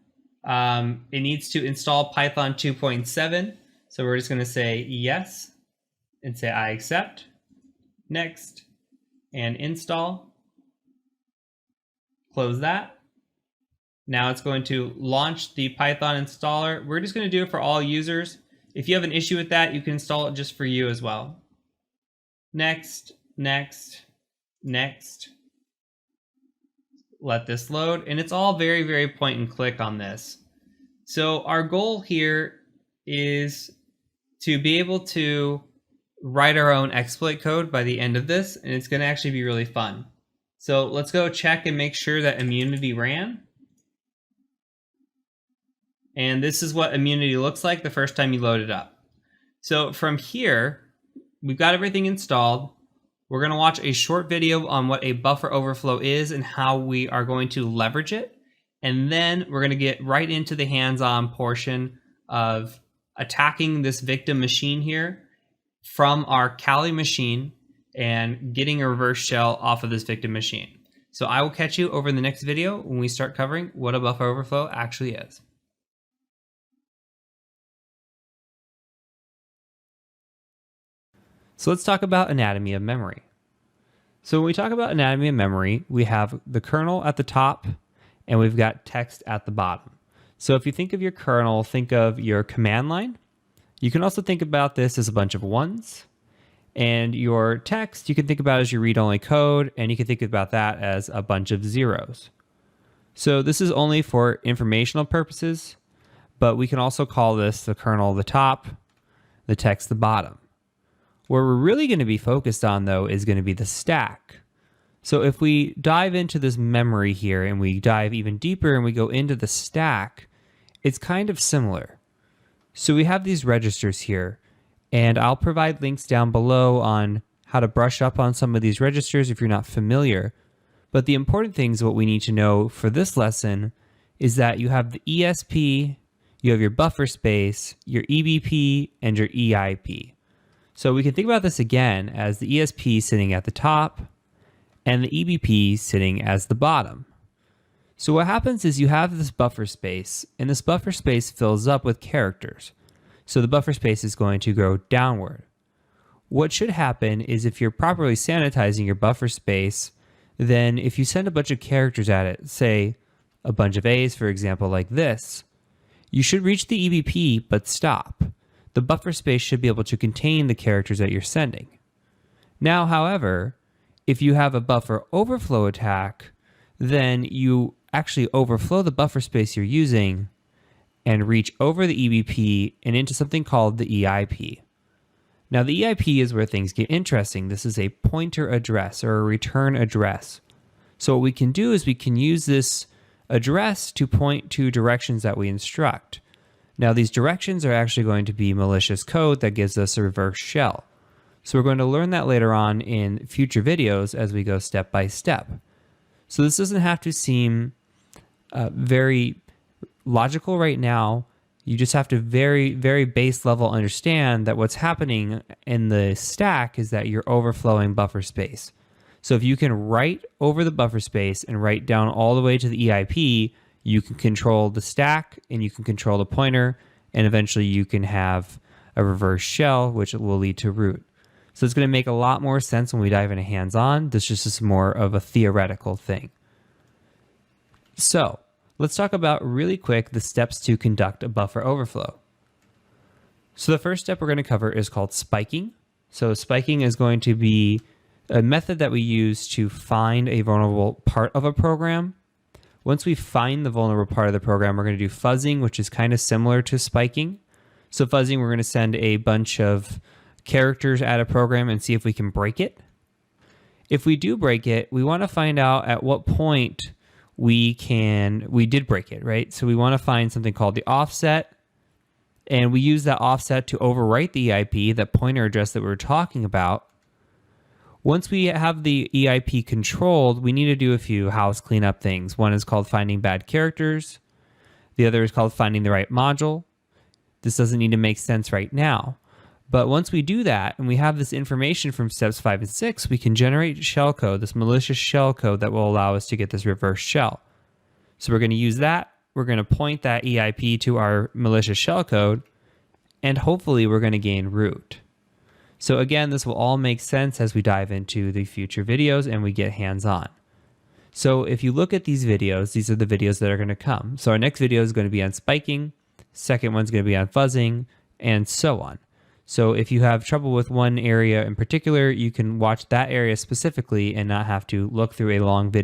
A: it needs to install Python 2.7. So we're just going to say yes and say I accept, next, and install. Close that. Now it's going to launch the Python installer. We're just going to do it for all users. If you have an issue with that, you can install it just for you as well. Next, next, next. Let this load, and it's all very, very point and click on this. So our goal here is to be able to write our own exploit code by the end of this, and it's going to actually be really fun. So let's go check and make sure that immunity ran. And this is what immunity looks like the first time you load it up. So from here, we've got everything installed. We're going to watch a short video on what a buffer overflow is and how we are going to leverage it. And then we're going to get right into the hands-on portion of attacking this victim machine here from our Kali machine and getting a reverse shell off of this victim machine. So I will catch you over in the next video when we start covering what a buffer overflow actually is. So let's talk about anatomy of memory. So when we talk about anatomy of memory, we have the kernel at the top and we've got text at the bottom. So if you think of your kernel, think of your command line. You can also think about this as a bunch of ones. And your text, you can think about as your read-only code, and you can think about that as a bunch of zeros. So this is only for informational purposes, but we can also call this the kernel the top, the text the bottom. Where we're really going to be focused on, though, is going to be the stack. So if we dive into this memory here and we dive even deeper and we go into the stack, it's kind of similar. So we have these registers here, and I'll provide links down below on how to brush up on some of these registers if you're not familiar. But the important things, what we need to know for this lesson, is that you have the ESP, you have your buffer space, your EBP, and your EIP. So we can think about this again as the ESP sitting at the top and the EBP sitting as the bottom. So what happens is you have this buffer space, and this buffer space fills up with characters. So the buffer space is going to go downward. What should happen is if you're properly sanitizing your buffer space, then if you send a bunch of characters at it, say a bunch of A's, for example, like this, you should reach the EBP but stop. The buffer space should be able to contain the characters that you're sending. Now, however, if you have a buffer overflow attack, then you actually overflow the buffer space you're using and reach over the EBP and into something called the EIP. Now, the EIP is where things get interesting. This is a pointer address or a return address. So what we can do is we can use this address to point to directions that we instruct. Now, these directions are actually going to be malicious code that gives us a reverse shell. So we're going to learn that later on in future videos as we go step by step. So this doesn't have to seem very logical right now. You just have to very, very base level understand that what's happening in the stack is that you're overflowing buffer space. So if you can write over the buffer space and write down all the way to the EIP, you can control the stack and you can control the pointer, and eventually you can have a reverse shell, which will lead to root. So it's going to make a lot more sense when we dive into hands-on. This just is more of a theoretical thing. So let's talk about really quick the steps to conduct a buffer overflow. So the first step we're going to cover is called spiking. So spiking is going to be a method that we use to find a vulnerable part of a program. Once we find the vulnerable part of the program, we're going to do fuzzing, which is kind of similar to spiking. So fuzzing, we're going to send a bunch of characters at a program and see if we can break it. If we do break it, we want to find out at what point we did break it, right? So we want to find something called the offset, and we use that offset to overwrite the EIP, that pointer address that we were talking about. Once we have the EIP controlled, we need to do a few house cleanup things. One is called finding bad characters. The other is called finding the right module. This doesn't need to make sense right now. But once we do that, and we have this information from steps 5 and 6, we can generate shellcode, this malicious shellcode that will allow us to get this reverse shell. So we're going to use that. We're going to point that EIP to our malicious shellcode, and hopefully we're going to gain root. So again, this will all make sense as we dive into the future videos and we get hands-on. So if you look at these videos, these are the videos that are going to come. So our next video is going to be on spiking, second one's going to be on fuzzing, and so on. So if you have trouble with one area in particular, you can watch that area specifically and not have to look through a long video.